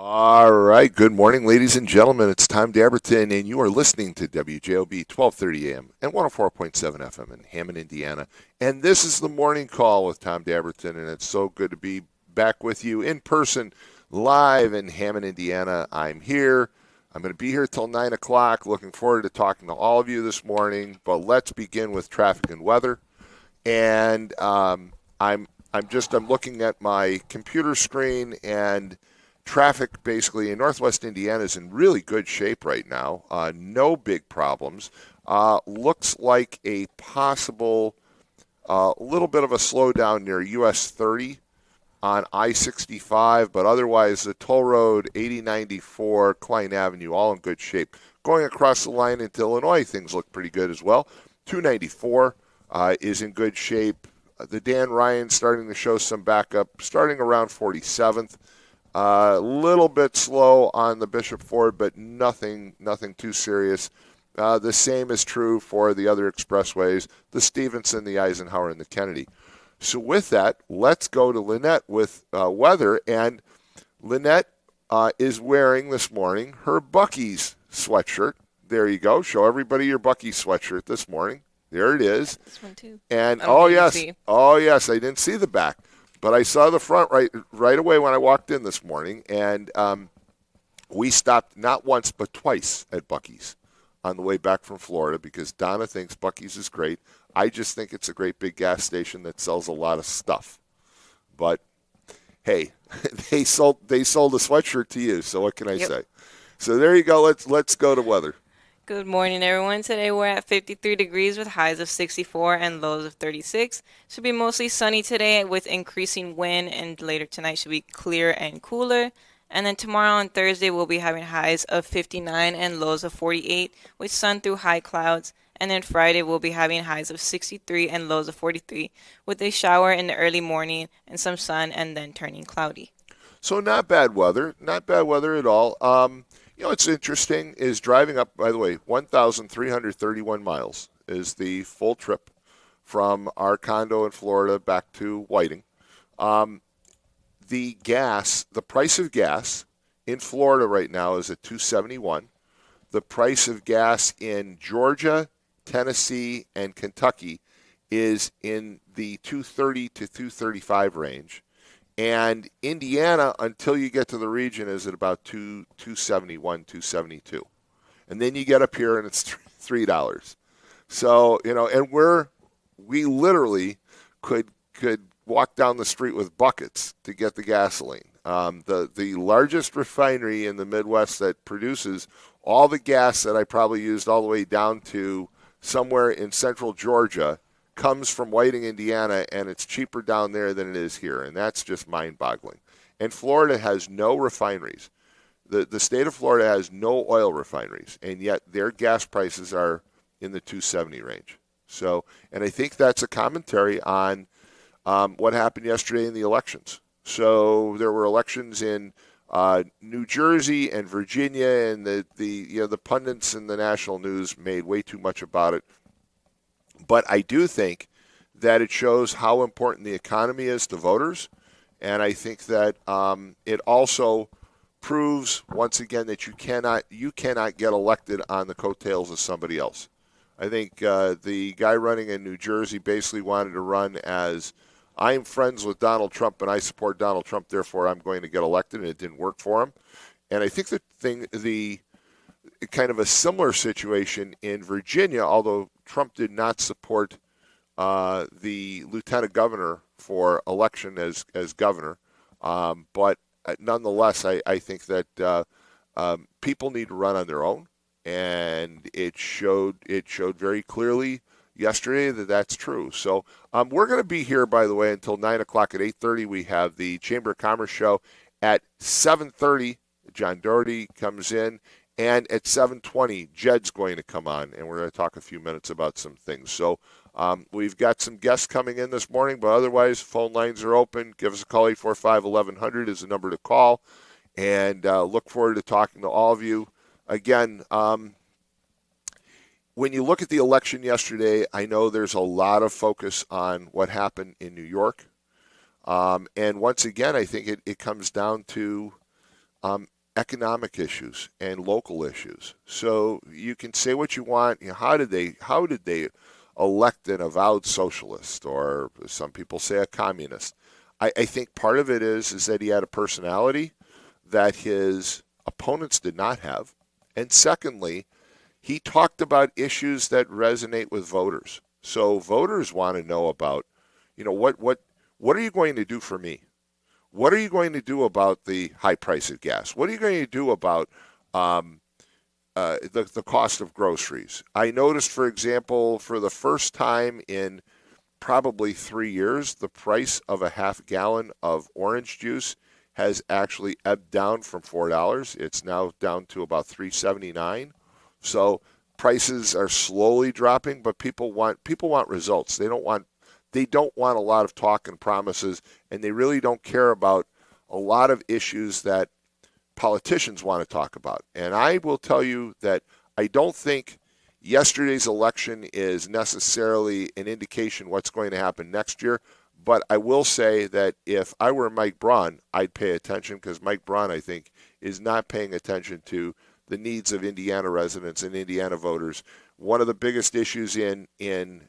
All right. Good morning, ladies and gentlemen. It's Tom Dabertin, and you are listening to WJOB 1230 AM and 104.7 FM in Hammond, Indiana. And this is the morning call with Tom Dabertin, and it's so good to be back with you in person, live in Hammond, Indiana. I'm here. I'm going to be here till 9 o'clock. Looking forward to talking to all of you this morning. But let's begin with traffic and weather. And I'm looking at my computer screen, and traffic basically in Northwest Indiana is in really good shape right now. No big problems. Looks like a possible little bit of a slowdown near US 30 on I-65, but otherwise the toll road 8094, Klein Avenue, all in good shape. Going across the line into Illinois, things look pretty good as well. 294 is in good shape. The Dan Ryan starting to show some backup, starting around 47th. A little bit slow on the Bishop Ford, but nothing too serious. The same is true for the other expressways, the Stevenson, the Eisenhower, and the Kennedy. So with that, let's go to Lynette with weather. And Lynette is wearing this morning her Buc-ee's sweatshirt. There you go. Show everybody your Buc-ee's sweatshirt this morning. There it is. This one too. And oh yes, I didn't see the back, but I saw the front right away when I walked in this morning. And we stopped not once but twice at Buc-ee's on the way back from Florida because Donna thinks Buc-ee's is great. I just think it's a great big gas station that sells a lot of stuff. But hey, they sold a sweatshirt to you, so what can I say? So there you go. Let's go to weather. Good morning, everyone. Today we're at 53 degrees with highs of 64 and lows of 36. Should be mostly sunny today with increasing wind, and later tonight should be clear and cooler. And then tomorrow on Thursday we'll be having highs of 59 and lows of 48 with sun through high clouds. And then Friday we'll be having highs of 63 and lows of 43 with a shower in the early morning and some sun and then turning cloudy. So not bad weather at all. What's interesting is driving up, by the way, 1,331 miles is the full trip from our condo in Florida back to Whiting. The price of gas in Florida right now is at $2.71. The price of gas in Georgia, Tennessee, and Kentucky is in the $2.30 to $2.35 range. And Indiana, until you get to the region, is at about $2.71, $2.72. And then you get up here and it's $3. So, and we literally could walk down the street with buckets to get the gasoline. The largest refinery in the Midwest that produces all the gas that I probably used all the way down to somewhere in central Georgia comes from Whiting, Indiana, and it's cheaper down there than it is here, and that's just mind-boggling. And Florida has no refineries. The state of Florida has no oil refineries, and yet their gas prices are in the $2.70 range. So, and I think that's a commentary on what happened yesterday in the elections. So there were elections in New Jersey and Virginia, and the pundits in the national news made way too much about it. But I do think that it shows how important the economy is to voters, and I think that it also proves once again that you cannot get elected on the coattails of somebody else. I think the guy running in New Jersey basically wanted to run as I'm friends with Donald Trump and I support Donald Trump, therefore I'm going to get elected, and it didn't work for him. And I think the kind of a similar situation in Virginia, although Trump did not support the lieutenant governor for election as governor. But nonetheless, I think that people need to run on their own, and it showed very clearly yesterday that that's true. So we're going to be here, by the way, until 9 o'clock. At 8:30, we have the Chamber of Commerce show. At 7:30, John Doherty comes in. And at 7:20, Jed's going to come on, and we're going to talk a few minutes about some things. So we've got some guests coming in this morning, but otherwise, phone lines are open. Give us a call. 845-1100 is the number to call. And look forward to talking to all of you. Again, when you look at the election yesterday, I know there's a lot of focus on what happened in New York. And once again, I think it comes down to economic issues and local issues. So you can say what you want. How did they elect an avowed socialist, or some people say a communist? I think part of it is that he had a personality that his opponents did not have, and secondly, he talked about issues that resonate with voters. So voters want to know about, what are you going to do for me? What are you going to do about the high price of gas? What are you going to do about the cost of groceries? I noticed, for example, for the first time in probably 3 years, the price of a half gallon of orange juice has actually ebbed down from $4. It's now down to about $3.79. So prices are slowly dropping, but people want results. They don't want a lot of talk and promises, and they really don't care about a lot of issues that politicians want to talk about. And I will tell you that I don't think yesterday's election is necessarily an indication what's going to happen next year. But I will say that if I were Mike Braun, I'd pay attention, because Mike Braun, I think, is not paying attention to the needs of Indiana residents and Indiana voters. One of the biggest issues in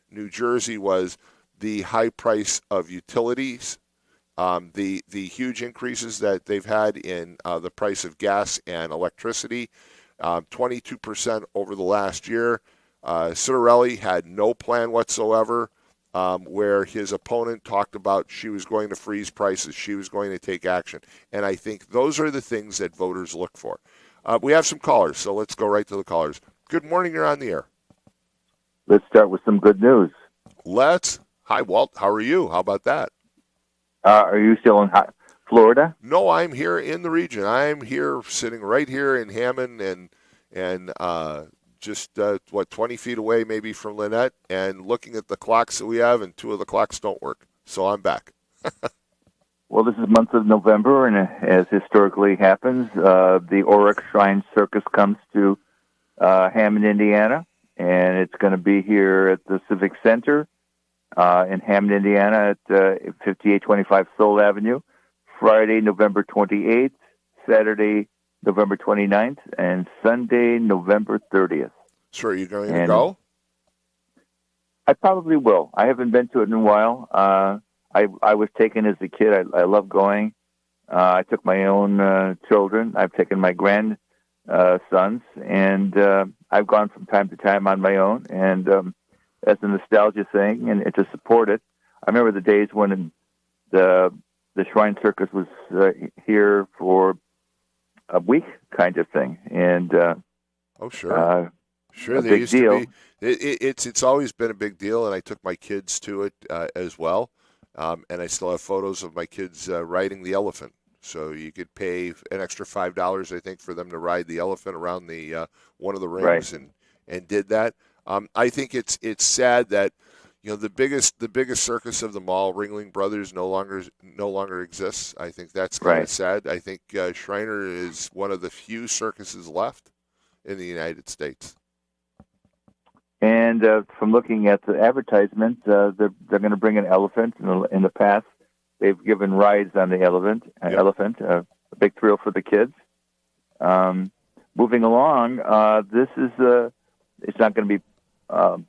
New Jersey was the high price of utilities, the huge increases that they've had in the price of gas and electricity, 22% over the last year. Citarelli had no plan whatsoever, where his opponent talked about she was going to freeze prices, she was going to take action. And I think those are the things that voters look for. We have some callers, so let's go right to the callers. Good morning, you're on the air. Let's start with some good news. Hi, Walt. How are you? How about that? Are you still in Florida? No, I'm here in the region. I'm here, sitting right here in Hammond, and just 20 feet away maybe from Lynette, and looking at the clocks that we have, and two of the clocks don't work. So I'm back. Well, this is month of November, and as historically happens, the Oryx Shrine Circus comes to Hammond, Indiana, and it's going to be here at the Civic Center in Hammond, Indiana, at 5825 Soul Avenue, Friday, November 28th, Saturday, November 29th, and Sunday, November 30th. So are you going to go? I probably will. I haven't been to it in a while. I was taken as a kid. I love going. I took my own children. I've taken my grandsons, and I've gone from time to time on my own. And as a nostalgia thing, and to support it, I remember the days when the Shrine Circus was here for a week, kind of thing. And sure. A big deal. It's always been a big deal, and I took my kids to it as well. And I still have photos of my kids riding the elephant. So you could pay an extra $5, I think, for them to ride the elephant around the one of the rings, right. and did that. I think it's sad that the biggest circus of them all, Ringling Brothers, no longer exists. I think that's kind of sad. I think Shriner is one of the few circuses left in the United States. And from looking at the advertisement, they're going to bring an elephant. In the past, they've given rides on the elephant. A big thrill for the kids. Moving along, this is it's not going to be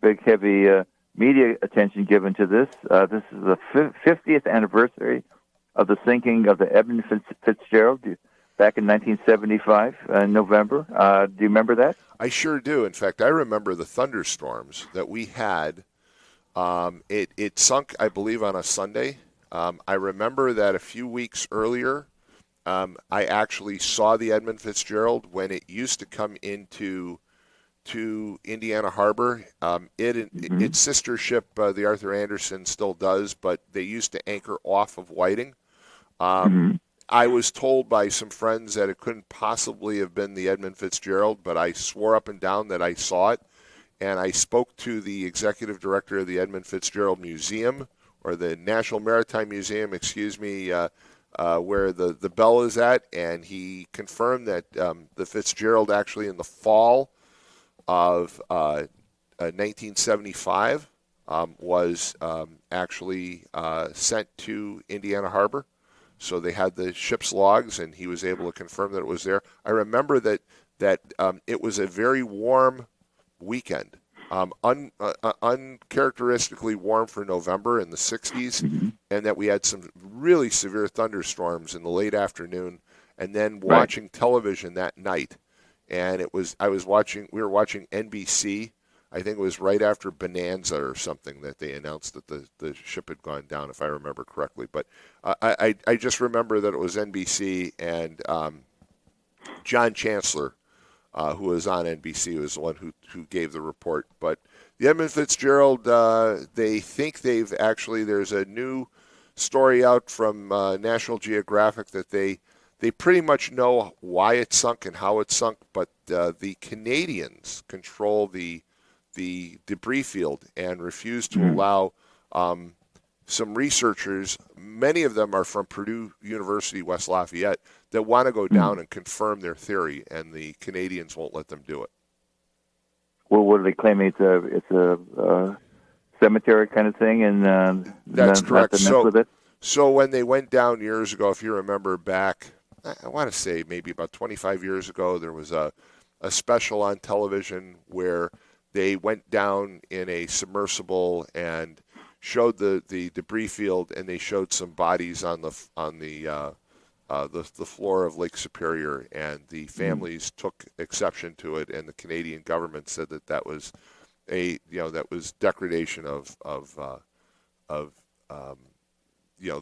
big, heavy media attention given to this. This is the 50th anniversary of the sinking of the Edmund Fitzgerald back in 1975, November. Do you remember that? I sure do. In fact, I remember the thunderstorms that we had. It sunk, I believe, on a Sunday. I remember that a few weeks earlier, I actually saw the Edmund Fitzgerald when it used to come into Indiana Harbor. Its sister ship, the Arthur Anderson, still does, but they used to anchor off of Whiting. I was told by some friends that it couldn't possibly have been the Edmund Fitzgerald, but I swore up and down that I saw it. And I spoke to the executive director of the Edmund Fitzgerald Museum, or the National Maritime Museum, where the bell is at, and he confirmed that the Fitzgerald actually in the fall of 1975 was actually sent to Indiana Harbor. So they had the ship's logs, and he was able to confirm that it was there. I remember that it was a very warm weekend, uncharacteristically warm for November in the 60s, and that we had some really severe thunderstorms in the late afternoon, and then watching television that night. And we were watching NBC. I think it was right after Bonanza or something that they announced that the ship had gone down, if I remember correctly. But I just remember that it was NBC, and John Chancellor, who was on NBC, was the one who gave the report. But the Edmund Fitzgerald, they think there's a new story out from National Geographic that they pretty much know why it sunk and how it sunk, but the Canadians control the debris field and refuse to allow some researchers, many of them are from Purdue University, West Lafayette, that want to go down and confirm their theory, and the Canadians won't let them do it. Well, what are they claiming? It's a cemetery kind of thing, and that's correct. With it? So when they went down years ago, if you remember back, I want to say maybe about 25 years ago, there was a special on television where they went down in a submersible and showed the debris field, and they showed some bodies on the floor of Lake Superior, and the families took exception to it, and the Canadian government said that was that was degradation of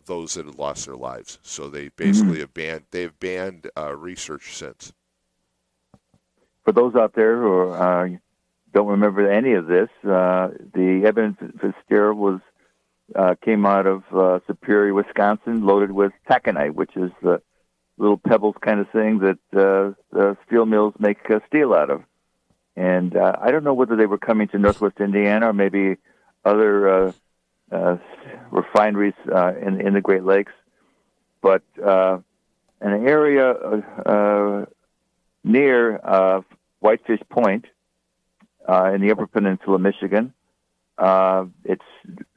those that had lost their lives. So they basically they've banned research since. For those out there who don't remember any of this, the Edmund Fitzgerald came out of Superior, Wisconsin, loaded with taconite, which is the little pebbles kind of thing that the steel mills make steel out of. And I don't know whether they were coming to Northwest Indiana or maybe other refineries in the Great Lakes, but an area near Whitefish Point in the Upper Peninsula, Michigan. It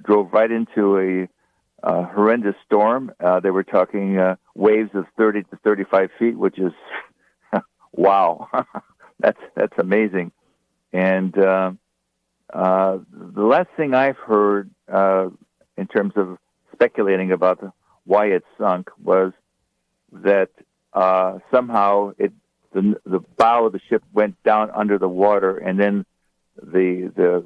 drove right into a horrendous storm. They were talking waves of 30 to 35 feet, which is wow. That's amazing. And the last thing I've heard in terms of speculating about why it sunk was that somehow the bow of the ship went down under the water, and then the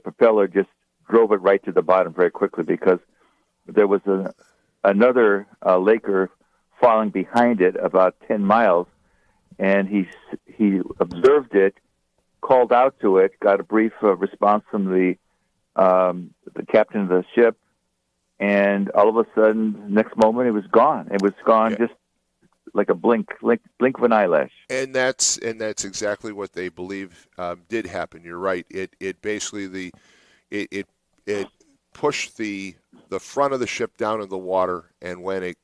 propeller just drove it right to the bottom very quickly, because there was another Laker falling behind it about 10 miles, and he observed it, called out to it, got a brief response from the captain of the ship, and all of a sudden, next moment, it was gone. It was gone just like a blink of an eyelash. And that's exactly what they believe did happen. You're right. It basically it pushed the front of the ship down in the water, and when it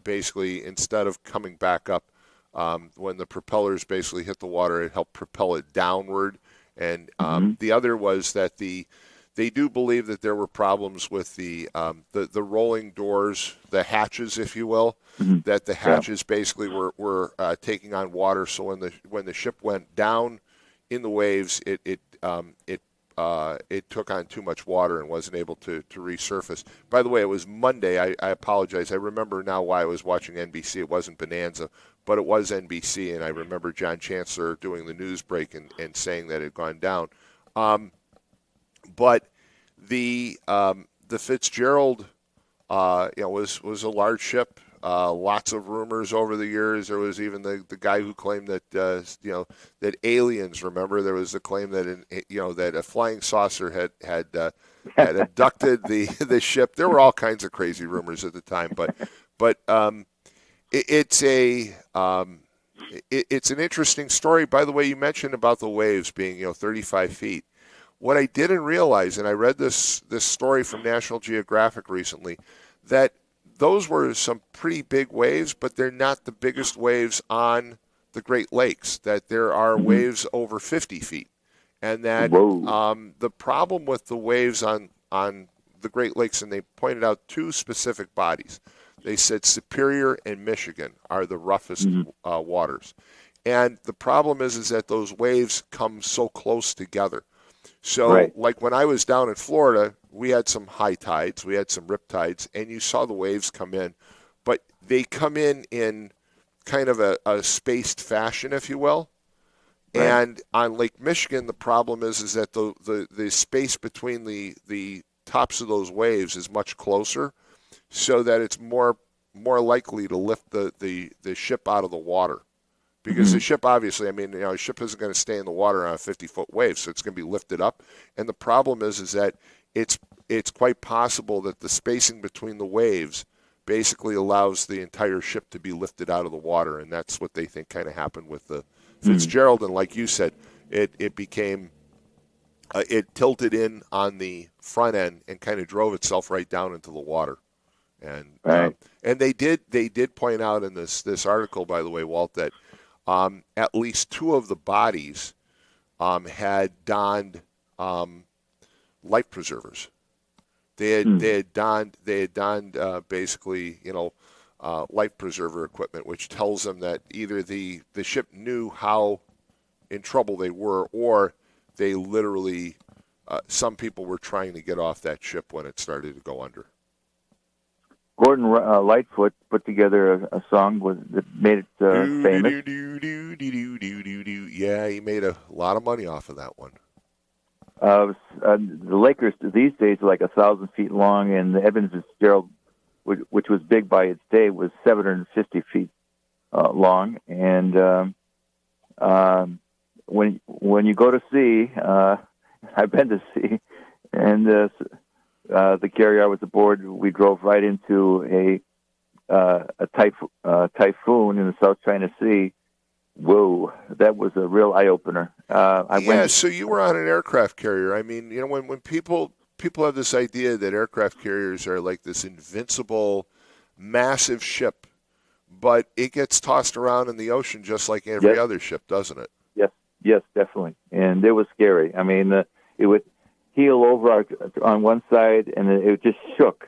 basically, instead of coming back up, when the propellers basically hit the water, it helped propel it downward. And the other was that they do believe that there were problems with the rolling doors, the hatches, if you will, that the hatches basically were taking on water. So when the ship went down in the waves, it took on too much water and wasn't able to resurface. By the way, it was Monday. I apologize. I remember now why I was watching NBC. It wasn't Bonanza, but it was NBC, and I remember John Chancellor doing the news break and saying that it had gone down. But the Fitzgerald, was a large ship. Lots of rumors over the years. There was even the guy who claimed that that aliens. Remember, there was the claim that that a flying saucer had abducted the ship. There were all kinds of crazy rumors at the time, but it's an interesting story. By the way, you mentioned about the waves being 35 feet. What I didn't realize, and I read this story from National Geographic recently, that those were some pretty big waves, but they're not the biggest waves on the Great Lakes, that there are waves over 50 feet. And that the problem with the waves on the Great Lakes, and they pointed out two specific bodies. They said Superior and Michigan are the roughest waters. And the problem is that those waves come so close together. So, Right. like when I was down in Florida, we had some high tides, we had some rip tides, and you saw the waves come in. But they come in kind of a spaced fashion, if you will. Right. And on Lake Michigan, the problem is that the space between the tops of those waves is much closer, so that it's more likely to lift the ship out of the water. Because the ship, obviously, I mean, a ship isn't going to stay in the water on a 50-foot wave, so it's going to be lifted up. And the problem is that it's quite possible that the spacing between the waves basically allows the entire ship to be lifted out of the water, and that's what they think kind of happened with the Fitzgerald. And like you said, it became it tilted in on the front end and kind of drove itself right down into the water. And and they did point out in this article, by the way, Walt, that at least two of the bodies had donned life preservers. They had donned basically, life preserver equipment, which tells them that either the ship knew how in trouble they were, or they literally some people were trying to get off that ship when it started to go under. Gordon Lightfoot put together a song that made it famous. Yeah, he made a lot of money off of that one. The Lakers these days are like 1,000 feet long, and the Evans Fitzgerald, which was big by its day, was 750 feet long. And when you go to sea, I've been to sea, and the carrier I was aboard, we drove right into a typhoon in the South China Sea. Whoa, that was a real eye opener. So you were on an aircraft carrier. I mean, when people have this idea that aircraft carriers are like this invincible, massive ship, but it gets tossed around in the ocean just like every other ship, doesn't it? Yes, definitely. And it was scary. I mean, it would heel over on one side, and it just shook,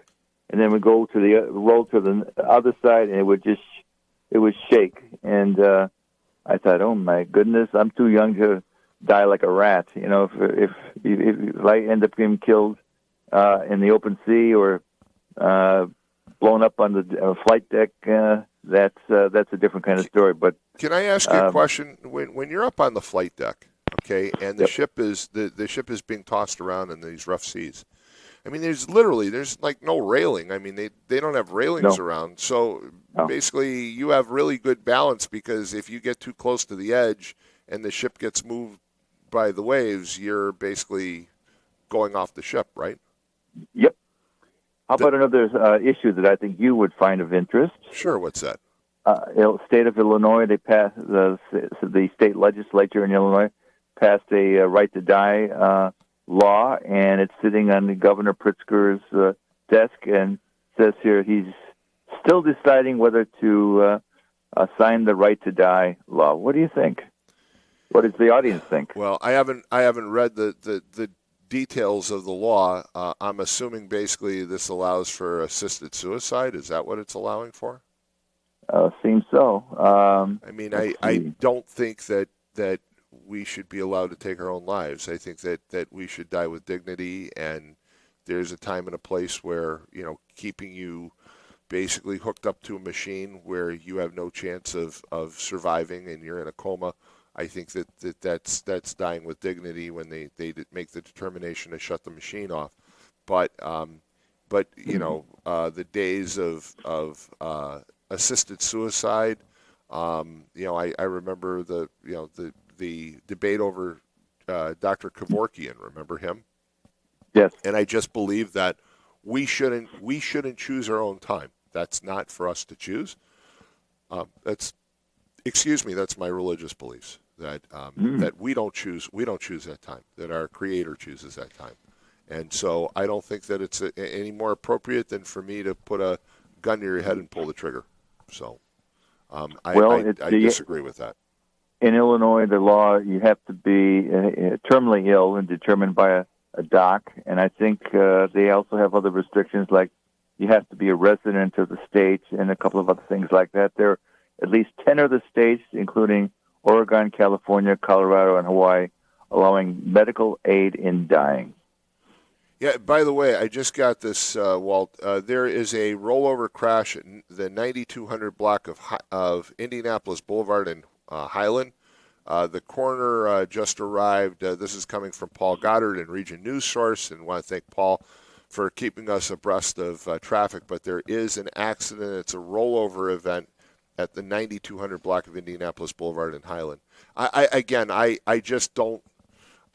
and then we go to roll to the other side, and it would shake. And I thought, oh my goodness, I'm too young to die like a rat. If I end up getting killed in the open sea or blown up on the flight deck, that's a different kind of story. But can I ask you a question? When you're up on the flight deck, okay, and the ship is the ship is being tossed around in these rough seas. I mean, there's like no railing. I mean, they don't have railings around. So basically, you have really good balance, because if you get too close to the edge and the ship gets moved by the waves, you're basically going off the ship, right? Yep. How about another issue that I think you would find of interest? Sure. What's that? State of Illinois, they passed the state legislature in Illinois passed a right to die law, and it's sitting on Governor Pritzker's desk, and says here he's still deciding whether to sign the right to die law. What do you think? What does the audience think? Well, I haven't read the details of the law. I'm assuming basically this allows for assisted suicide. Is that what it's allowing for? Seems so. I mean, I don't think that we should be allowed to take our own lives. I think that we should die with dignity, and there's a time and a place where, keeping you basically hooked up to a machine where you have no chance of surviving and you're in a coma. I think that's dying with dignity when they make the determination to shut the machine off. But the days of assisted suicide, I remember the debate over Dr. Kevorkian. Remember him? Yes. And I just believe that we shouldn't choose our own time. That's not for us to choose. That's my religious beliefs. That we don't choose that time. That our Creator chooses that time. And so I don't think that it's any more appropriate than for me to put a gun to your head and pull the trigger. So I disagree with that. In Illinois, the law, you have to be terminally ill and determined by a doc. And I think they also have other restrictions, like You have to be a resident of the state and a couple of other things like that. There are at least 10 other states, including Oregon, California, Colorado, and Hawaii, allowing medical aid in dying. Yeah, by the way, I just got this, Walt. There is a rollover crash at the 9200 block of Indianapolis Boulevard in Highland. The coroner just arrived. This is coming from Paul Goddard and Region News Source, and I want to thank Paul for keeping us abreast of traffic. But there is an accident. It's a rollover event at the 9200 block of Indianapolis Boulevard in Highland. I just don't.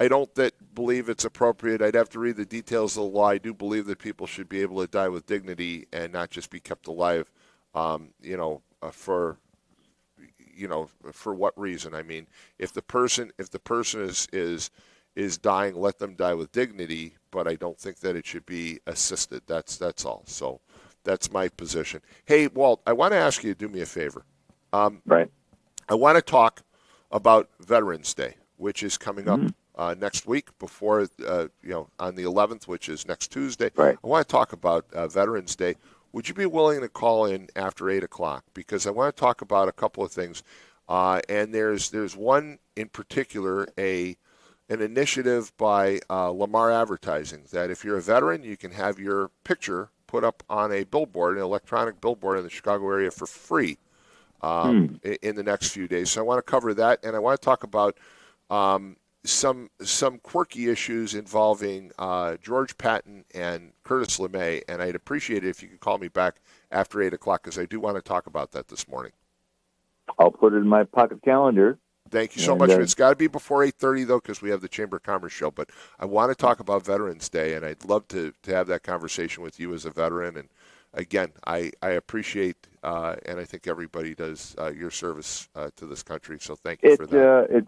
I don't believe it's appropriate. I'd have to read the details of the law. I do believe that people should be able to die with dignity and not just be kept alive, for what reason? I mean, if the person is dying, let them die with dignity. But I don't think that it should be assisted. That's all. So that's my position. Hey, Walt, I want to ask you to do me a favor. Right. I want to talk about Veterans Day, which is coming up next week before, on the 11th, which is next Tuesday. Right. I want to talk about Veterans Day. Would you be willing to call in after 8 o'clock? Because I want to talk about a couple of things. And there's one in particular, an initiative by Lamar Advertising, that if you're a veteran, you can have your picture put up on a billboard, an electronic billboard in the Chicago area for free in the next few days. So I want to cover that, and I want to talk about some quirky issues involving George Patton and Curtis LeMay, and I'd appreciate it if you could call me back after 8 o'clock, because I do want to talk about that this morning. I'll put it in my pocket calendar. Thank you so much. It's got to be before 8:30, though, because we have the Chamber of Commerce show. But I want to talk about Veterans Day, and I'd love to have that conversation with you as a veteran. And, again, I appreciate, and I think everybody does, your service to this country. So thank you for that.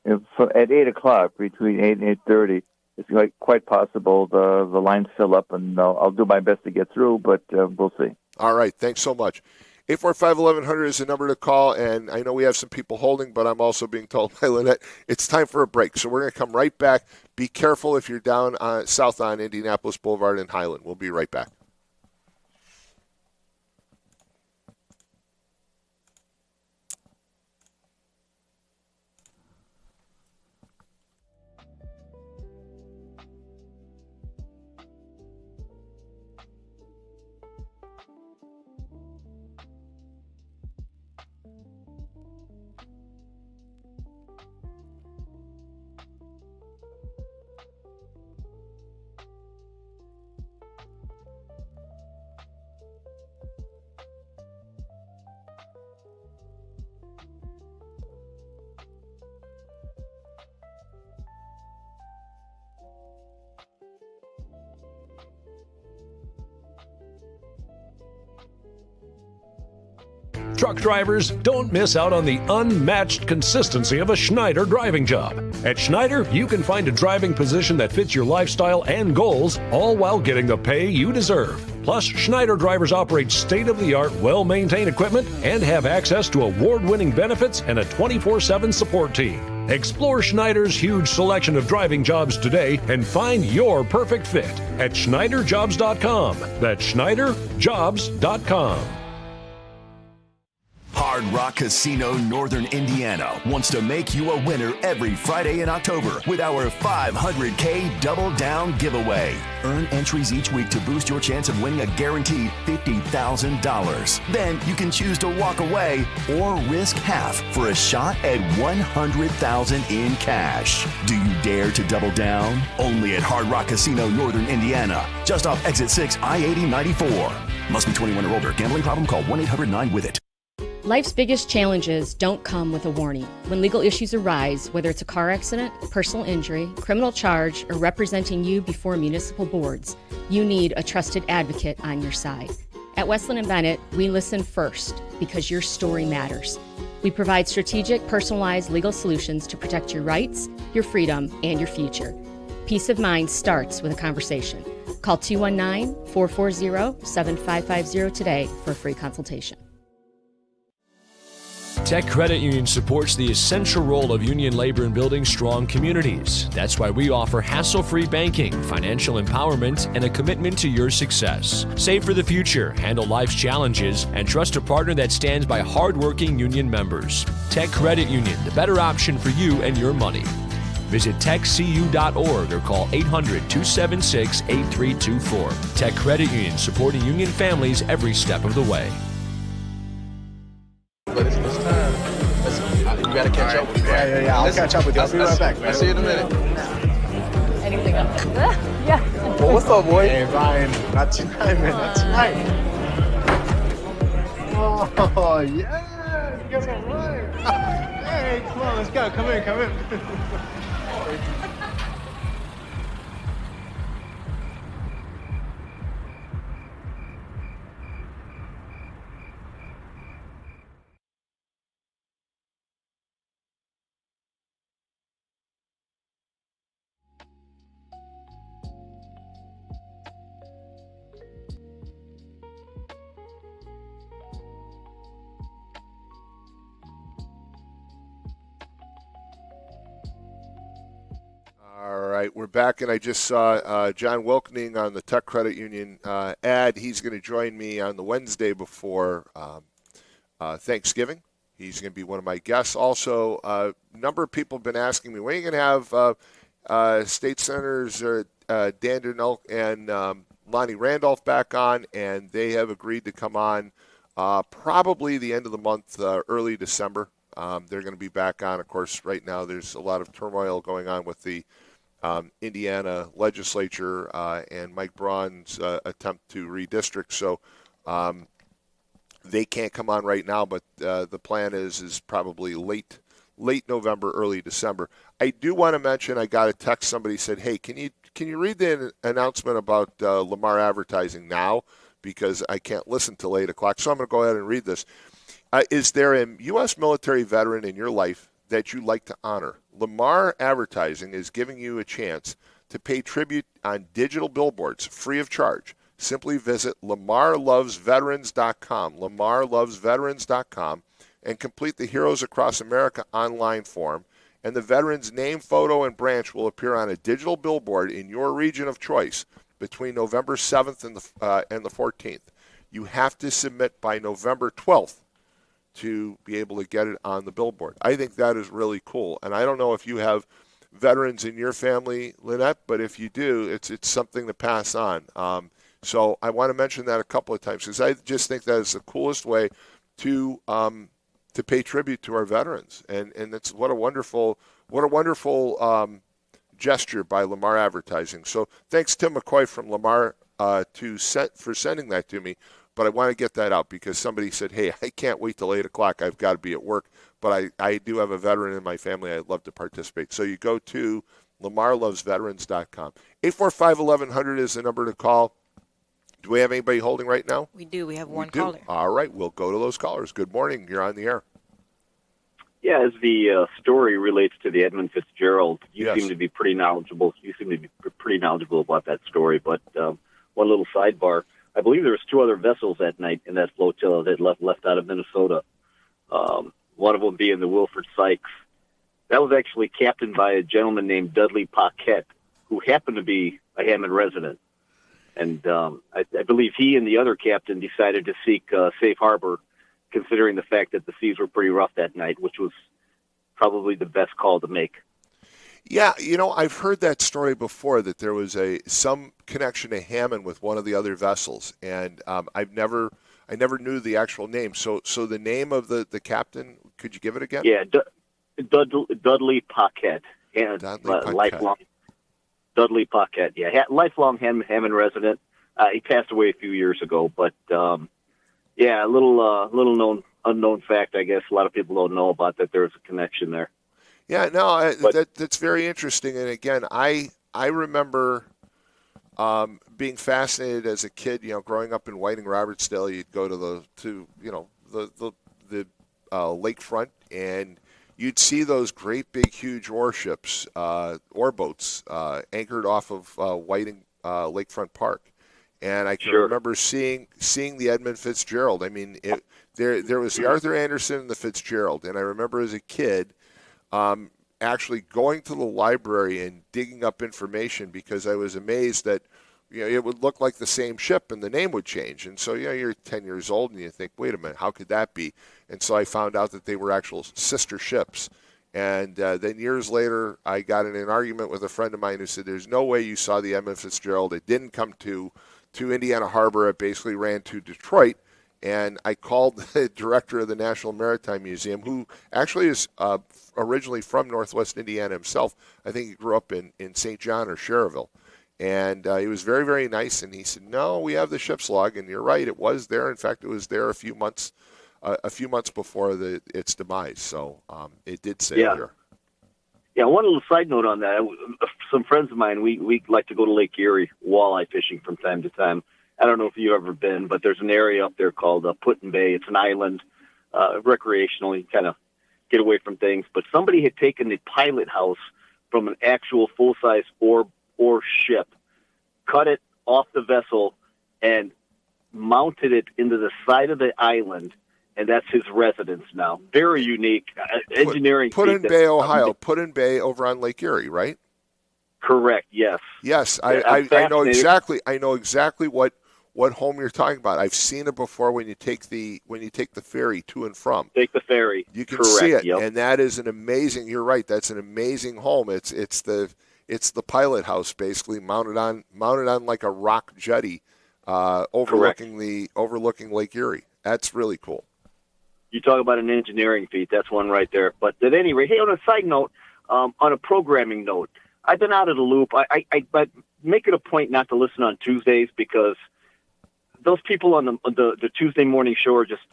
It's at 8 o'clock, between 8 and 8:30. It's quite possible the lines fill up, and I'll do my best to get through, but we'll see. All right. Thanks so much. 845-1100 is the number to call, and I know we have some people holding, but I'm also being told by Lynette it's time for a break. So we're going to come right back. Be careful if you're down south on Indianapolis Boulevard in Highland. We'll be right back. Truck drivers, don't miss out on the unmatched consistency of a Schneider driving job. At Schneider, you can find a driving position that fits your lifestyle and goals, all while getting the pay you deserve. Plus, Schneider drivers operate state-of-the-art, well-maintained equipment and have access to award-winning benefits and a 24/7 support team. Explore Schneider's huge selection of driving jobs today and find your perfect fit at SchneiderJobs.com. That's SchneiderJobs.com. Hard Rock Casino Northern Indiana wants to make you a winner every Friday in October with our $500K Double Down giveaway. Earn entries each week to boost your chance of winning a guaranteed $50,000. Then you can choose to walk away or risk half for a shot at $100,000 in cash. Do you dare to double down? Only at Hard Rock Casino Northern Indiana, just off Exit 6, I-8094. Must be 21 or older. Gambling problem? Call 1-800-9-WITH-IT. Life's biggest challenges don't come with a warning. When legal issues arise, whether it's a car accident, personal injury, criminal charge, or representing you before municipal boards, you need a trusted advocate on your side. At Westland & Bennett, we listen first because your story matters. We provide strategic, personalized legal solutions to protect your rights, your freedom, and your future. Peace of mind starts with a conversation. Call 219-440-7550 today for a free consultation. Tech Credit Union supports the essential role of union labor in building strong communities. That's why we offer hassle-free banking, financial empowerment, and a commitment to your success. Save for the future, handle life's challenges, and trust a partner that stands by hardworking union members. Tech Credit Union, the better option for you and your money. Visit techcu.org or call 800-276-8324. Tech Credit Union, supporting union families every step of the way. But it's time. You gotta catch up with me. Yeah. I'll catch up with you. I'll be right back, man. I'll see you in a minute. Anything else? Yeah. Well, what's up, boy? Hey, Ryan. Not tonight, man. Not tonight. Oh, yeah. You guys are right. Hey, come on. Let's go. Come in. All right, we're back, and I just saw John Wilkening on the Tech Credit Union ad. He's going to join me on the Wednesday before Thanksgiving. He's going to be one of my guests. Also, a number of people have been asking me, when are you going to have State Senators Dan Durnell and Lonnie Randolph back on? And they have agreed to come on probably the end of the month, early December. They're going to be back on. Of course, right now there's a lot of turmoil going on with the Indiana legislature and Mike Braun's attempt to redistrict. So they can't come on right now, but the plan is probably late November, early December. I do want to mention, I got a text, somebody said, hey, can you read the announcement about Lamar Advertising now? Because I can't listen till 8 o'clock. So I'm going to go ahead and read this. Is there a U.S. military veteran in your life that you like to honor? Lamar Advertising is giving you a chance to pay tribute on digital billboards free of charge. Simply visit LamarLovesVeterans.com, LamarLovesVeterans.com, and complete the Heroes Across America online form, and the veteran's name, photo, and branch will appear on a digital billboard in your region of choice between November 7th and the 14th. You have to submit by November 12th to be able to get it on the billboard. I think that is really cool. And I don't know if you have veterans in your family, Lynette, but if you do, it's something to pass on. So I want to mention that a couple of times because I just think that is the coolest way to pay tribute to our veterans. And it's what a wonderful gesture by Lamar Advertising. So thanks, Tim McCoy from Lamar, for sending that to me. But I want to get that out because somebody said, hey, I can't wait till 8 o'clock. I've got to be at work. But I do have a veteran in my family. I'd love to participate. So you go to LamarLovesVeterans.com. 845-1100 is the number to call. Do we have anybody holding right now? We do. We have one caller. All right. We'll go to those callers. Good morning. You're on the air. Yeah, as the story relates to the Edmund Fitzgerald, you Yes. seem to be pretty knowledgeable. You seem to be pretty knowledgeable about that story. But one little sidebar. I believe there was 2 other vessels that night in that flotilla that left out of Minnesota. One of them being the Wilfred Sykes. That was actually captained by a gentleman named Dudley Paquette, who happened to be a Hammond resident. And I believe he and the other captain decided to seek safe harbor, considering the fact that the seas were pretty rough that night, which was probably the best call to make. Yeah, I've heard that story before, that there was some connection to Hammond with one of the other vessels, and I never knew the actual name. So the name of the captain, could you give it again? Yeah, Dudley Paquette, and lifelong Dudley Paquette. Yeah, lifelong Hammond resident. He passed away a few years ago, but yeah, a little unknown fact, I guess. A lot of people don't know about that. There's a connection there. Yeah, no, that's very interesting. And again, I remember being fascinated as a kid. Growing up in Whiting Robertsdale, you'd go to the lakefront, and you'd see those great big huge ore boats anchored off of Whiting Lakefront Park. And I can Sure. remember seeing the Edmund Fitzgerald. I mean, there was the Arthur Anderson and the Fitzgerald, and I remember as a kid actually going to the library and digging up information because I was amazed that it would look like the same ship and the name would change. And so you're 10 years old and you think, wait a minute, how could that be? And so I found out that they were actual sister ships. And then years later, I got in an argument with a friend of mine who said, there's no way you saw the Edmund Fitzgerald. It didn't come to Indiana Harbor. It basically ran to Detroit. And I called the director of the National Maritime Museum, who actually is originally from Northwest Indiana himself. I think he grew up in St. John or Cherville. And he was very, very nice. And he said, no, we have the ship's log. And you're right, it was there. In fact, it was there a few months before its demise. So it did sail here. Yeah, one little side note on that. Some friends of mine, we like to go to Lake Erie walleye fishing from time to time. I don't know if you've ever been, but there's an area up there called Putin Bay. It's an island, recreational. You kind of get away from things. But somebody had taken the pilot house from an actual full-size oar ship, cut it off the vessel, and mounted it into the side of the island, and that's his residence now. Very unique engineering. Putin Bay, Ohio. Putin Bay over on Lake Erie, right? Correct. Yes. Yes, I know exactly. I know exactly what home you're talking about. I've seen it before when you take the ferry to and from. Take the ferry. You can see it, and that is an amazing. You're right. That's an amazing home. It's the pilot house basically mounted on like a rock jetty, overlooking Lake Erie. That's really cool. You talk about an engineering feat. That's one right there. But at any rate, hey, on a side note, on a programming note, I've been out of the loop. I make it a point not to listen on Tuesdays because those people on the Tuesday morning show are just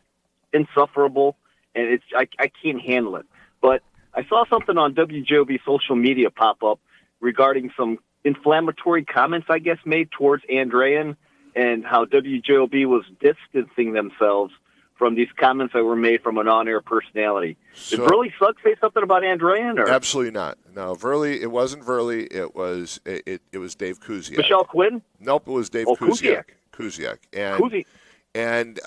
insufferable, and I can't handle it. But I saw something on WJOB social media pop up regarding some inflammatory comments, I guess, made towards Andrean and how WJOB was distancing themselves from these comments that were made from an on-air personality. Did Verley Suggs say something about Andrean? Or? Absolutely not. No, Verley. It wasn't Verley. It was Dave Kuziak. Michelle Quinn? Nope, it was Dave Kuziak. Kuziak. And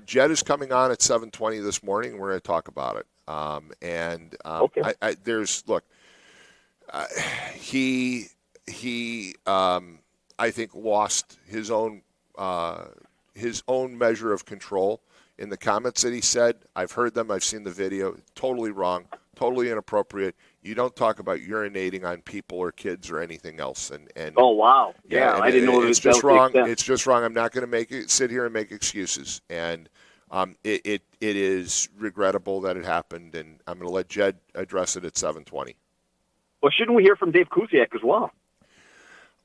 Jed is coming on at 7:20 this morning. We're going to talk about it. Okay. He I think lost his own measure of control in the comments that he said. I've heard them. I've seen the video. Totally wrong. Totally inappropriate. You don't talk about urinating on people or kids or anything else. And oh wow, yeah, I didn't know it's just wrong. It's just wrong. I'm not going to sit here and make excuses. And it is regrettable that it happened. And I'm going to let Jed address it at 7:20. Well, shouldn't we hear from Dave Kuziak as well?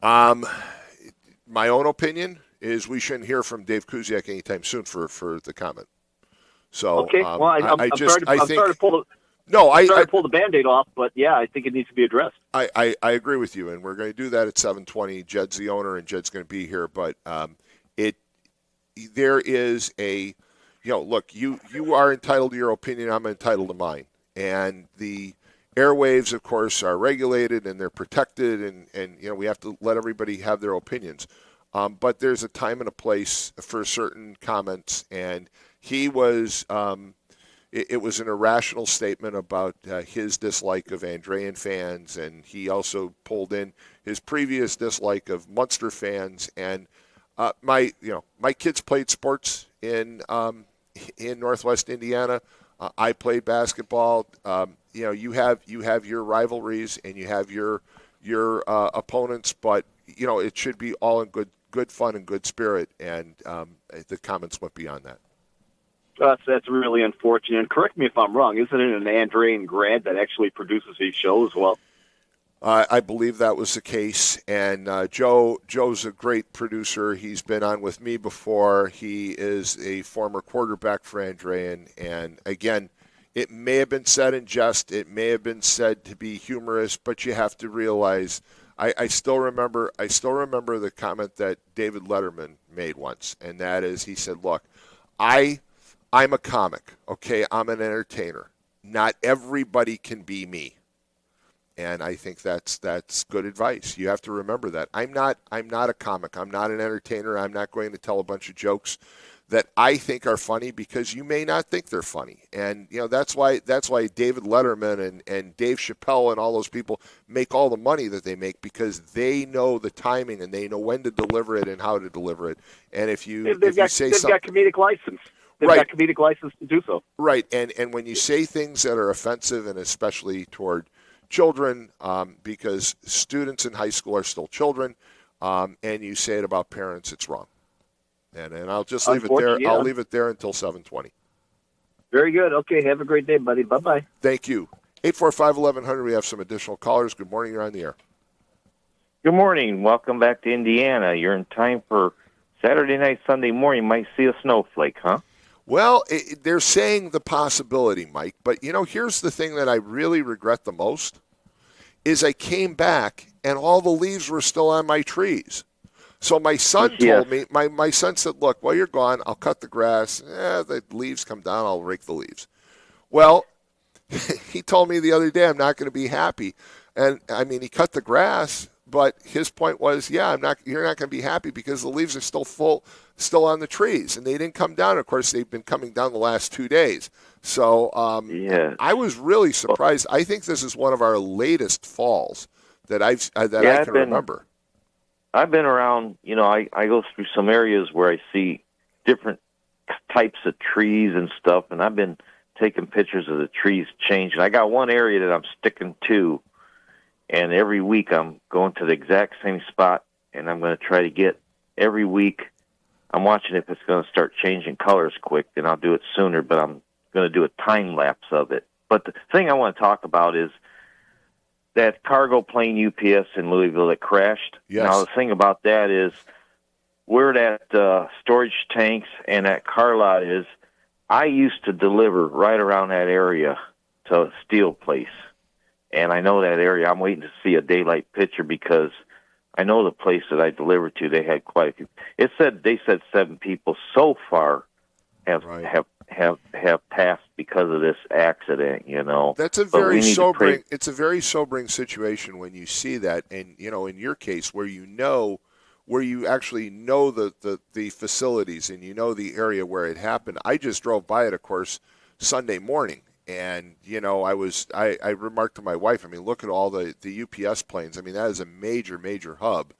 My own opinion is we shouldn't hear from Dave Kuziak anytime soon for the comment. So okay, well, I'm sorry to pull the Band-Aid off, but yeah, I think it needs to be addressed. I agree with you, and we're going to do that at 7:20. Jed's the owner, and Jed's going to be here. But there is look, you are entitled to your opinion. I'm entitled to mine, and the airwaves, of course, are regulated and they're protected, and we have to let everybody have their opinions. But there's a time and a place for certain comments, and he was. It was an irrational statement about his dislike of Andrean fans, and he also pulled in his previous dislike of Munster fans. And my kids played sports in Northwest Indiana. I played basketball. You have your rivalries and you have your opponents, but it should be all in good fun and good spirit. And the comments went beyond that. That's really unfortunate. And correct me if I'm wrong. Isn't it an Andrean grad that actually produces these shows as well? I believe that was the case. And Joe's a great producer. He's been on with me before. He is a former quarterback for Andrean. And again, it may have been said in jest. It may have been said to be humorous, but you have to realize. I still remember the comment that David Letterman made once, and that is he said, "Look, I'm a comic, okay? I'm an entertainer. Not everybody can be me. And I think that's good advice. You have to remember that. I'm not a comic. I'm not an entertainer. I'm not going to tell a bunch of jokes that I think are funny because you may not think they're funny. And that's why David Letterman and Dave Chappelle and all those people make all the money that they make, because they know the timing and they know when to deliver it and how to deliver it. And if you they've got comedic license. They've got comedic license to do so. Right. And when you say things that are offensive, and especially toward children, because students in high school are still children, and you say it about parents, it's wrong. And I'll just leave it there. Yeah. I'll leave it there until 7:20. Very good. Okay, have a great day, buddy. Bye-bye. Thank you. 845-1100, we have some additional callers. Good morning. You're on the air. Good morning. Welcome back to Indiana. You're in time for Saturday night, Sunday morning. You might see a snowflake, huh? Well, they're saying the possibility, Mike. But, here's the thing that I really regret the most is I came back and all the leaves were still on my trees. So my son told me, my son said, look, while you're gone, I'll cut the grass. The leaves come down, I'll rake the leaves. Well, he told me the other day I'm not going to be happy. And, he cut the grass, but his point was, you're not going to be happy because the leaves are still on the trees, and they didn't come down. Of course, they've been coming down the last 2 days. So I was really surprised. I think this is one of our latest falls that I can remember. I've been around, I go through some areas where I see different types of trees and stuff, and I've been taking pictures of the trees changing. I got one area that I'm sticking to, and every week I'm going to the exact same spot, and I'm going to try to get every week. I'm watching if it's going to start changing colors quick, then I'll do it sooner, but I'm going to do a time lapse of it. But the thing I want to talk about is that cargo plane UPS in Louisville that crashed. Yes. Now, the thing about that is where that storage tanks and that car lot is, I used to deliver right around that area to a steel place. And I know that area. I'm waiting to see a daylight picture because I know the place that I delivered to, they had quite a few. They said 7 people so far have passed because of this accident, That's a very sobering. It's a very sobering situation when you see that, and in your case, where you actually know the facilities and the area where it happened. I just drove by it, of course, Sunday morning, and I remarked to my wife, look at all the UPS planes. That is a major hub,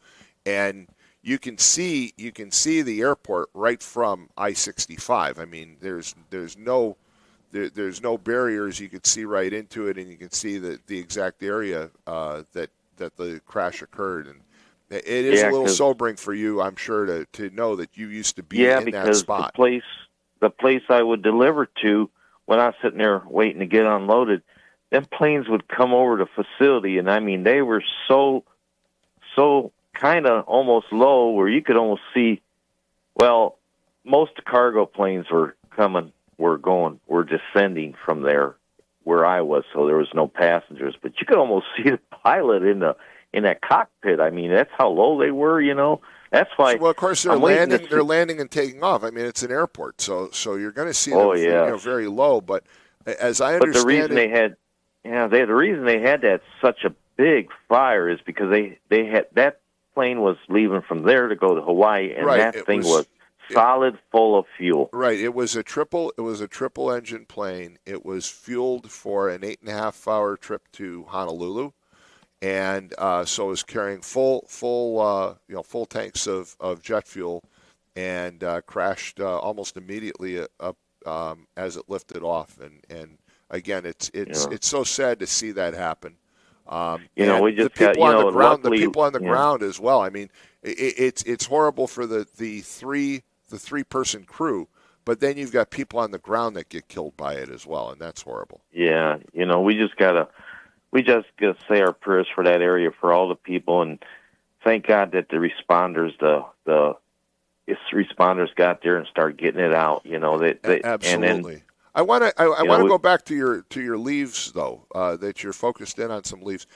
and you can see the airport right from I-65. There's no barriers. You can see right into it, and you can see the exact area that the crash occurred. And it is a little sobering for you, I'm sure, to know that you used to be in that spot. The place I would deliver to, when I was sitting there waiting to get unloaded, them planes would come over the facility, and they were so kind of almost low where you could almost see, most cargo planes were descending from there where I was, so there was no passengers, but you could almost see the pilot in that cockpit. That's how low they were, That's why. Well, of course, they're landing and taking off. It's an airport, so you're going to see them very low, but as I understand the reason the reason they had that such a big fire is because they had that plane was leaving from there to go to Hawaii, and that thing was solid full of fuel. Right. It was a triple engine plane. It was fueled for an 8.5-hour trip to Honolulu, and so it was carrying full tanks of jet fuel, and crashed almost immediately as it lifted off. And again, it's so sad to see that happen. We just the people got, on the ground. luckily, the people on the ground as well. It's horrible for the three-person crew, but then you've got people on the ground that get killed by it as well, and that's horrible. Yeah, we just gotta say our prayers for that area, for all the people, and thank God that the responders, the responders got there and started getting it out. Absolutely. And then, I want to go back to your leaves, though, that you're focused in on some leaves.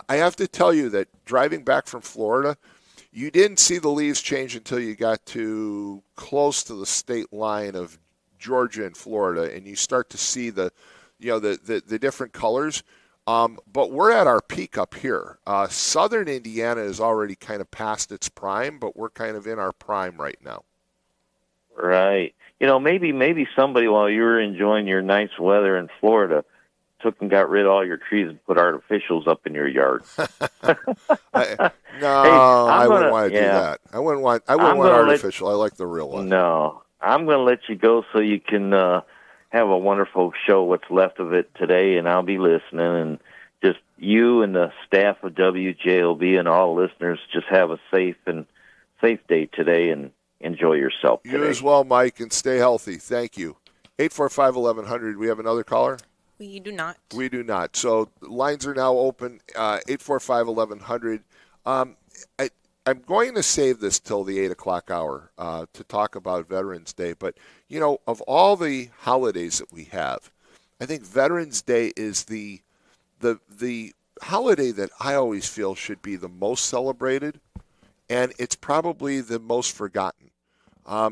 I have to tell you that driving back from Florida, you didn't see the leaves change until you got to close to the state line of Georgia and Florida, and you start to see the different colors. But we're at our peak up here. Southern Indiana is already kind of past its prime, but we're kind of in our prime right now. Right. Maybe somebody, while you were enjoying your nice weather in Florida, took and got rid of all your trees and put artificials up in your yard. I wouldn't want to do that. I wouldn't want artificial. I like the real one. No, I'm going to let you go so you can have a wonderful show, what's left of it today, and I'll be listening. And just you and the staff of WJLB and all listeners, just have a safe day today and enjoy yourself today. You as well, Mike, and stay healthy. Thank you. 845-1100. We have another caller? We do not. We do not. So lines are now open, 845-1100. I'm going to save this till the 8 o'clock hour to talk about Veterans Day. But, of all the holidays that we have, I think Veterans Day is the holiday that I always feel should be the most celebrated, and it's probably the most forgotten. A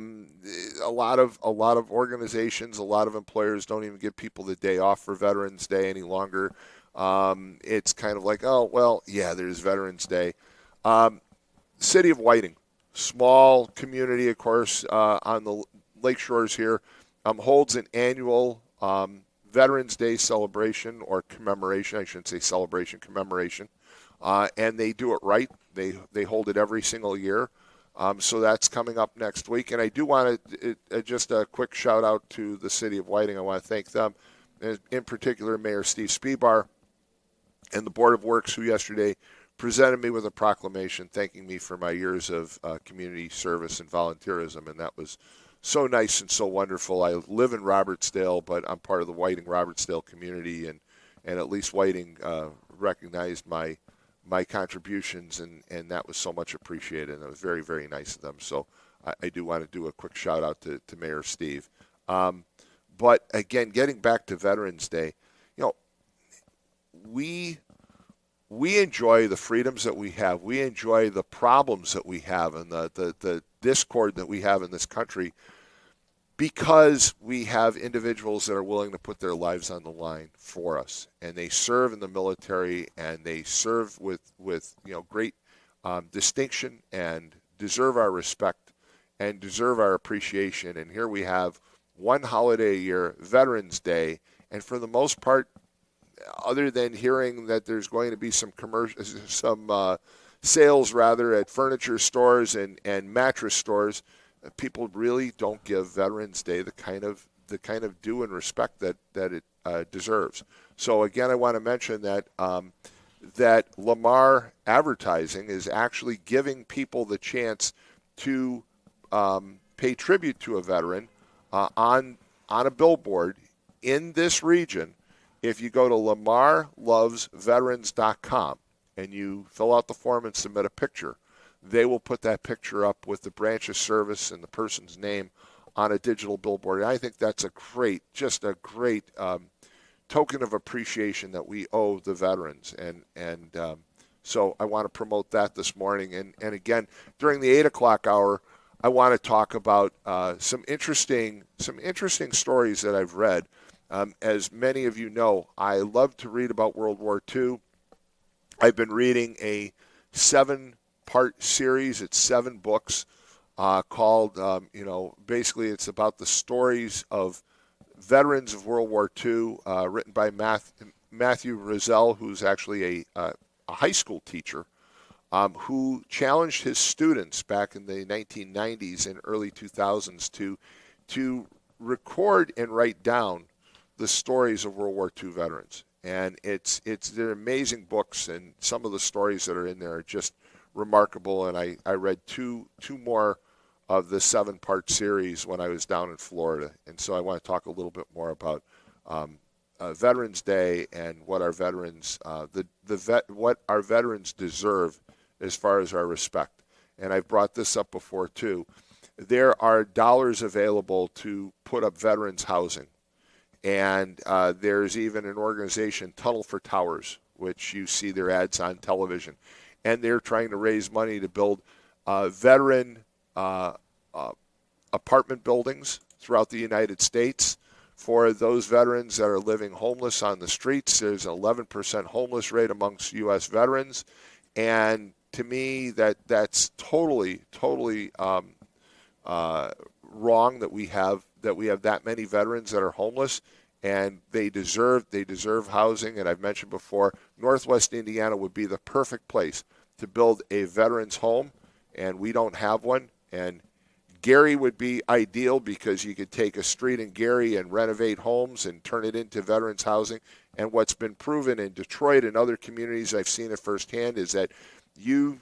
lot of organizations, a lot of employers don't even give people the day off for Veterans Day any longer. It's kind of like, oh, well, yeah, there's Veterans Day. City of Whiting, small community, of course, on the lake shores here, holds an annual Veterans Day celebration or commemoration. I shouldn't say celebration, commemoration. And they do it right. They hold it every single year. So that's coming up next week. And I do want to, just a quick shout out to the City of Whiting. I want to thank them, in particular Mayor Steve Spebar and the Board of Works, who yesterday presented me with a proclamation thanking me for my years of community service and volunteerism. And that was so nice and so wonderful. I live in Robertsdale, but I'm part of the Whiting-Robertsdale community, and at least Whiting recognized my contributions, and that was so much appreciated, and it was very, very nice of them. So I do want to do a quick shout out to Mayor Steve. But again, getting back to Veterans Day, we enjoy the freedoms that we have. We enjoy the problems that we have and the discord that we have in this country because we have individuals that are willing to put their lives on the line for us. And they serve in the military, and they serve with great distinction and deserve our respect and deserve our appreciation. And here we have one holiday a year, Veterans Day, and for the most part, other than hearing that there's going to be some sales at furniture stores and mattress stores, people really don't give Veterans Day the kind of due and respect that it deserves. So again, I want to mention that that Lamar Advertising is actually giving people the chance to pay tribute to a veteran on a billboard in this region. If you go to lamarlovesveterans.com and you fill out the form and submit a picture, they will put that picture up with the branch of service and the person's name on a digital billboard. And I think that's a great token of appreciation that we owe the veterans. And so I want to promote that this morning. And again, during the 8 o'clock hour, I want to talk about some interesting stories that I've read. As many of you know, I love to read about World War II. I've been reading a 7-part series. It's 7 books called, basically it's about the stories of veterans of World War II, written by Matthew Rosell, who's actually a high school teacher, who challenged his students back in the 1990s and early 2000s to record and write down the stories of World War II veterans. And they're amazing books, and some of the stories that are in there are just remarkable. And I read two more of the 7-part series when I was down in Florida. And so I want to talk a little bit more about Veterans Day and what our veterans what our veterans deserve as far as our respect. And I've brought this up before too. There are dollars available to put up veterans housing. And there's even an organization, Tunnel for Towers, which you see their ads on television. And they're trying to raise money to build veteran apartment buildings throughout the United States for those veterans that are living homeless on the streets. There's an 11% homeless rate amongst U.S. veterans, and to me, that's totally wrong that we have that many veterans that are homeless, and they deserve housing. And I've mentioned before, Northwest Indiana would be the perfect place to build a veterans home, and we don't have one. And Gary would be ideal because you could take a street in Gary and renovate homes and turn it into veterans housing. And what's been proven in Detroit and other communities, I've seen it firsthand, is that you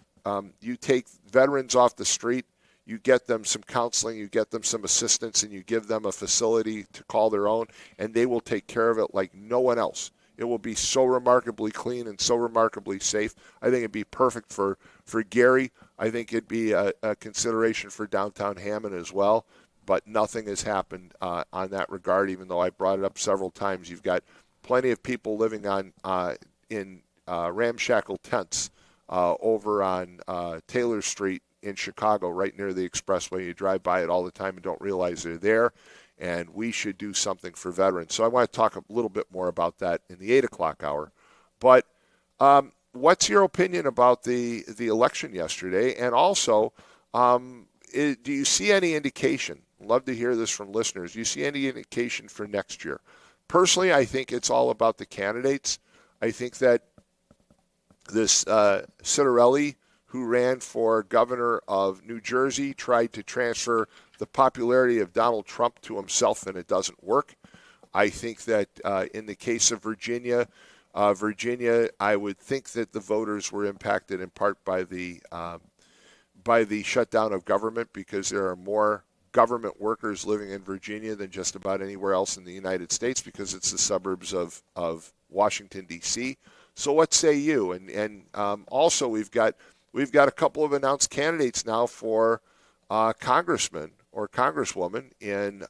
take veterans off the street, you get them some counseling, you get them some assistance, and you give them a facility to call their own, and they will take care of it like no one else. It will be so remarkably clean and so remarkably safe. I think it'd be perfect for Gary. I think it'd be a consideration for downtown Hammond as well, but nothing has happened on that regard, even though I brought it up several times. You've got plenty of people living in ramshackle tents over on Taylor Street in Chicago, right near the expressway. You drive by it all the time and don't realize they're there, and we should do something for veterans. So I want to talk a little bit more about that in the 8 o'clock hour. But what's your opinion about the election yesterday? And also, do you see any indication? Love to hear this from listeners. Do you see any indication for next year? Personally, I think it's all about the candidates. I think that this Citarelli, who ran for governor of New Jersey, tried to transfer the popularity of Donald Trump to himself, and it doesn't work. I think that in the case of Virginia, I would think that the voters were impacted in part by the shutdown of government, because there are more government workers living in Virginia than just about anywhere else in the United States, because it's the suburbs of Washington, D.C. So what say you? And also we've got a couple of announced candidates now for congressman or congresswoman in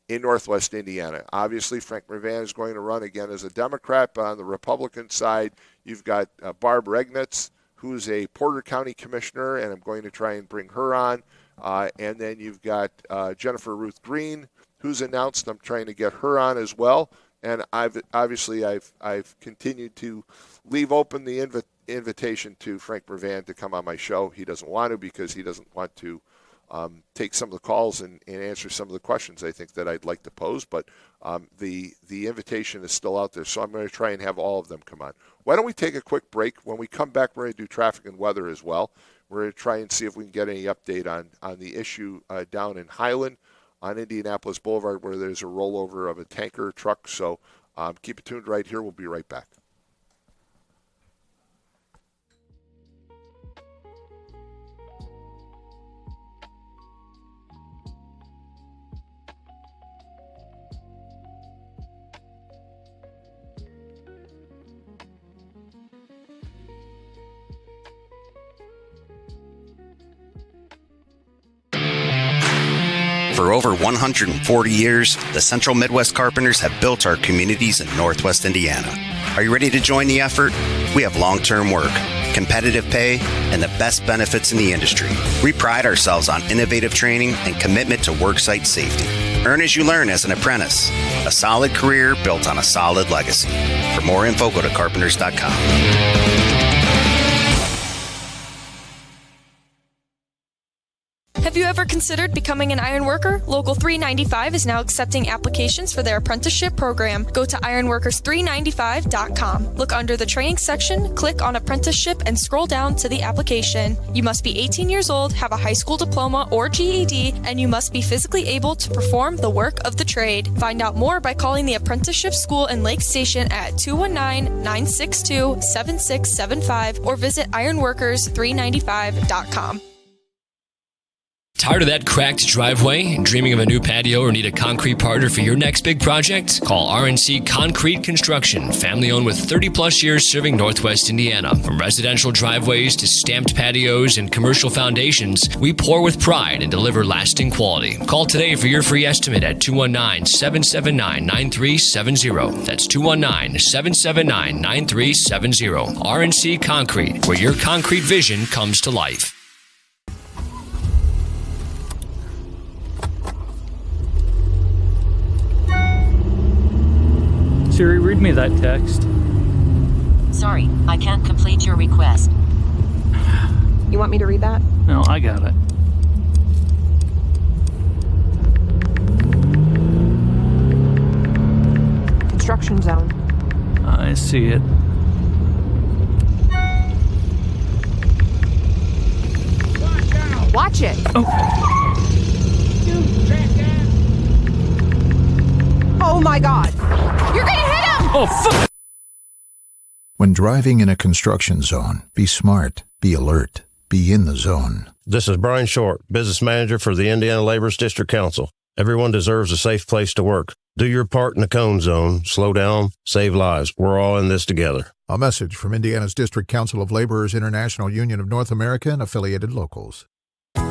Northwest Indiana. Obviously, Frank Mervan is going to run again as a Democrat, but on the Republican side, you've got Barb Regnitz, who's a Porter County commissioner, and I'm going to try and bring her on. And then you've got Jennifer Ruth Green, who's announced. I'm trying to get her on as well. And I've continued to leave open the invitation to Frank Mervan to come on my show. He doesn't want to, because he doesn't want to take some of the calls and answer some of the questions I think that I'd like to pose. But the invitation is still out there, so I'm going to try and have all of them come on. Why don't we take a quick break? When we come back, we're going to do traffic and weather as well. We're going to try and see if we can get any update on the issue down in Highland on Indianapolis Boulevard, where there's a rollover of a tanker truck. So keep it tuned right here. We'll be right back. For over 140 years, the Central Midwest Carpenters have built our communities in Northwest Indiana. Are you ready to join the effort? We have long-term work, competitive pay, and the best benefits in the industry. We pride ourselves on innovative training and commitment to worksite safety. Earn as you learn as an apprentice. A solid career built on a solid legacy. For more info, go to carpenters.com. Have you ever considered becoming an iron worker? Local 395 is now accepting applications for their apprenticeship program. Go to ironworkers395.com. Look under the training section, click on apprenticeship, and scroll down to the application. You must be 18 years old, have a high school diploma or GED, and you must be physically able to perform the work of the trade. Find out more by calling the apprenticeship school in Lake Station at 219-962-7675 or visit ironworkers395.com. Tired of that cracked driveway and dreaming of a new patio or need a concrete partner for your next big project? Call RNC Concrete Construction, family owned with 30 plus years serving Northwest Indiana. From residential driveways to stamped patios and commercial foundations, we pour with pride and deliver lasting quality. Call today for your free estimate at 219-779-9370. That's 219-779-9370. RNC Concrete, where your concrete vision comes to life. Siri, read me that text. Sorry, I can't complete your request. You want me to read that? No, I got it. Construction zone. I see it. Watch it! Oh. Oh my god! You're gonna hit him! Oh, fuck! When driving in a construction zone, be smart, be alert, be in the zone. This is Brian Short, Business Manager for the Indiana Laborers District Council. Everyone deserves a safe place to work. Do your part in the cone zone. Slow down, save lives. We're all in this together. A message from Indiana's District Council of Laborers International Union of North America and affiliated locals.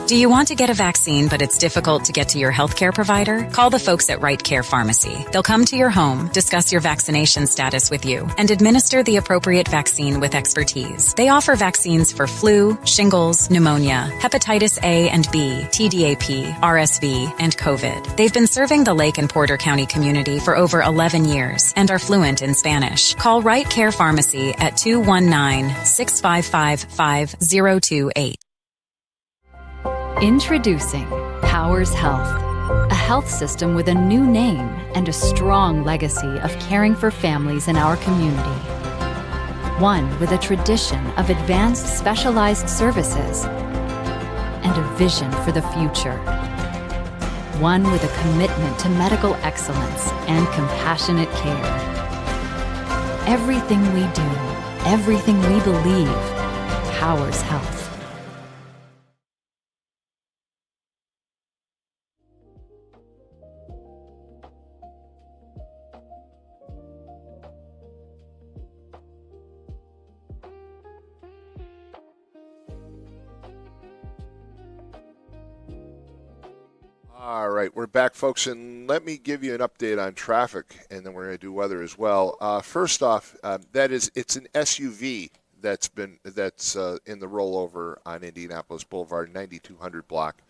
Do you want to get a vaccine, but it's difficult to get to your healthcare provider? Call the folks at Right Care Pharmacy. They'll come to your home, discuss your vaccination status with you, and administer the appropriate vaccine with expertise. They offer vaccines for flu, shingles, pneumonia, hepatitis A and B, TDAP, RSV, and COVID. They've been serving the Lake and Porter County community for over 11 years and are fluent in Spanish. Call Right Care Pharmacy at 219-655-5028. Introducing Powers Health, a health system with a new name and a strong legacy of caring for families in our community. One with a tradition of advanced specialized services and a vision for the future. One with a commitment to medical excellence and compassionate care. Everything we do, everything we believe, Powers Health. All right, we're back, folks, and let me give you an update on traffic, and then we're going to do weather as well. First off, it's an SUV that's in the rollover on Indianapolis Boulevard, 9200 block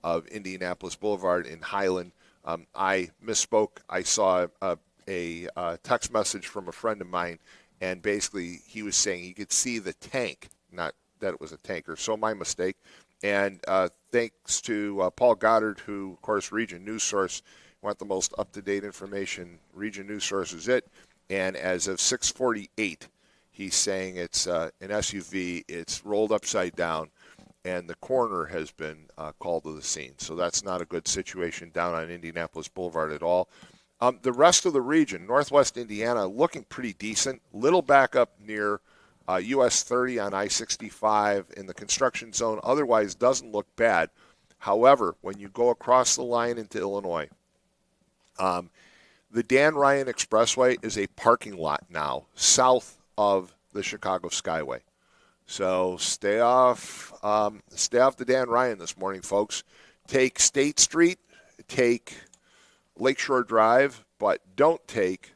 of Indianapolis Boulevard in Highland. I misspoke. I saw a text message from a friend of mine, and basically he was saying he could see the tank, not that it was a tanker. So my mistake. And thanks to Paul Goddard, who, of course, Region News Source, want the most up-to-date information. Region News Source is it. And as of 6:48, he's saying it's an SUV. It's rolled upside down, and the coroner has been called to the scene. So that's not a good situation down on Indianapolis Boulevard at all. The rest of the region, Northwest Indiana, looking pretty decent. Little backup near US 30 on I-65 in the construction zone. Otherwise, doesn't look bad. However, when you go across the line into Illinois, the Dan Ryan Expressway is a parking lot now south of the Chicago Skyway. So stay off the Dan Ryan this morning, folks. Take State Street, take Lakeshore Drive, but don't take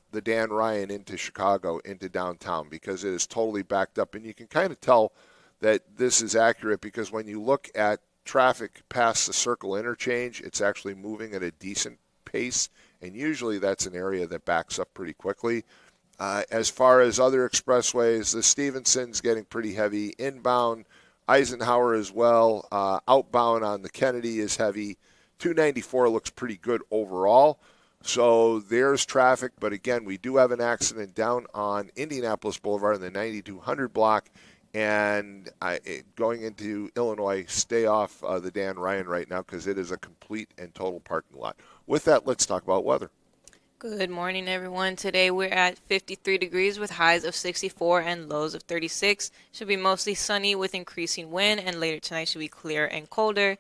the Dan Ryan into Chicago, into downtown, because it is totally backed up. And you can kind of tell that this is accurate because when you look at traffic past the Circle interchange, it's actually moving at a decent pace, and usually that's an area that backs up pretty quickly. As far as other expressways, the Stevenson's getting pretty heavy. Inbound, Eisenhower as well. Outbound on the Kennedy is heavy. 294 looks pretty good overall. So there's traffic, but again, we do have an accident down on Indianapolis Boulevard in the 9200 block, and going into Illinois, stay off the Dan Ryan right now because it is a complete and total parking lot. With that, let's talk about weather. Good morning, everyone. Today we're at 53 degrees with highs of 64 and lows of 36. Should be mostly sunny with increasing wind, and later tonight should be clear and colder.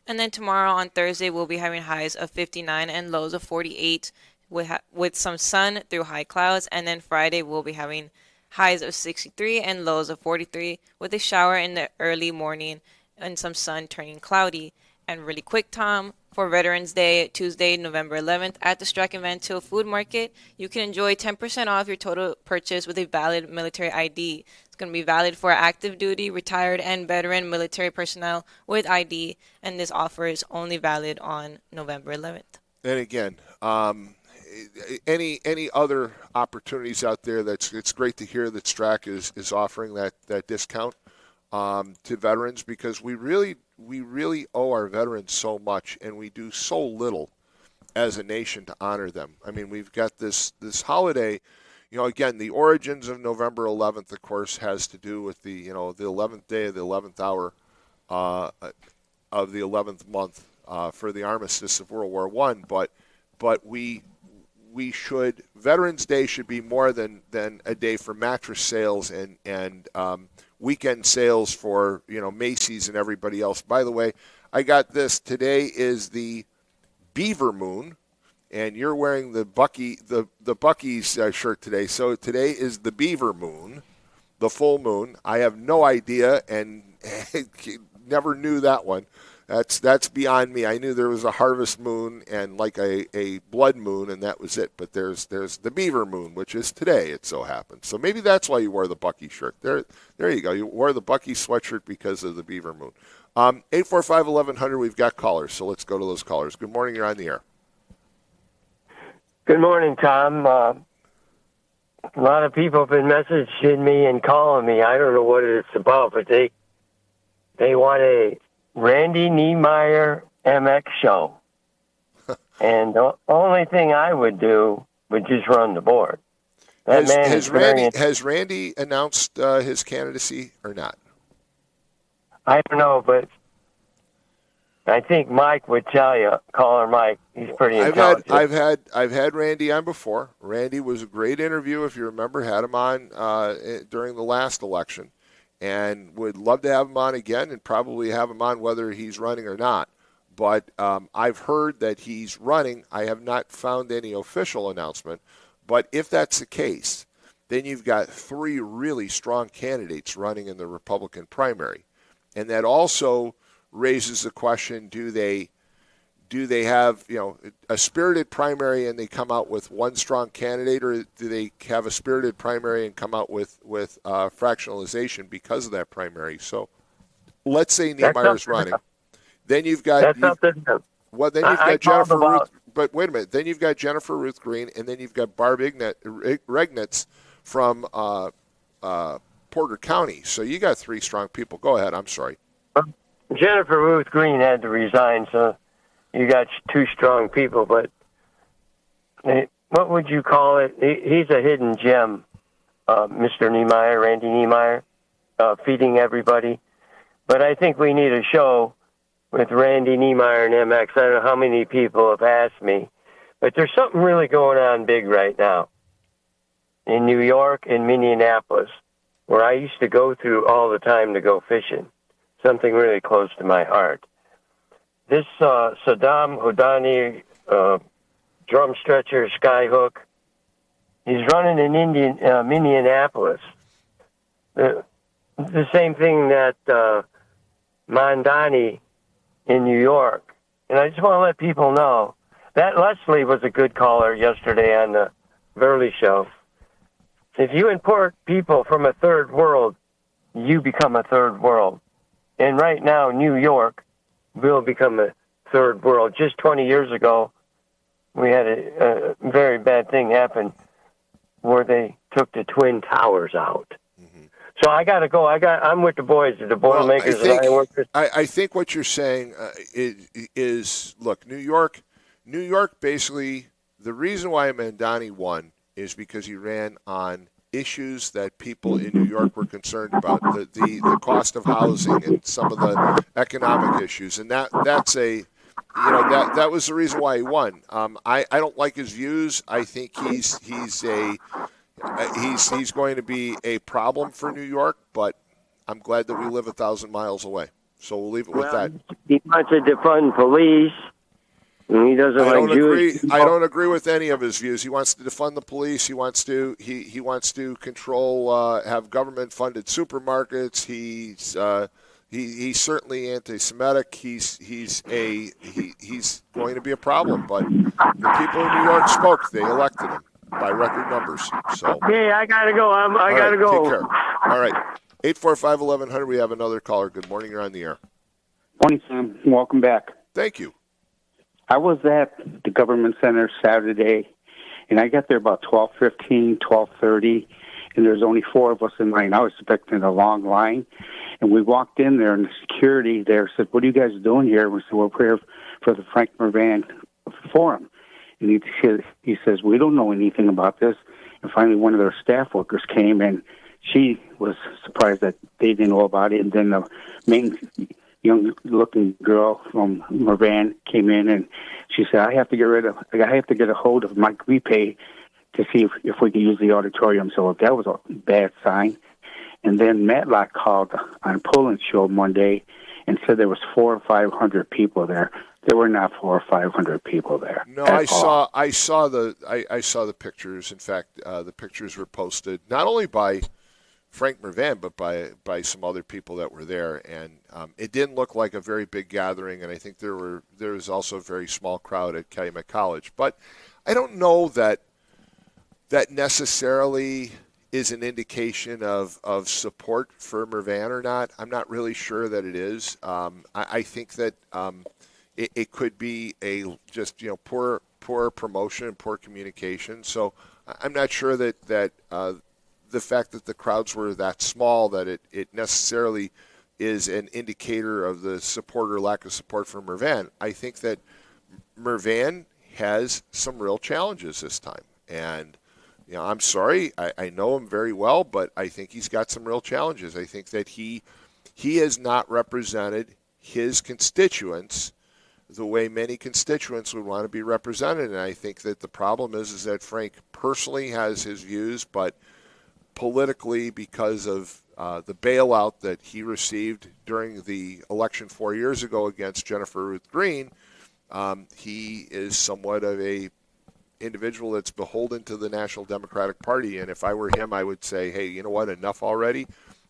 And then tomorrow on Thursday, we'll be having highs of 59 and lows of 48 with some sun through high clouds. And then Friday, we'll be having highs of 63 and lows of 43 with a shower in the early morning and some sun turning cloudy. And really quick, Tom, for Veterans Day, Tuesday, November 11th, at the Strike and Van Til Food Market, you can enjoy 10% off your total purchase with a valid military ID. It's going to be valid for active duty, retired, and veteran military personnel with ID, and this offer is only valid on November 11th. And again, any other opportunities out there? It's great to hear that STRAC is offering that discount to veterans, because we really owe our veterans so much, and we do so little as a nation to honor them. I mean, we've got this holiday. Again, the origins of November 11th, of course, has to do with the 11th day of the 11th hour of the 11th month for the armistice of World War I. But we should, Veterans Day should be more than a day for mattress sales and weekend sales for Macy's and everybody else. By the way, I got this. Today is the Beaver Moon, and you're wearing the Buc-ee's shirt today. So today is the Beaver Moon, the full moon. I have no idea and never knew that one. That's beyond me. I knew there was a harvest moon and like a blood moon, and that was it. But there's the Beaver Moon, which is today, it so happens. So maybe that's why you wore the Buc-ee shirt. There you go. You wore the Buc-ee sweatshirt because of the Beaver Moon. 845-1100, we've got callers, so let's go to those callers. Good morning, you're on the air. Good morning, Tom. A lot of people have been messaging me and calling me. I don't know what it's about, but they want a Randy Niemeyer MX show. And the only thing I would do would just run the board. Has Randy announced his candidacy or not? I don't know, but I think Mike would tell you. Caller Mike, he's pretty intelligent. I've had Randy on before. Randy was a great interview, if you remember. Had him on during the last election, and would love to have him on again, and probably have him on whether he's running or not. But I've heard that he's running. I have not found any official announcement. But if that's the case, then you've got three really strong candidates running in the Republican primary. And that also raises the question, do they have a spirited primary and they come out with one strong candidate, or do they have a spirited primary and come out with fractionalization because of that primary? So let's say Niemeyer's running. Then you've got Jennifer Ruth. But wait a minute. Then you've got Jennifer Ruth Green, and then you've got Barb Regnitz from Porter County. So you got three strong people. Go ahead. I'm sorry. Jennifer Ruth Green had to resign, so you got two strong people. But what would you call it? He's a hidden gem, Mr. Niemeyer, Randy Niemeyer, feeding everybody. But I think we need a show with Randy Niemeyer and MX. I don't know how many people have asked me, but there's something really going on big right now in New York and Minneapolis, where I used to go through all the time to go fishing. Something really close to my heart. This Saddam Hodani drum stretcher skyhook, he's running in Minneapolis. The same thing that Mondani in New York. And I just want to let people know that Leslie was a good caller yesterday on the Burley Show. If you import people from a third world, you become a third world. And right now, New York will become a third world. Just 20 years ago, we had a very bad thing happen where they took the Twin Towers out. Mm-hmm. So I got to go. I'm with the boys, the Boilermakers. I think what you're saying is, look, New York basically, the reason why Mondani won is because he ran on issues that people in New York were concerned about, the cost of housing and some of the economic issues, and that was the reason why he won. I don't like his views. I think he's going to be a problem for New York, but I'm glad that we live 1,000 miles away. So we'll leave it with that. He wants to defund police. And he doesn't I don't agree with any of his views. He wants to defund the police. He wants to control, have government-funded supermarkets. He's certainly anti-Semitic. He's going to be a problem. But the people in New York spoke. They elected him by record numbers. So hey, I gotta go. I gotta go. Take care. All right, 845-1100. We have another caller. Good morning. You're on the air. Morning, Sam. Welcome back. Thank you. I was at the government center Saturday, And I got there about 12:15, 12:30, and there's only 4 of us in line. I was expecting a long line. And we walked in there, and the security there said, "What are you guys doing here?" We said, "We're here for the Frank Mervan Forum." And he says, "We don't know anything about this." And finally, one of their staff workers came, and she was surprised that they didn't know about it. And then the main young-looking girl from Mervan came in, and she said, I have to get a hold of Mike Repay to see if we can use the auditorium." So that was a bad sign. And then Matlock called on Pullen's show Monday and said there was 400 or 500 people there. There were not 400 or 500 people there. No, I saw the pictures. In fact, the pictures were posted not only by Frank Mervan, but by some other people that were there, and it didn't look like a very big gathering. And I think there was also a very small crowd at Calumet College. But I don't know that necessarily is an indication of support for Mervan or not. I'm not really sure that it is. I think that it could be poor promotion and poor communication. So I'm not sure that the fact that the crowds were that small that it necessarily is an indicator of the support or lack of support for Mervan. I think that Mervan has some real challenges this time, and I'm sorry, I know him very well, but I think he's got some real challenges. I think that he has not represented his constituents the way many constituents would want to be represented. And I think that the problem is that Frank personally has his views, but politically, because of the bailout that he received during the election 4 years ago against Jennifer Ruth Green, he is somewhat of a individual that's beholden to the National Democratic Party. And if I were him, I would say, hey, you know what, enough already.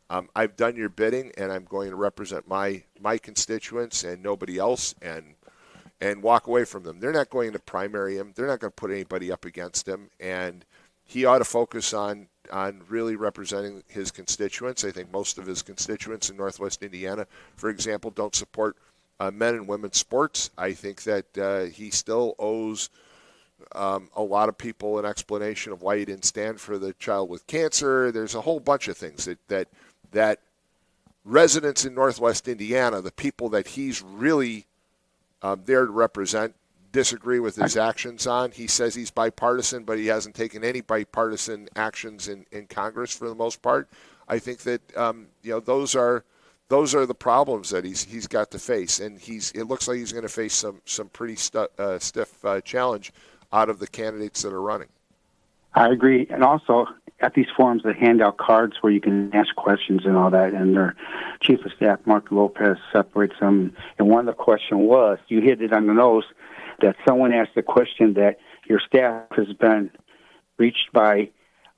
I've done your bidding, and I'm going to represent my constituents and nobody else, and walk away from them. They're not going to primary him. They're not going to put anybody up against him. And he ought to focus on really representing his constituents. I think most of his constituents in Northwest Indiana, for example, don't support men and women's sports. I think that he still owes a lot of people an explanation of why he didn't stand for the child with cancer. There's a whole bunch of things that residents in Northwest Indiana, the people that he's really there to represent, disagree with his actions on. He says he's bipartisan, but he hasn't taken any bipartisan actions in Congress for the most part. I think that those are the problems that he's got to face, and it looks like he's going to face some pretty stiff challenge out of the candidates that are running. I agree. And also, at these forums, they hand out cards where you can ask questions and all that, and their Chief of Staff, Mark Lopez, separates them. And one of the questions was, you hit it on the nose, that someone asked the question that your staff has been reached by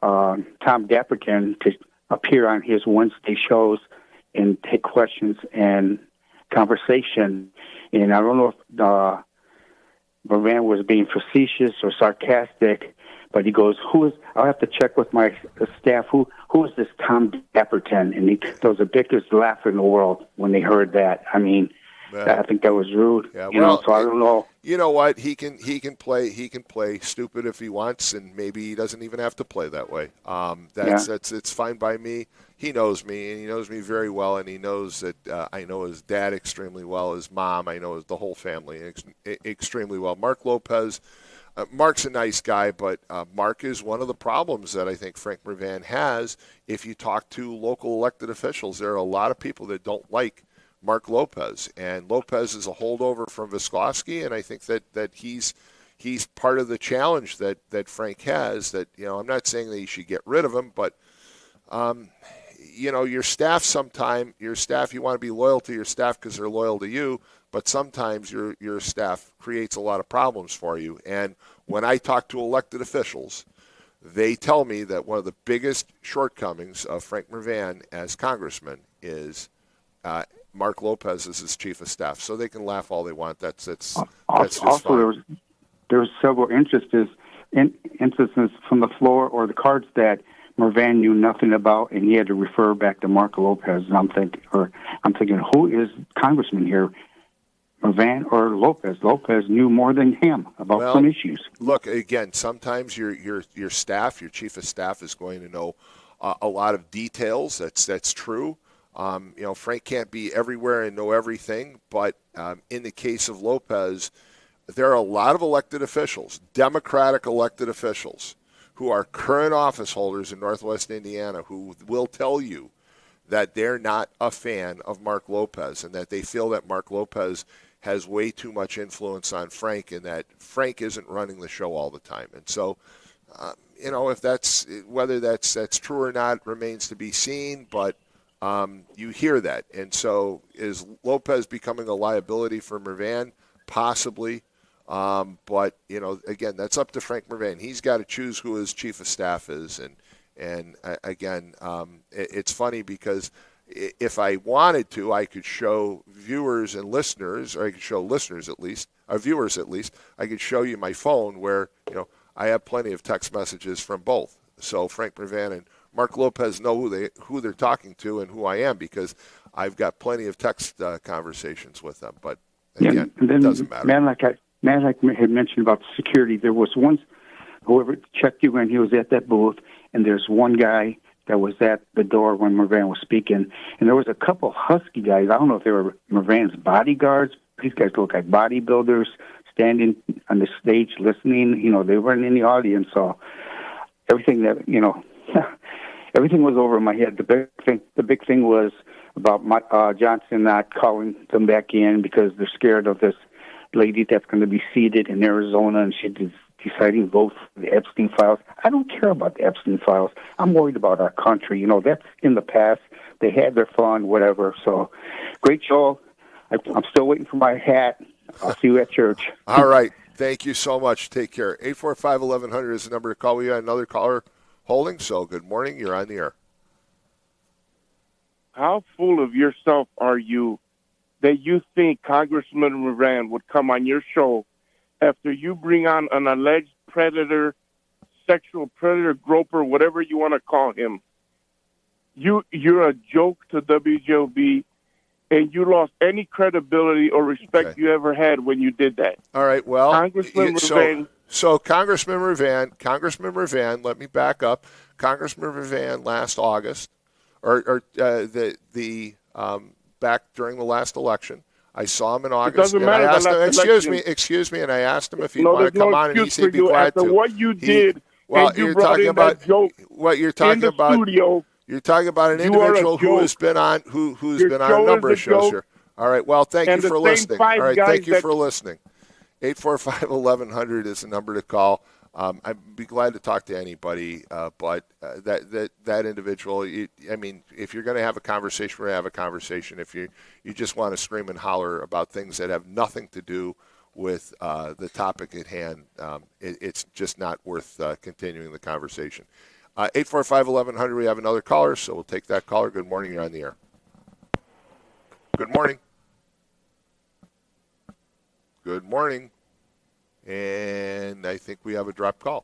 Tom Dabertin to appear on his Wednesday shows and take questions and conversation. And I don't know if Mervan was being facetious or sarcastic, but he goes, I'll have to check with my staff, who is this Tom Dabertin? And there was the biggest laugh in the world when they heard that. I mean, I think that was rude. Yeah, so I don't know. You know what? He can play stupid if he wants, and maybe he doesn't even have to play that way. It's fine by me. He knows me, and he knows me very well, and he knows that I know his dad extremely well, his mom, I know the whole family extremely well. Mark Lopez, Mark's a nice guy, but Mark is one of the problems that I think Frank Mervan has. If you talk to local elected officials, there are a lot of people that don't like Mark Lopez, and Lopez is a holdover from Visclosky, and I think that he's part of the challenge that Frank has. That I'm not saying that you should get rid of him, but your staff you want to be loyal to your staff because they're loyal to you, but sometimes your staff creates a lot of problems for you. And when I talk to elected officials, they tell me that one of the biggest shortcomings of Frank Mervan as congressman is Mark Lopez is his chief of staff. So they can laugh all they want. That's just also fine. There was several instances from the floor or the cards that Mervan knew nothing about, and he had to refer back to Mark Lopez. And I'm thinking, who is congressman here? Van or Lopez. Lopez knew more than him about some issues. Look, again, sometimes your staff, your chief of staff, is going to know a lot of details. That's true. Frank can't be everywhere and know everything, but in the case of Lopez, there are a lot of elected officials, Democratic elected officials, who are current office holders in Northwest Indiana who will tell you that they're not a fan of Mark Lopez and that they feel that Mark Lopez has way too much influence on Frank and that Frank isn't running the show all the time. And so, if whether that's true or not remains to be seen, but you hear that. And so is Lopez becoming a liability for Mervan? Possibly. But, again, that's up to Frank Mervan. He's got to choose who his chief of staff is. And again, it's funny because if I wanted to, I could show viewers and listeners, or I could show listeners at least, or viewers at least, I could show you my phone where, I have plenty of text messages from both. So Frank Mervan and Mark Lopez know who they're talking to and who I am because I've got plenty of text conversations with them. But again, and then, it doesn't matter. Man, like I had mentioned about security, there was once whoever checked you in, he was at that booth, and there's one guy that was at the door when Mervan was speaking, and there was a couple husky guys. I don't know if they were Mervan's bodyguards. These guys look like bodybuilders standing on the stage listening. They weren't in the audience, so everything that everything was over my head. The big thing was about Johnson not calling them back in because they're scared of this lady that's going to be seated in Arizona, and she's deciding to vote for the Epstein files. I don't care about the Epstein files. I'm worried about our country. That's in the past. They had their fun, whatever. So, great show. I'm still waiting for my hat. I'll see you at church. All right. Thank you so much. Take care. 845-1100 is the number to call. We got another caller holding. So, good morning. You're on the air. How full of yourself are you that you think Congressman Moran would come on your show after you bring on an alleged predator, sexual predator, groper, whatever you want to call him? You're a joke to WJOB, and you lost any credibility or respect you ever had when you did that. All right, well, Congressman Moran. So Congressman Mervan, let me back up. Congressman Mervan last August, or back during the last election, I saw him in August. It doesn't matter. And I asked him, excuse me, and I asked him if he'd want to come on, and he said he'd be glad to. What you did, well, and you brought in that joke what you're talking in the about. Studio, you're talking about an individual who has been on who's been on a number of shows here. All right. Well, thank you for listening. All right. Thank you for listening. 845-1100 is the number to call. I'd be glad to talk to anybody, but that individual, if you're going to have a conversation, we're going to have a conversation. If you just want to scream and holler about things that have nothing to do with the topic at hand, it's just not worth continuing the conversation. 845-1100, we have another caller, so we'll take that caller. Good morning, you're on the air. Good morning. Good morning. And I think we have a drop call.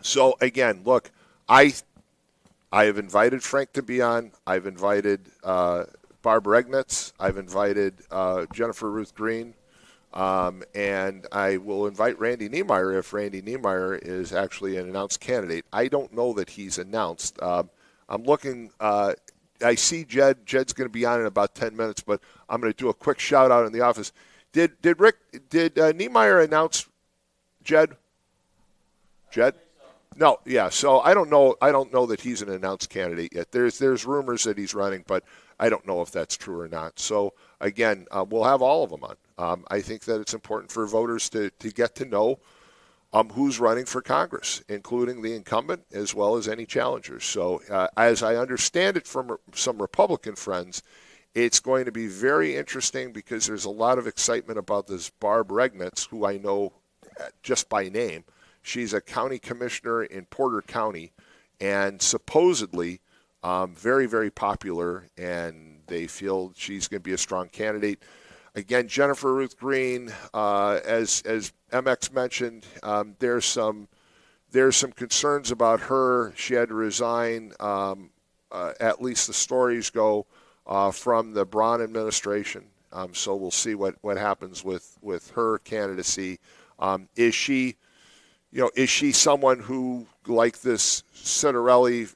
So, again, look, I have invited Frank to be on. I've invited Barb Regnitz. I've invited Jennifer Ruth Green. And I will invite Randy Niemeyer if Randy Niemeyer is actually an announced candidate. I don't know that he's announced. I'm looking. I see Jed. Jed's going to be on in about 10 minutes, but I'm going to do a quick shout-out in the office. Did Niemeyer announce Jed? Jed? No, yeah. So I don't know that he's an announced candidate yet. There's rumors that he's running, but I don't know if that's true or not. So again, we'll have all of them on. I think that it's important for voters to get to know who's running for Congress, including the incumbent as well as any challengers. So as I understand it from some Republican friends, it's going to be very interesting because there's a lot of excitement about this Barb Regnitz, who I know just by name. She's a county commissioner in Porter County and supposedly very, very popular, and they feel she's going to be a strong candidate. Again, Jennifer Ruth Green, as MX mentioned, there's some concerns about her. She had to resign, at least the stories go, from the Braun administration. So we'll see what happens with her candidacy. Is she someone who, like this Citarelli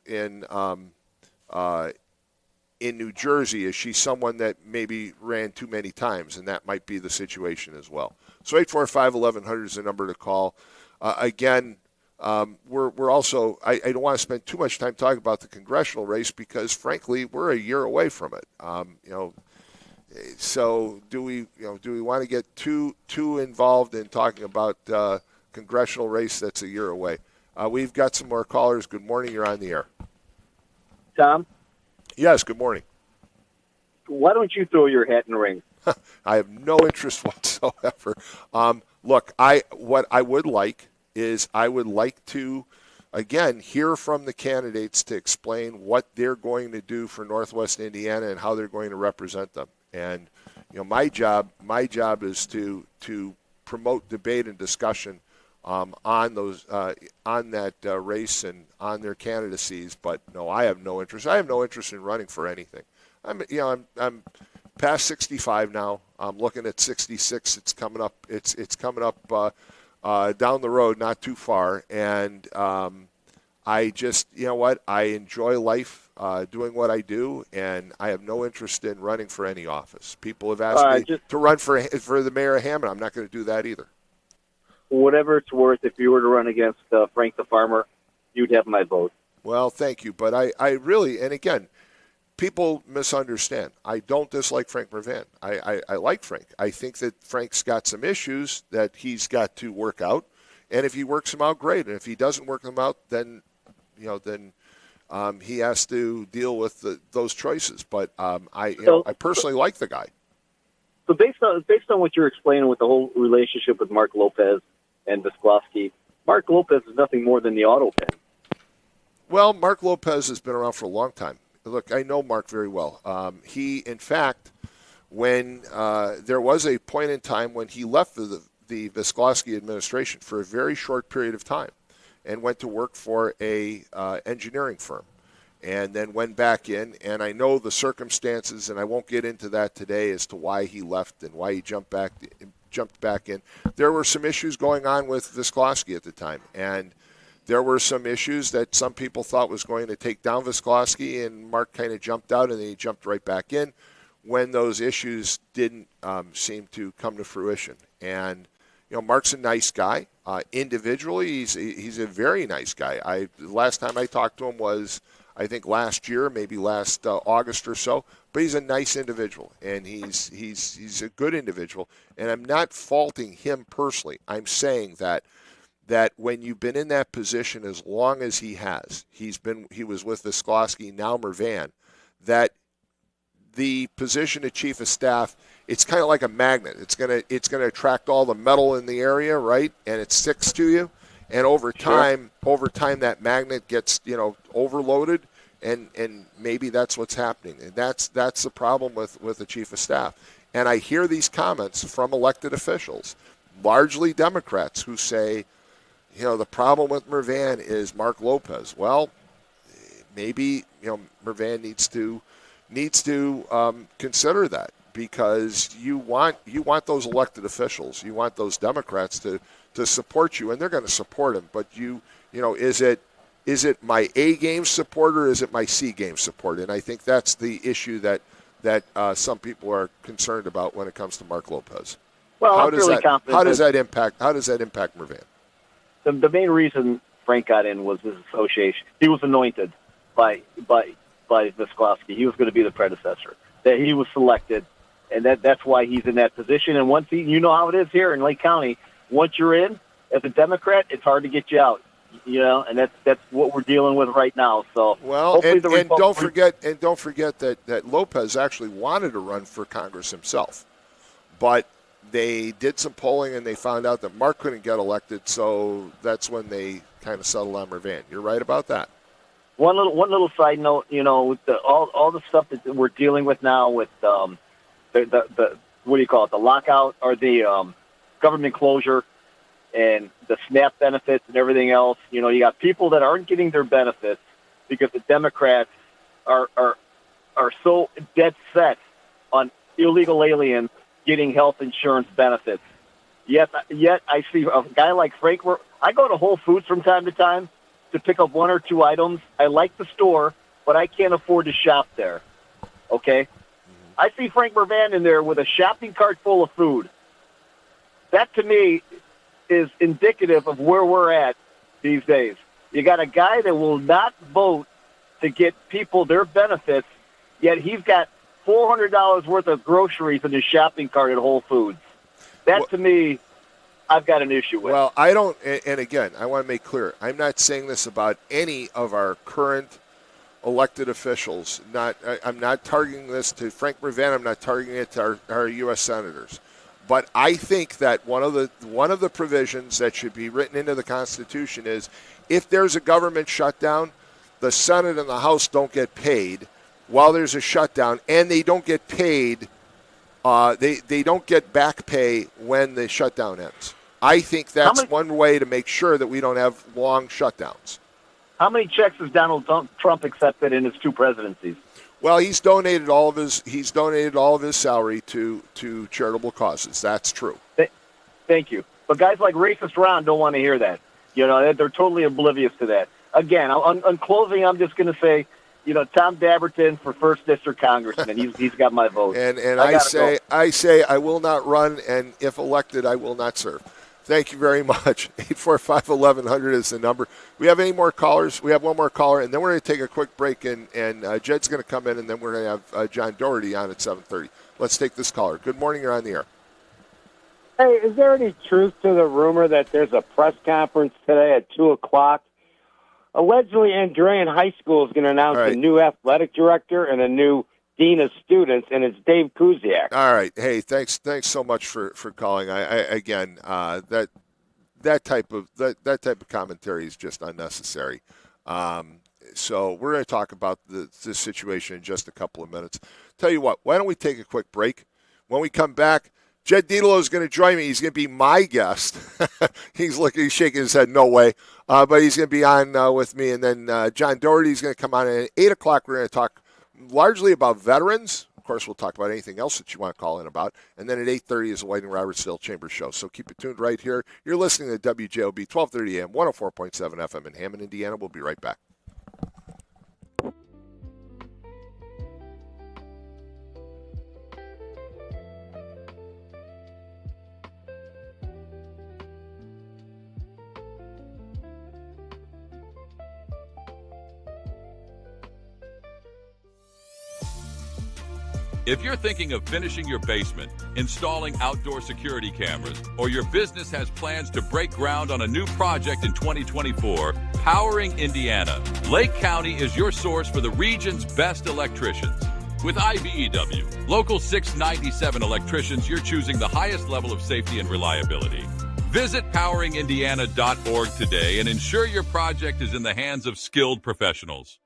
in New Jersey, is she someone that maybe ran too many times, and that might be the situation as well. So 845-1100 is the number to call. Again, we're also, I don't want to spend too much time talking about the congressional race because, frankly, we're a year away from it. So do we want to get too involved in talking about congressional race that's a year away? We've got some more callers. Good morning. You're on the air. Tom? Yes, good morning. Why don't you throw your hat in the ring? I have no interest whatsoever. Look, what I would like is I would like to, again, hear from the candidates to explain what they're going to do for Northwest Indiana and how they're going to represent them. And my job is to promote debate and discussion on those on that race and on their candidacies. But no, I have no interest. I have no interest in running for anything. I'm past 65 now. I'm looking at 66. It's coming up. It's coming up down the road, not too far. And I just, I enjoy life doing what I do, and I have no interest in running for any office. People have asked me to run for the mayor of Hammond. I'm not going to do that either. Whatever it's worth, if you were to run against Frank the Farmer, you'd have my vote. Well, thank you. But I really, and again, people misunderstand. I don't dislike Frank Mervan. I like Frank. I think that Frank's got some issues that he's got to work out. And if he works them out, great. And if he doesn't work them out, then he has to deal with those choices. But I personally like the guy. So based on what you're explaining with the whole relationship with Mark Lopez and Visklowski, Mark Lopez is nothing more than the auto pen. Well, Mark Lopez has been around for a long time. Look, I know Mark very well. He, in fact, when there was a point in time when he left the Visklowski administration for a very short period of time and went to work for a engineering firm and then went back in. And I know the circumstances, and I won't get into that today as to why he left and why he jumped back in. There were some issues going on with Visklowski at the time, and there were some issues that some people thought was going to take down Visklowski, and Mark kind of jumped out, and then he jumped right back in when those issues didn't seem to come to fruition. And Mark's a nice guy. Individually, he's a very nice guy. Last time I talked to him was, I think, last year, maybe last August or so. But he's a nice individual, and he's a good individual. And I'm not faulting him personally. I'm saying that when you've been in that position as long as he has, he was with Visklowski, now Mervan, that the position of chief of staff, it's kind of like a magnet. It's gonna attract all the metal in the area, right? And it sticks to you. And over time, that magnet gets overloaded, and maybe that's what's happening. And that's the problem with the chief of staff. And I hear these comments from elected officials, largely Democrats, who say, the problem with Mervan is Mark Lopez. Well, maybe Mervan needs to consider that, because you want those elected officials, you want those Democrats to support you, and they're going to support him. But is it my A game support or is it my C game support? And I think that's the issue that some people are concerned about when it comes to Mark Lopez. Well, how I'm does really that confident. how does that impact Mervan? The main reason Frank got in was his association. He was anointed by Visklowski. He was going to be the predecessor. That he was selected, and that's why he's in that position. And once how it is here in Lake County. Once you're in as a Democrat, it's hard to get you out. And that's what we're dealing with right now. So and don't forget that Lopez actually wanted to run for Congress himself, but they did some polling and they found out that Mark couldn't get elected, so that's when they kind of settled on Mervan. You're right about that. One little side note, with all the stuff that we're dealing with now with the what do you call it, the lockout or the government closure and the SNAP benefits and everything else. You got people that aren't getting their benefits because the Democrats are so dead set on illegal alien getting health insurance benefits. Yet I see a guy like Frank. I go to Whole Foods from time to time to pick up one or two items. I like the store, but I can't afford to shop there. Okay? I see Frank Mervan in there with a shopping cart full of food. That, to me, is indicative of where we're at these days. You got a guy that will not vote to get people their benefits, yet he's got $400 worth of groceries in his shopping cart at Whole Foods. That, to me, I've got an issue with. Well, I don't, and again, I want to make clear, I'm not saying this about any of our current elected officials. I'm not targeting this to Frank Mervan. I'm not targeting it to our U.S. senators. But I think that one of the provisions that should be written into the Constitution is if there's a government shutdown, the Senate and the House don't get paid while there's a shutdown, and they don't get paid. They don't get back pay when the shutdown ends. I think that's one way to make sure that we don't have long shutdowns. How many checks has Donald Trump accepted in his two presidencies? Well, he's donated all of his salary to charitable causes. That's true. Thank you. But guys like Racist Ron don't want to hear that. You know, they're totally oblivious to that. Again, on closing, I'm just going to say, Tom Dabertin for 1st District Congressman. He's got my vote. And I say I will not run, and if elected, I will not serve. Thank you very much. 845-1100 is the number. We have any more callers? We have one more caller, and then we're going to take a quick break, and Jed's going to come in, and then we're going to have John Daugherty on at 7:30. Let's take this caller. Good morning. You're on the air. Hey, is there any truth to the rumor that there's a press conference today at 2 o'clock? Allegedly, Andrean High School is going to announce a new athletic director and a new dean of students, and it's Dave Kuziak. All right. Hey, thanks so much for calling. That type of commentary is just unnecessary. So we're going to talk about this situation in just a couple of minutes. Tell you what, why don't we take a quick break? When we come back, Jed Dietlow is going to join me. He's going to be my guest. He's shaking his head, no way. But he's going to be on with me. And then John Daugherty is going to come on. And at 8 o'clock, we're going to talk largely about veterans. Of course, we'll talk about anything else that you want to call in about. And then at 8:30 is the Whiting Robertsdale Chamber Show. So keep it tuned right here. You're listening to WJOB 1230 AM, 104.7 FM in Hammond, Indiana. We'll be right back. If you're thinking of finishing your basement, installing outdoor security cameras, or your business has plans to break ground on a new project in 2024, Powering Indiana, Lake County is your source for the region's best electricians. With IBEW, Local 697 electricians, you're choosing the highest level of safety and reliability. Visit poweringindiana.org today and ensure your project is in the hands of skilled professionals.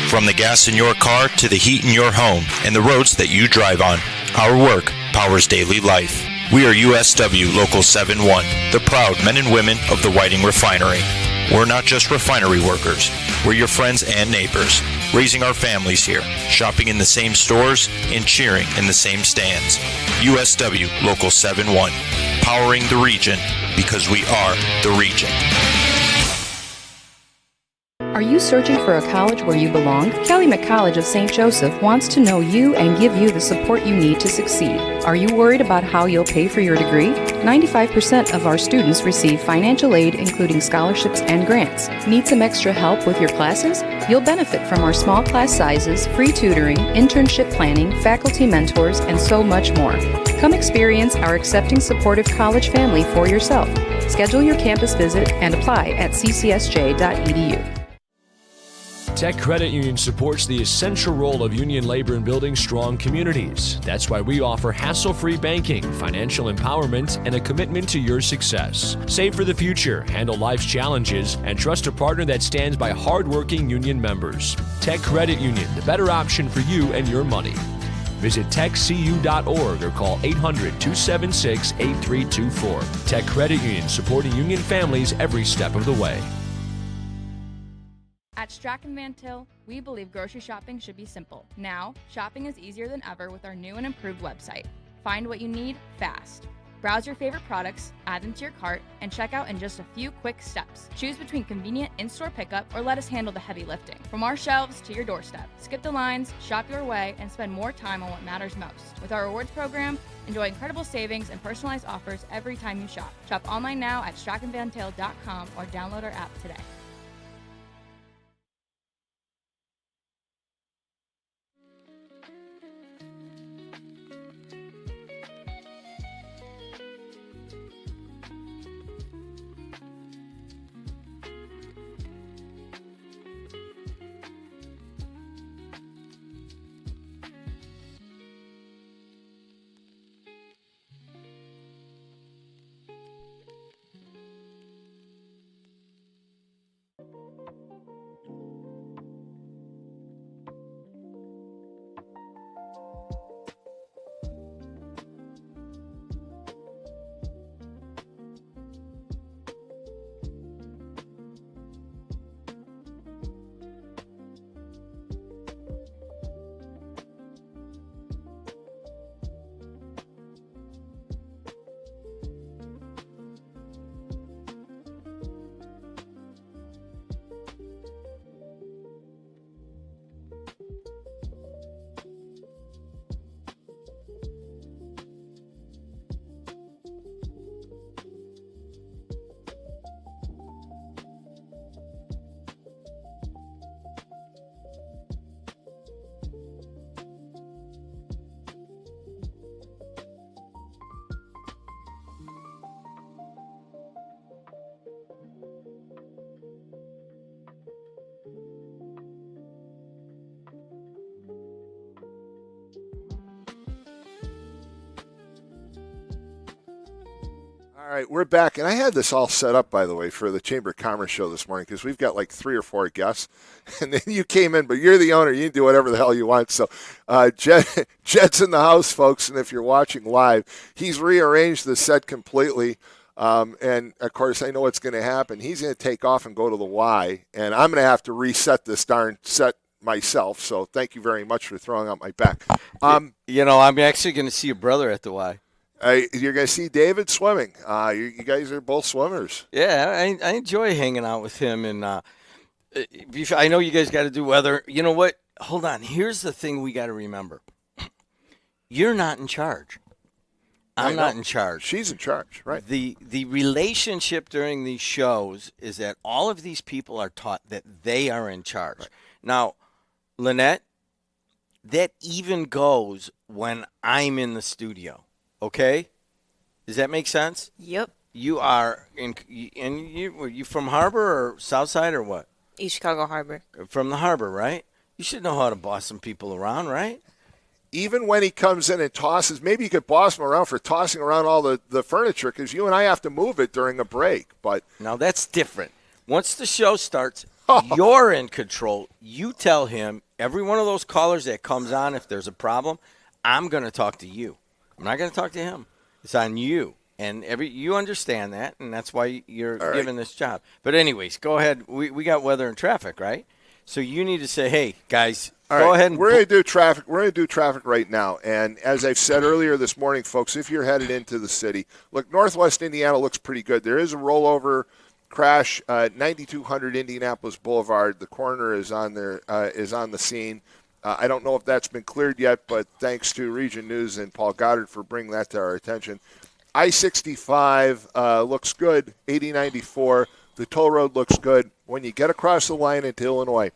From the gas in your car to the heat in your home and the roads that you drive on, our work powers daily life. We are USW Local 71, the proud men and women of the Whiting Refinery. We're not just refinery workers. We're your friends and neighbors, raising our families here, shopping in the same stores, and cheering in the same stands. USW Local 71, powering the region because we are the region. Are you searching for a college where you belong? Calumet College of St. Joseph wants to know you and give you the support you need to succeed. Are you worried about how you'll pay for your degree? 95% of our students receive financial aid, including scholarships and grants. Need some extra help with your classes? You'll benefit from our small class sizes, free tutoring, internship planning, faculty mentors, and so much more. Come experience our accepting, supportive college family for yourself. Schedule your campus visit and apply at ccsj.edu. Tech Credit Union supports the essential role of union labor in building strong communities. That's why we offer hassle-free banking, financial empowerment, and a commitment to your success. Save for the future, handle life's challenges, and trust a partner that stands by hardworking union members. Tech Credit Union, the better option for you and your money. Visit techcu.org or call 800-276-8324. Tech Credit Union, supporting union families every step of the way. At At Strachan Van Til, we believe grocery shopping should be simple. Now, shopping is easier than ever with our new and improved website. Find what you need fast. Browse your favorite products, add them to your cart, and check out in just a few quick steps. Choose between convenient in-store pickup or let us handle the heavy lifting. From our shelves to your doorstep. Skip the lines, shop your way, and spend more time on what matters most. With our rewards program, enjoy incredible savings and personalized offers every time you shop. Shop online now at strachanvantail.com or download our app today. All right, we're back, and I had this all set up, by the way, for the Chamber of Commerce show this morning because we've got like 3 or 4 guests, and then you came in, but you're the owner. You can do whatever the hell you want. So Jed's in the house, folks, and if you're watching live, he's rearranged the set completely, and, of course, I know what's going to happen. He's going to take off and go to the Y, and I'm going to have to reset this darn set myself, so thank you very much for throwing out my back. I'm actually going to see your brother at the Y. You're going to see David swimming. You guys are both swimmers. Yeah, I enjoy hanging out with him. And I know you guys got to do weather. You know what? Hold on. Here's the thing we got to remember. You're not in charge. I'm not in charge. She's in charge, right? The relationship during these shows is that all of these people are taught that they are in charge. Right. Now, Lynette, that even goes when I'm in the studio. Okay, does that make sense? Yep. You are were you from Harbor or South Side or what? East Chicago Harbor. From the Harbor, right? You should know how to boss some people around, right? Even when he comes in and tosses, maybe you could boss him around for tossing around all the furniture because you and I have to move it during a break. But now that's different. Once the show starts, you're in control. You tell him, every one of those callers that comes on, if there's a problem, I'm going to talk to you. I'm not going to talk to him. It's on you. And you understand that, and that's why you're given this job. But anyways, go ahead. We got weather and traffic, right? So you need to say, hey, guys, go ahead. We're going to do traffic. We're going to do traffic right now. And as I've said earlier this morning, folks, if you're headed into the city, look, Northwest Indiana looks pretty good. There is a rollover crash, 9200 Indianapolis Boulevard. The coroner is on there, is on the scene. I don't know if that's been cleared yet, but thanks to Region News and Paul Goddard for bringing that to our attention. I-65 looks good, 8094. The toll road looks good. When you get across the line into Illinois,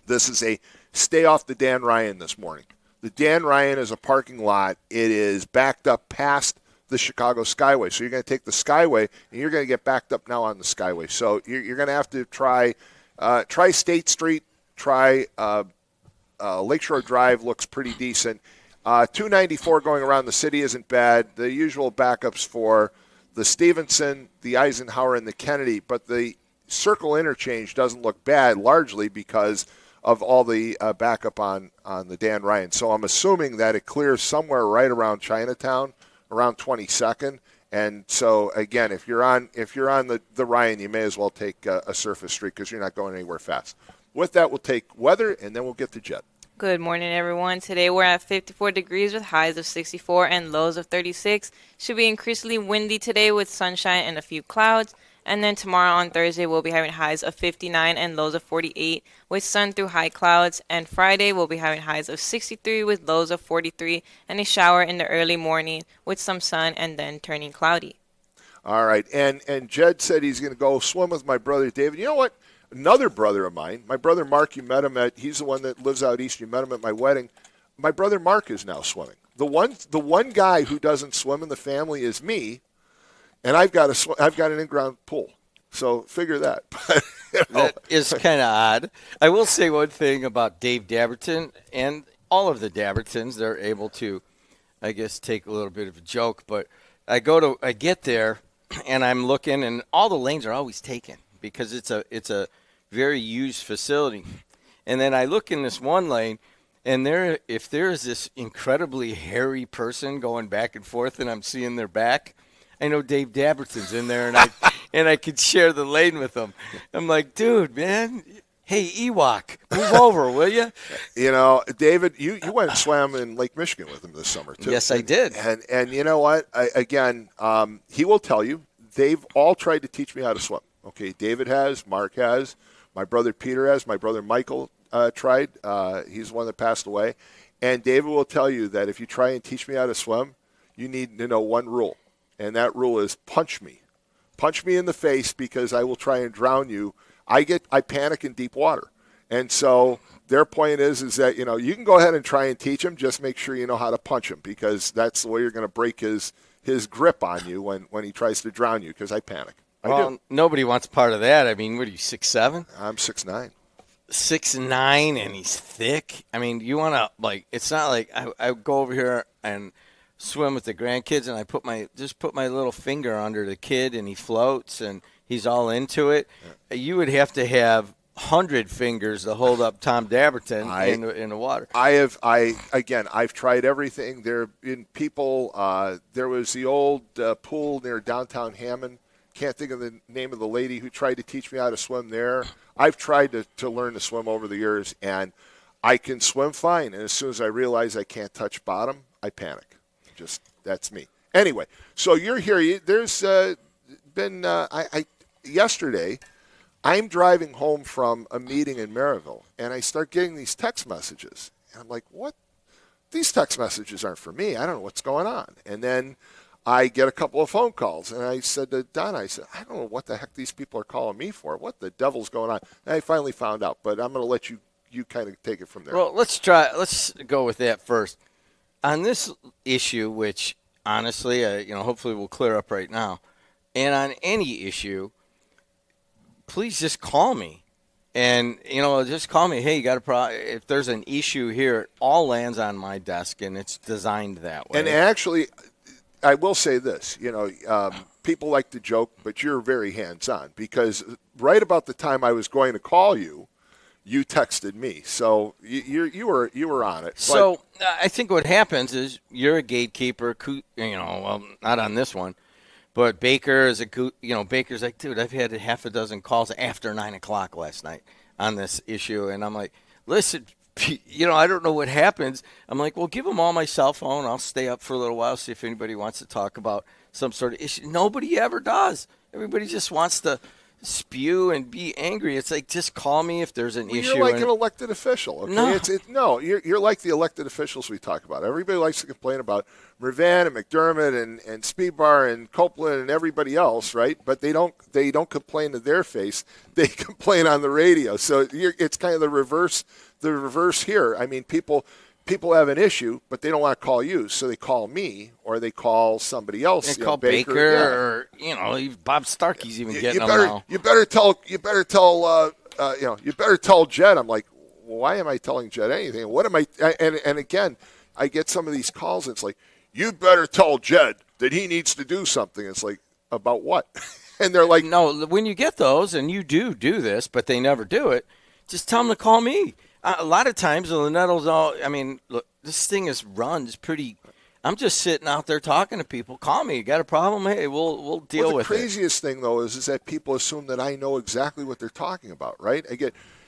this is a stay off the Dan Ryan this morning. The Dan Ryan is a parking lot. It is backed up past the Chicago Skyway. So you're going to take the Skyway, and you're going to get backed up now on the Skyway. So you're going to have to try State Street, try Lakeshore Drive looks pretty decent. 294 going around the city isn't bad. The usual backups for the Stevenson, the Eisenhower, and the Kennedy, but the Circle interchange doesn't look bad, largely because of all the backup on the Dan Ryan. So I'm assuming that it clears somewhere right around Chinatown, around 22nd. And so again, if you're on the Ryan, you may as well take a surface street because you're not going anywhere fast. With that, we'll take weather, and then we'll get to Jed. Good morning, everyone. Today we're at 54 degrees with highs of 64 and lows of 36. Should be increasingly windy today with sunshine and a few clouds. And then tomorrow on Thursday, we'll be having highs of 59 and lows of 48 with sun through high clouds. And Friday, we'll be having highs of 63 with lows of 43 and a shower in the early morning with some sun and then turning cloudy. All right. And Jed said he's going to go swim with my brother David. You know what? Another brother of mine, my brother Mark, you met him he's the one that lives out east. You met him at my wedding. My brother Mark is now swimming. The one guy who doesn't swim in the family is me, and I've got an in-ground pool. So figure that. But, That is kind of odd. I will say one thing about Dave Dabertin and all of the Dabertins. They're able to, I guess, take a little bit of a joke. But I get there, and I'm looking, and all the lanes are always taken because it's a very used facility. And then I look in this one lane, and if there is this incredibly hairy person going back and forth and I'm seeing their back, I know Dave Dabertin's in there, and I could share the lane with him. I'm like, dude, man, hey, Ewok, move over, will you? You know, David, you went and swam in Lake Michigan with him this summer, too. Yes, I did. And you know what? He will tell you, they've all tried to teach me how to swim. Okay, David has, Mark has, my brother Peter has, my brother Michael tried. He's the one that passed away. And David will tell you that if you try and teach me how to swim, you need to know one rule, and that rule is punch me. Punch me in the face because I will try and drown you. I panic in deep water. And so their point is that, you know, you can go ahead and try and teach him, just make sure you know how to punch him because that's the way you're going to break his grip on you when he tries to drown you because I panic. Well, nobody wants part of that. I mean, what are you, 6'7"? I'm 6'9". 6'9", and he's thick. I mean, you want to, like, it's not like I go over here and swim with the grandkids and I put my little finger under the kid and he floats and he's all into it. Yeah. You would have to have 100 fingers to hold up Tom Dabertin in the water. I've tried everything. There in people. There was the old pool near downtown Hammond. Can't think of the name of the lady who tried to teach me how to swim there. I've tried to learn to swim over the years, and I can swim fine. And as soon as I realize I can't touch bottom, I panic. Just that's me. Anyway, so you're here. There's been yesterday. I'm driving home from a meeting in Maryville, and I start getting these text messages, and I'm like, "What? These text messages aren't for me. I don't know what's going on." And then I get a couple of phone calls, and I said to Donna, I said, "I don't know what the heck these people are calling me for. What the devil's going on?" And I finally found out, but I'm going to let you kind of take it from there. Well, let's go with that first. On this issue, which honestly, hopefully will clear up right now, and on any issue, please just call me. And, just call me. Hey, you got a problem? If there's an issue here, it all lands on my desk, and it's designed that way. And actually, I will say this, people like to joke, but you're very hands-on because right about the time I was going to call you, you texted me. So you were on it. So I think what happens is you're a gatekeeper, not on this one, but Baker is Baker's like, dude, I've had half a dozen calls after 9 o'clock last night on this issue. And I'm like, listen, I don't know what happens. I'm like, well, give them all my cell phone. I'll stay up for a little while, see if anybody wants to talk about some sort of issue. Nobody ever does. Everybody just wants to spew and be angry. It's like, just call me if there's an issue. You're like an elected official. Okay? No. You're like the elected officials we talk about. Everybody likes to complain about Mervan and McDermott and Speedbar and Copeland and everybody else, right? But they don't complain to their face. They complain on the radio. So it's kind of the reverse here. I mean, people have an issue, but they don't want to call you, so they call me or they call somebody else. They call Baker or Bob Starkey's even getting them now. You better tell Jed. I'm like, well, why am I telling Jed anything? What am I? And again, I get some of these calls. And it's like, you better tell Jed that he needs to do something. It's like, about what? And they're like, no. When you get those, and you do this, but they never do it, just tell them to call me. A lot of times, the Nettles look, this thing runs pretty. I'm just sitting out there talking to people. Call me. You got a problem? Hey, we'll deal with it. The craziest thing, though, is that people assume that I know exactly what they're talking about, right?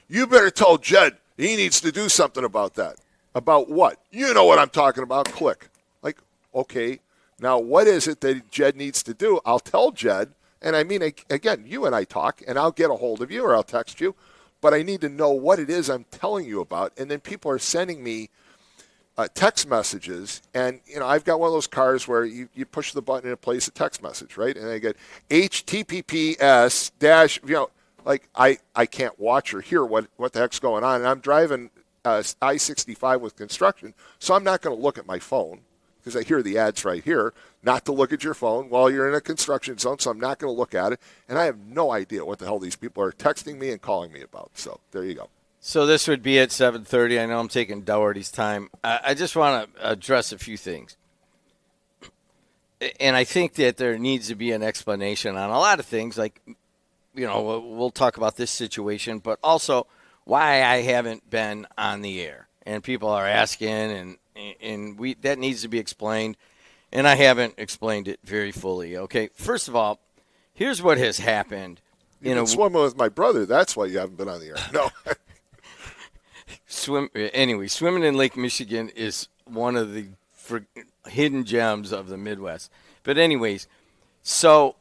you better tell Jed he needs to do something about that. About what? You know what I'm talking about. Click. Like, okay, now what is it that Jed needs to do? I'll tell Jed. And I mean, again, you and I talk, and I'll get a hold of you or I'll text you. But I need to know what it is I'm telling you about. And then people are sending me text messages. And, I've got one of those cars where you push the button and it plays a text message, right? And I get HTTPS dash, like I can't watch or hear what the heck's going on. And I'm driving I-65 with construction, so I'm not going to look at my phone because I hear the ads right here, not to look at your phone while you're in a construction zone, so I'm not going to look at it. And I have no idea what the hell these people are texting me and calling me about. So there you go. So this would be at 7:30. I know I'm taking Doherty's time. I just want to address a few things. And I think that there needs to be an explanation on a lot of things, like, we'll talk about this situation, but also why I haven't been on the air. And people are asking, and that needs to be explained, and I haven't explained it very fully. Okay, first of all, here's what has happened. You've been swimming with my brother. That's why you haven't been on the air. No. Swimming in Lake Michigan is one of the hidden gems of the Midwest. But anyways, so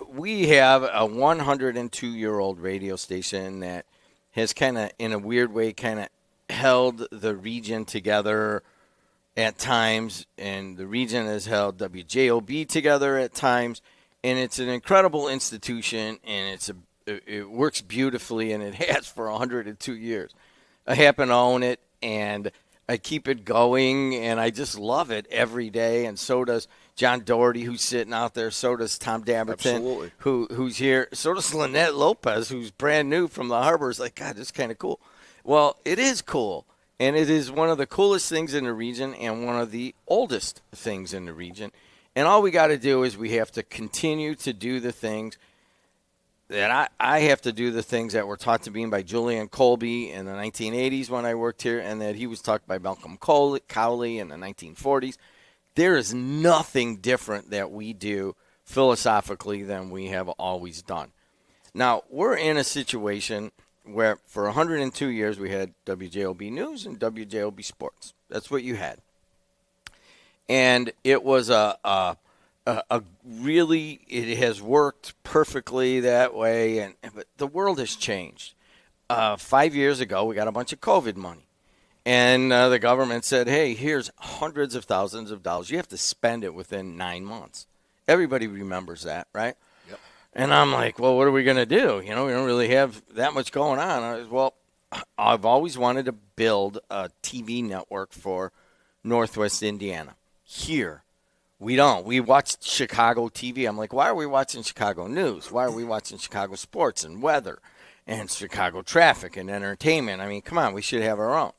we have a 102-year-old radio station that has kind of, in a weird way, kind of held the region together at times, and the region has held WJOB together at times, and it's an incredible institution, and it works beautifully, and it has for 102 years. I happen to own it, and I keep it going, and I just love it every day, and so does John Doherty, who's sitting out there. So does Tom Dabertin, who's here. So does Lynette Lopez, who's brand new from the Harbor. It's like, God, this is kind of cool. Well, it is cool, and it is one of the coolest things in the region and one of the oldest things in the region. And all we got to do is we have to continue to do the things that I have to do, the things that were taught to me by Julian Colby in the 1980s when I worked here, and that he was taught by Malcolm Cowley in the 1940s. There is nothing different that we do philosophically than we have always done. Now, we're in a situation where for 102 years we had WJOB News and WJOB Sports. That's what you had. And it was a really, it has worked perfectly that way, but the world has changed. 5 years ago, we got a bunch of COVID money. And the government said, hey, here's hundreds of thousands of dollars. You have to spend it within 9 months. Everybody remembers that, right? Yep. And I'm like, well, what are we going to do? We don't really have that much going on. Well, I've always wanted to build a TV network for Northwest Indiana. Here, we don't. We watch Chicago TV. I'm like, why are we watching Chicago news? Why are we watching Chicago sports and weather and Chicago traffic and entertainment? I mean, come on, we should have our own.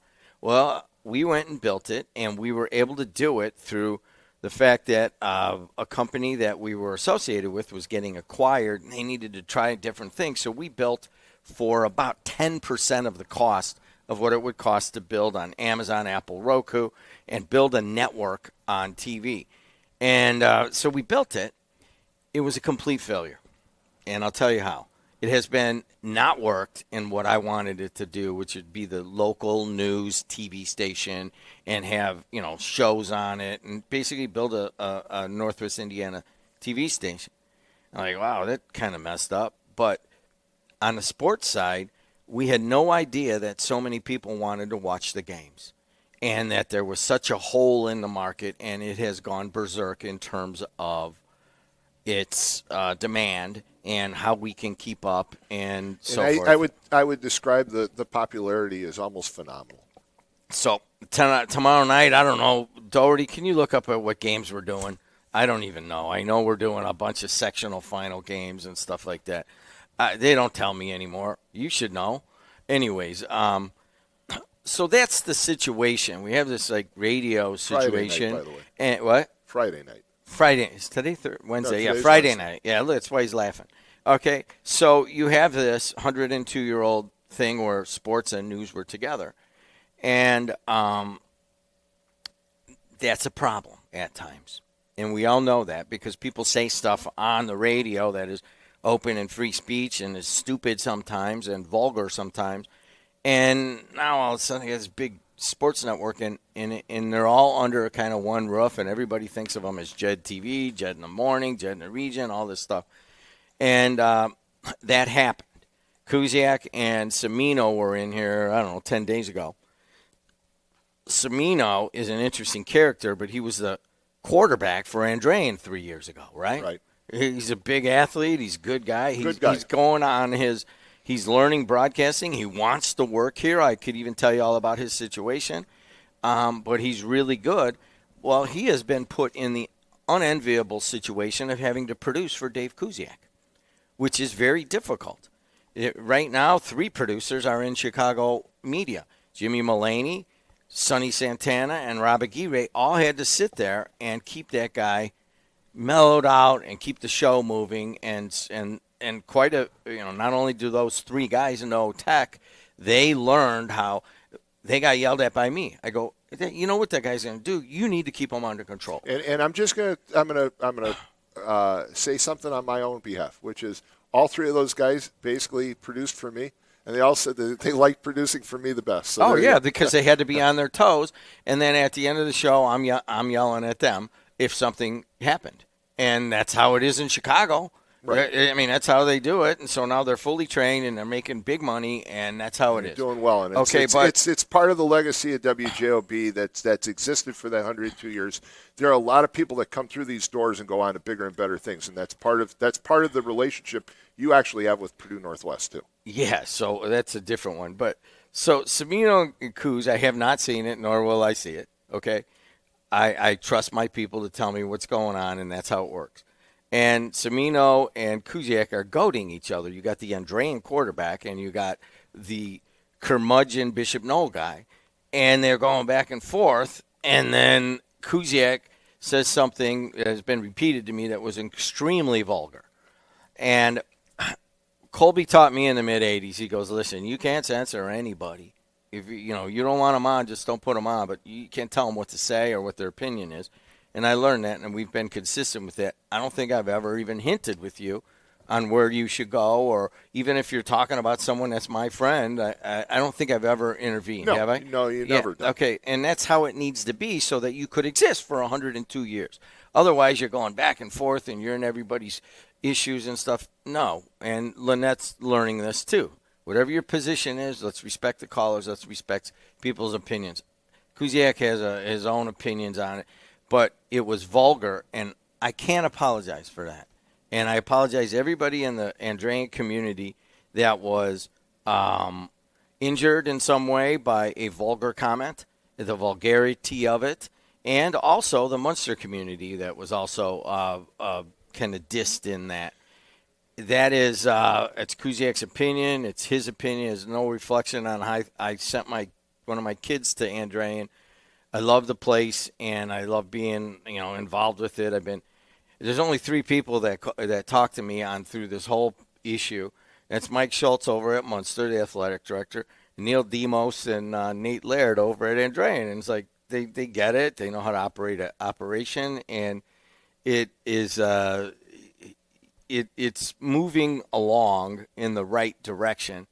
Well, we went and built it, and we were able to do it through the fact that a company that we were associated with was getting acquired, and they needed to try different things. So we built for about 10% of the cost of what it would cost to build on Amazon, Apple, Roku, and build a network on TV. And so we built it. It was a complete failure, and I'll tell you how. It has been not worked in what I wanted it to do, which would be the local news TV station and have, shows on it and basically build a Northwest Indiana TV station. I'm like, wow, that kind of messed up. But on the sports side, we had no idea that so many people wanted to watch the games and that there was such a hole in the market, and it has gone berserk in terms of its demand and how we can keep up and so forth. I would describe the popularity as almost phenomenal. So tomorrow night, I don't know, Doherty, can you look up at what games we're doing? I don't even know. I know we're doing a bunch of sectional final games and stuff like that. They don't tell me anymore. You should know. Anyways, so that's the situation. We have this radio situation. Friday night, by the way. And what? Friday night. Friday. Is today Wednesday? No, yeah, Friday Wednesday. night. Yeah, that's why he's laughing. Okay, so you have this 102-year-old thing where sports and news were together. And that's a problem at times. And we all know that because people say stuff on the radio that is open and free speech and is stupid sometimes and vulgar sometimes. And now all of a sudden he has this big sports network, and they're all under kind of one roof, and everybody thinks of them as Jed TV, Jed in the Morning, Jed in the Region, all this stuff. And that happened. Kuziak and Semino were in here, 10 days ago. Semino is an interesting character, but he was the quarterback for Andrean 3 years ago, right? Right. He's a big athlete. He's a good guy. He's going on he's learning broadcasting. He wants to work here. I could even tell you all about his situation. But he's really good. Well, he has been put in the unenviable situation of having to produce for Dave Kuziak, which is very difficult. Right now, 3 producers are in Chicago media. Jimmy Mullaney, Sonny Santana, and Rob Aguirre all had to sit there and keep that guy mellowed out and keep the show moving. And quite a, not only do those 3 guys know tech, they learned how they got yelled at by me. I go, you know what that guy's going to do? You need to keep him under control. And I'm gonna say something on my own behalf, which is all 3 of those guys basically produced for me, and they all said that they liked producing for me the best. So because they had to be on their toes. And then at the end of the show, I'm yelling at them if something happened, and that's how it is in Chicago. Right. I mean, that's how they do it, and so now they're fully trained and they're making big money, and that's how it is. Doing well, and it's part of the legacy of WJOB that's existed for that 102 years. There are a lot of people that come through these doors and go on to bigger and better things, and that's part of the relationship you actually have with Purdue Northwest too. Yeah, so that's a different one. But so Semino and Kuz, I have not seen it, nor will I see it. Okay, I trust my people to tell me what's going on, and that's how it works. And Semino and Kuziak are goading each other. You got the Andrean quarterback, and you got the curmudgeon Bishop Knoll guy, and they're going back and forth. And then Kuziak says something that has been repeated to me that was extremely vulgar. And Colby taught me in the mid '80s. He goes, "Listen, you can't censor anybody. If you don't want them on, just don't put them on. But you can't tell them what to say or what their opinion is." And I learned that, and we've been consistent with that. I don't think I've ever even hinted with you on where you should go, or even if you're talking about someone that's my friend, I don't think I've ever intervened, have I? No, you never done. Okay, and that's how it needs to be so that you could exist for 102 years. Otherwise, you're going back and forth, and you're in everybody's issues and stuff. No, and Lynette's learning this too. Whatever your position is, let's respect the callers. Let's respect people's opinions. Kuziak has his own opinions on it. But it was vulgar, and I can't apologize for that. And I apologize to everybody in the Andrean community that was injured in some way by a vulgar comment, the vulgarity of it, and also the Munster community that was also kind of dissed in that. That is, it's Kuziak's opinion. It's his opinion. There's no reflection on how I sent one of my kids to Andrean. I love the place, and I love being, involved with it. There's only 3 people that talk to me on through this whole issue. That's Mike Schultz over at Munster, the athletic director, Neil Demos, and Nate Laird over at Andrean. And it's like they get it. They know how to operate an operation, and it is it's moving along in the right direction.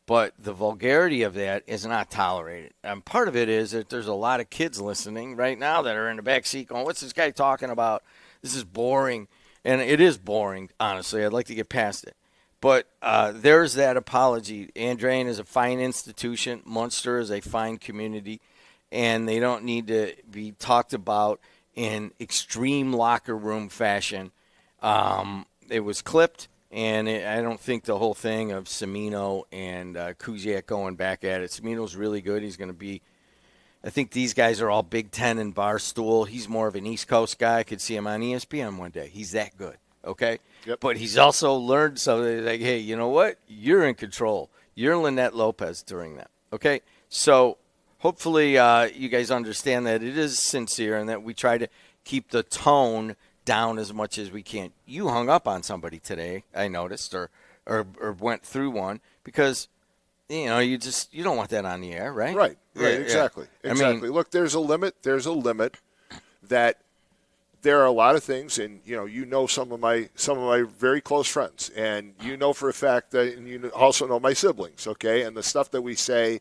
But the vulgarity of that is not tolerated. And part of it is that there's a lot of kids listening right now that are in the back seat going, what's this guy talking about? This is boring. And it is boring, honestly. I'd like to get past it. But there's that apology. Andrean is a fine institution. Munster is a fine community. And they don't need to be talked about in extreme locker room fashion. It was clipped. And I don't think the whole thing of Semino and Kuziak going back at it. Semino's really good. He's going to be – I think these guys are all Big Ten and Barstool. He's more of an East Coast guy. I could see him on ESPN one day. He's that good, okay? Yep. But he's also learned something like, hey, you know what? You're in control. You're Lynette Lopez during that, okay? So hopefully you guys understand that it is sincere and that we try to keep the tone – down as much as we can. You hung up on somebody today, I noticed, or went through one because you don't want that on the air, right? Right, exactly. Yeah. Exactly. Look, there's a limit that there are a lot of things, and you know some of my very close friends, and you know for a fact that, and you also know my siblings, okay? And the stuff that we say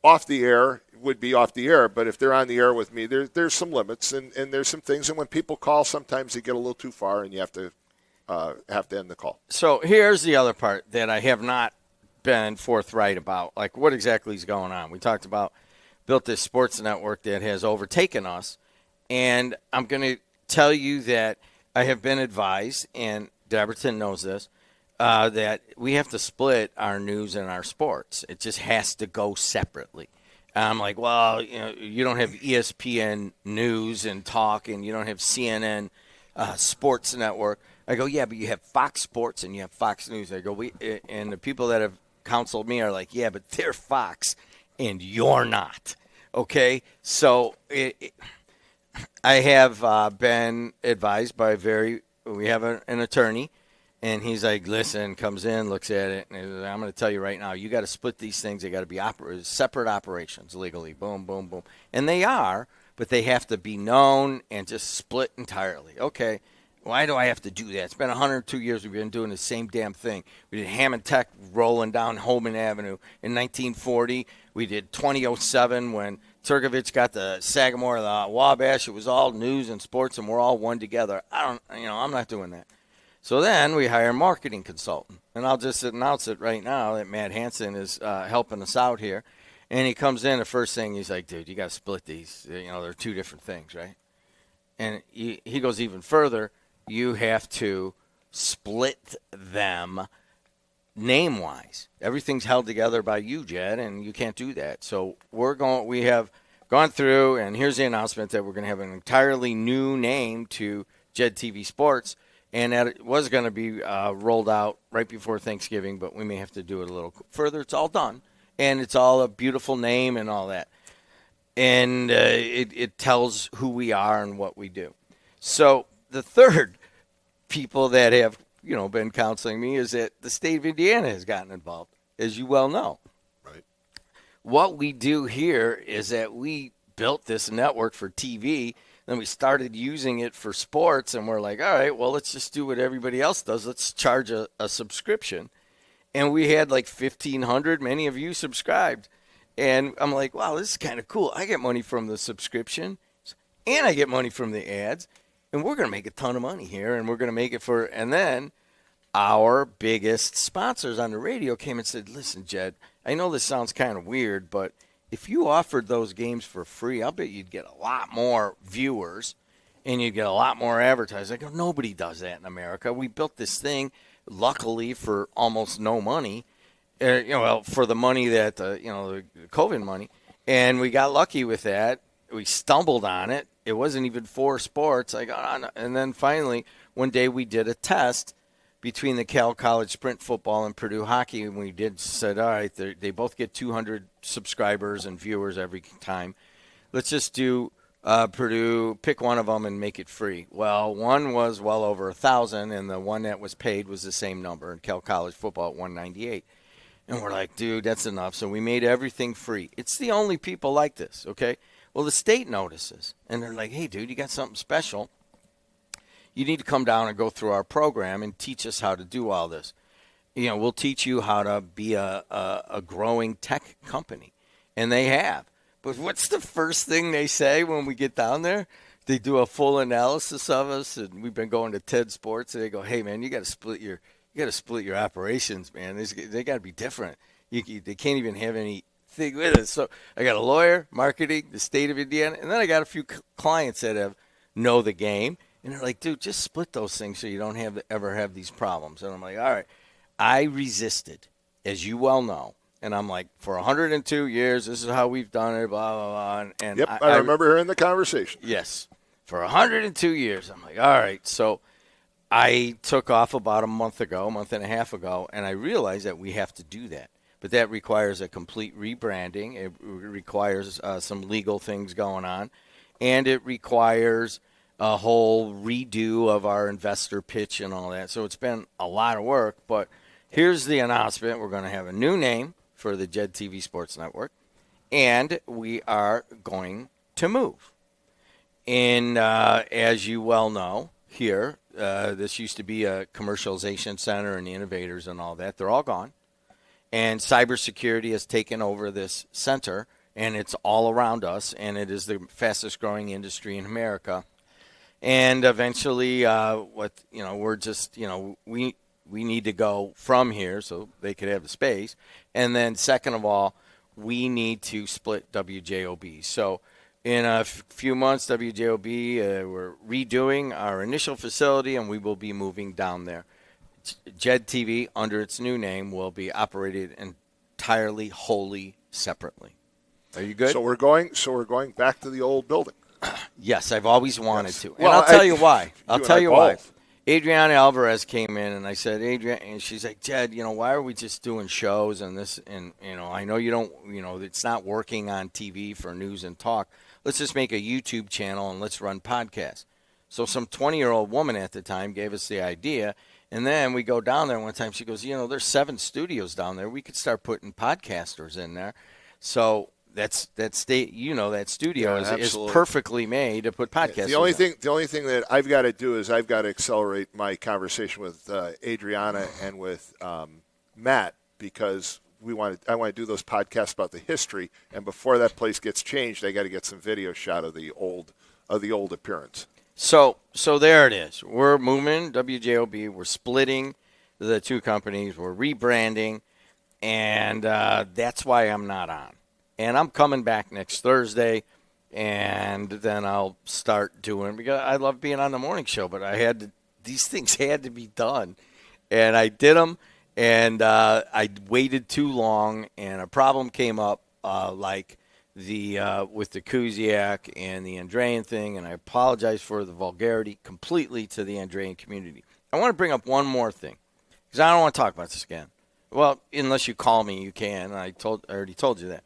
off the air would be off the air, but if they're on the air with me, there's some limits, and there's some things, and when people call, sometimes they get a little too far, and you have to end the call. So here's the other part that I have not been forthright about, like what exactly is going on. We talked about built this sports network that has overtaken us, and I'm going to tell you that I have been advised, and Dabertin knows this, that we have to split our news and our sports. It just has to go separately. I'm like, well, you don't have ESPN News and Talk, and you don't have CNN Sports Network. I go, yeah, but you have Fox Sports and you have Fox News. I go, and the people that have counseled me are like, yeah, but they're Fox and you're not. Okay, so I have been advised by we have an attorney, and he's like, listen, comes in, looks at it, and I'm going to tell you right now, you got to split these things. They got to be separate operations legally. Boom, boom, boom. And they are, but they have to be known and just split entirely. Okay, why do I have to do that? It's been 102 years we've been doing the same damn thing. We did Hammond Tech rolling down Holman Avenue in 1940. We did 2007 when Turkovich got the Sagamore, the Wabash. It was all news and sports, and we're all one together. I'm not doing that. So then we hire a marketing consultant, and I'll just announce it right now that Matt Hansen is helping us out here. And he comes in, the first thing he's like, dude, you got to split these. They're two different things, right? And he goes even further. You have to split them name-wise. Everything's held together by you, Jed, and you can't do that. So we have gone through, and here's the announcement that we're going to have an entirely new name to Jed TV Sports, and that it was going to be rolled out right before Thanksgiving, but we may have to do it a little further. It's all done, and it's all a beautiful name and all that. And it tells who we are and what we do. So the third people that have been counseling me is that the state of Indiana has gotten involved, as you well know. Right. What we do here is that we built this network for TV, then we started using it for sports, and we're like, all right, well, let's just do what everybody else does. Let's charge a subscription. And we had like 1,500, many of you subscribed. And I'm like, wow, this is kind of cool. I get money from the subscription, and I get money from the ads. And we're going to make a ton of money here, and we're going to make it for – and then our biggest sponsors on the radio came and said, listen, Jed, I know this sounds kind of weird, but if you offered those games for free, I'll bet you'd get a lot more viewers and you'd get a lot more advertising. I go, nobody does that in America. We built this thing, luckily, for almost no money, for the money that, the COVID money, and we got lucky with that. We stumbled on it. It wasn't even for sports. I got on, and then finally, one day we did a test between the Cal College Sprint football and Purdue hockey, and we said, all right, they both get 200 subscribers and viewers every time. Let's just do Purdue, pick one of them and make it free. Well, one was well over 1,000, and the one that was paid was the same number, and Cal College football at 198. And we're like, dude, that's enough. So we made everything free. It's the only people like this, okay? Well, the state notices, and they're like, hey, dude, you got something special. You need to come down and go through our program and teach us how to do all this. We'll teach you how to be a growing tech company. And they have. But what's the first thing they say when we get down there? They do a full analysis of us, and we've been going to TED Sports, and they go, hey, man, you got to split your operations, man. They got to be different. They can't even have any thing with it. So I got a lawyer, marketing, the state of Indiana, and then I got a few clients that know the game, and they're like, dude, just split those things so you don't ever have these problems. And I'm like, all right. I resisted, as you well know, and I'm like, for 102 years, this is how we've done it, blah, blah, blah. And yep, I remember hearing the conversation. Yes. For 102 years, I'm like, all right. So I took off about a month and a half ago, and I realized that we have to do that. But that requires a complete rebranding. It requires some legal things going on. And it requires a whole redo of our investor pitch and all that. So it's been a lot of work. But here's the announcement. We're going to have a new name for the Jed TV Sports Network. And we are going to move. as you well know, here, this used to be a commercialization center and innovators and all that. They're all gone. And cybersecurity has taken over this center, and it's all around us, and it is the fastest growing industry in America. And eventually, we're just, we need to go from here so they could have the space. And then second of all, we need to split WJOB. So in a few months, WJOB, we're redoing our initial facility, and we will be moving down there. JED TV, under its new name, will be operated entirely, wholly, separately. Are you good? So we're going back to the old building. Yes, I've always wanted to. And Well, I'll tell you why. I'll tell you why. Adriana Alvarez came in, and I said, Adriana, and she's like, Jed, why are we just doing shows and this? And, I know you don't, it's not working on TV for news and talk. Let's just make a YouTube channel and let's run podcasts. So some 20-year-old woman at the time gave us the idea. And then we go down there one time. She goes, there's 7 studios down there. We could start putting podcasters in there. So that studio is perfectly made to put podcasters. The only thing that I've got to do is I've got to accelerate my conversation with Adriana and with Matt, because I want to do those podcasts about the history. And before that place gets changed, I got to get some video shot of the old appearance. So there it is. We're moving WJOB. We're splitting the two companies. We're rebranding, and that's why I'm not on. And I'm coming back next Thursday, and then I'll start doing, because I love being on the morning show, but these things had to be done, and I did them, and I waited too long, and a problem came up with the Kuziak and the Andrean thing, and I apologize for the vulgarity completely to the Andrean community. I want to bring up one more thing, because I don't want to talk about this again. Well, unless you call me, you can. I already told you that.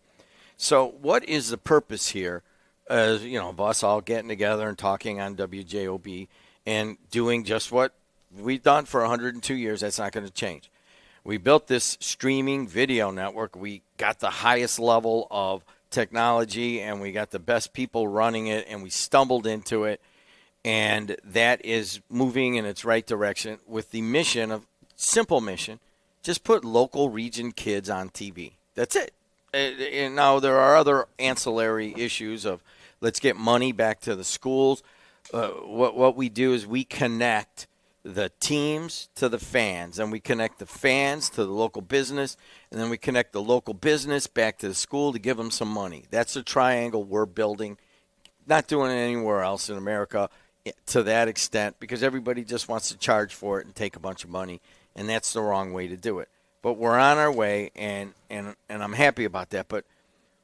So what is the purpose here, of us all getting together and talking on WJOB and doing just what we've done for 102 years? That's not going to change. We built this streaming video network. We got the highest level of technology, and we got the best people running it, and we stumbled into it, and that is moving in its right direction with the simple mission, just put local region kids on TV. That's it. And now there are other ancillary issues of let's get money back to the schools. What we do is we connect the teams to the fans, and we connect the fans to the local business, and then we connect the local business back to the school to give them some money. That's the triangle we're building, not doing it anywhere else in America to that extent, because everybody just wants to charge for it and take a bunch of money, and that's the wrong way to do it. But we're on our way, and I'm happy about that. But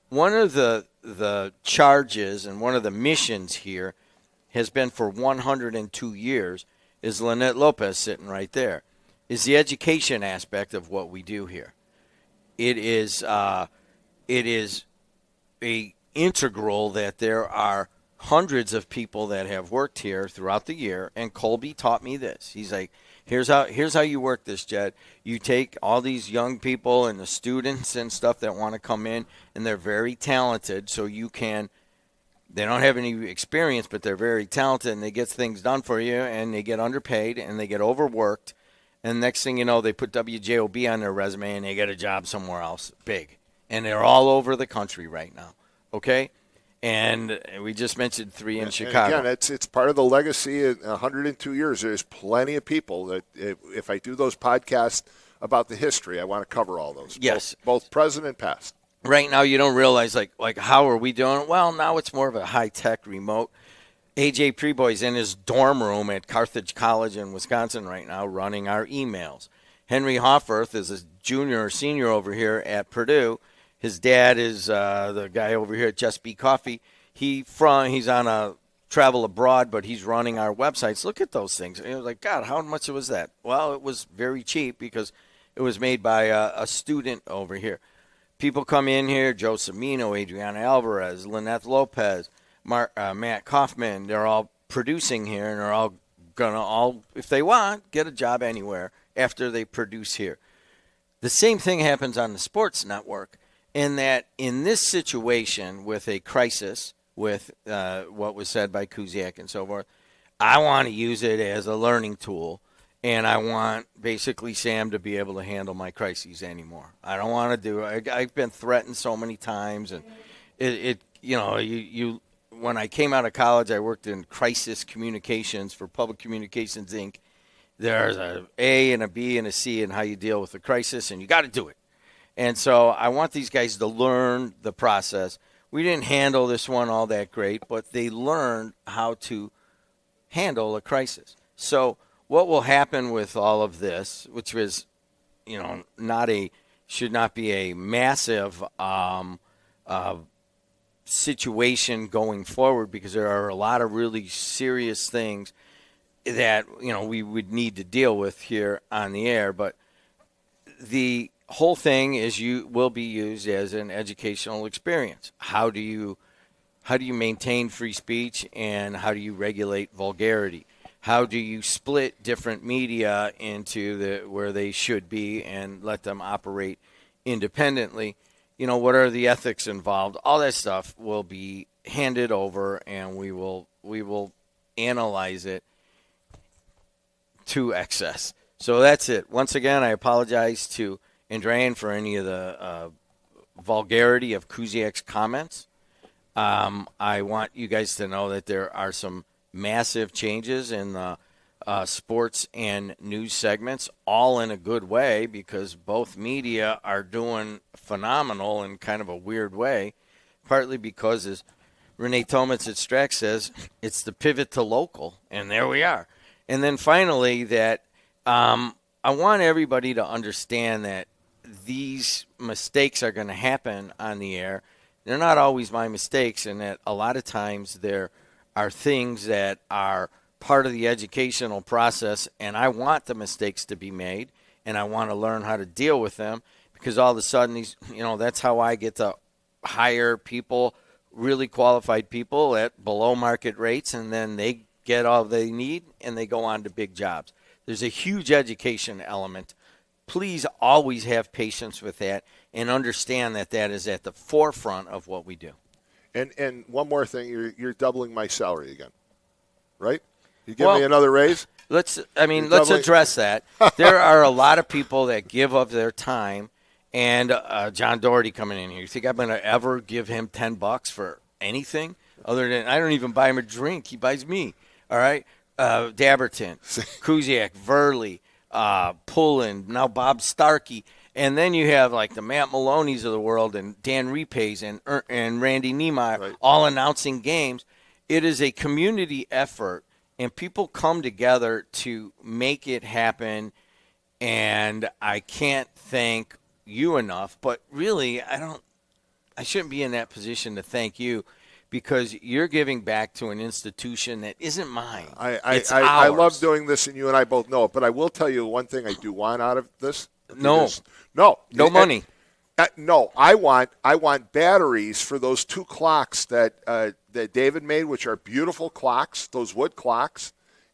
one of the charges and one of the missions here has been for 102 years, is Lynette Lopez sitting right there, is the education aspect of what we do here. It is a integral that there are hundreds of people that have worked here throughout the year, and Colby taught me this. He's like, here's how you work this, Jed. You take all these young people and the students and stuff that want to come in, and they're very talented, so they don't have any experience, but they're very talented, and they get things done for you, and they get underpaid, and they get overworked. And next thing you know, they put WJOB on their resume, and they get a job somewhere else big. And they're all over the country right now, okay? And we just mentioned 3 in Chicago. And again, it's part of the legacy in 102 years. There's plenty of people that if I do those podcasts about the history, I want to cover all those. Yes. Both present and past. Right now, you don't realize, like how are we doing it? Well, now it's more of a high-tech remote. A.J. Preboy's in his dorm room at Carthage College in Wisconsin right now running our emails. Henry Hofferth is a junior or senior over here at Purdue. His dad is the guy over here at Just Be Coffee. He's on a travel abroad, but he's running our websites. Look at those things. And it was like, God, how much was that? Well, it was very cheap because it was made by a student over here. People come in here, Joe Cimino, Adriana Alvarez, Lynette Lopez, Matt Kaufman. They're all producing here, and they're all going to, if they want, get a job anywhere after they produce here. The same thing happens on the sports network, in that in this situation with a crisis, with what was said by Kuziak and so forth. I want to use it as a learning tool, and I want basically Sam to be able to handle my crises anymore. I don't want to do it. I've been threatened so many times, and you when I came out of college, I worked in crisis communications for Public Communications Inc. There's a A and a B and a C in how you deal with a crisis, and you got to do it. And so I want these guys to learn the process. We didn't handle this one all that great, but they learned how to handle a crisis. So what will happen with all of this, which was, should not be a massive situation going forward, because there are a lot of really serious things that we would need to deal with here on the air. But the whole thing will be used as an educational experience. How do you maintain free speech, and how do you regulate vulgarity? How do you split different media into where they should be and let them operate independently? What are the ethics involved? All that stuff will be handed over, and we will analyze it to excess. So that's it. Once again, I apologize to Andrayan for any of the vulgarity of Kuziak's comments. I want you guys to know that there are some massive changes in the sports and news segments, all in a good way, because both media are doing phenomenal in kind of a weird way, partly because, as Renee Tomitz at Strack says, it's the pivot to local, and there we are. And then finally, that I want everybody to understand that these mistakes are going to happen on the air. They're not always my mistakes, and that a lot of times there are things that are part of the educational process, and I want the mistakes to be made, and I want to learn how to deal with them, because all of a sudden, that's how I get to hire people, really qualified people at below market rates, and then they get all they need, and they go on to big jobs. There's a huge education element. Please always have patience with that and understand that that is at the forefront of what we do. And one more thing, you're doubling my salary again, right? You give me another raise? Let's address that. There are a lot of people that give of their time, and John Dabertin coming in here. You think I'm going to ever give him $10 for anything other than I don't even buy him a drink? He buys me. All right, Dabertin, Kuziak, Verley, Pullen, now Bob Starkey, and then you have like the Matt Maloney's of the world and Dan Repays and Randy Niemeyer all announcing games. It is a community effort, and people come together to make it happen, and I can't thank you enough. But really, I shouldn't be in that position to thank you, because you're giving back to an institution that isn't mine. I love doing this, and you and I both know it. But I will tell you one thing I do want out of this. No money. No, I want batteries for those 2 clocks that David made, which are beautiful clocks, those wood clocks,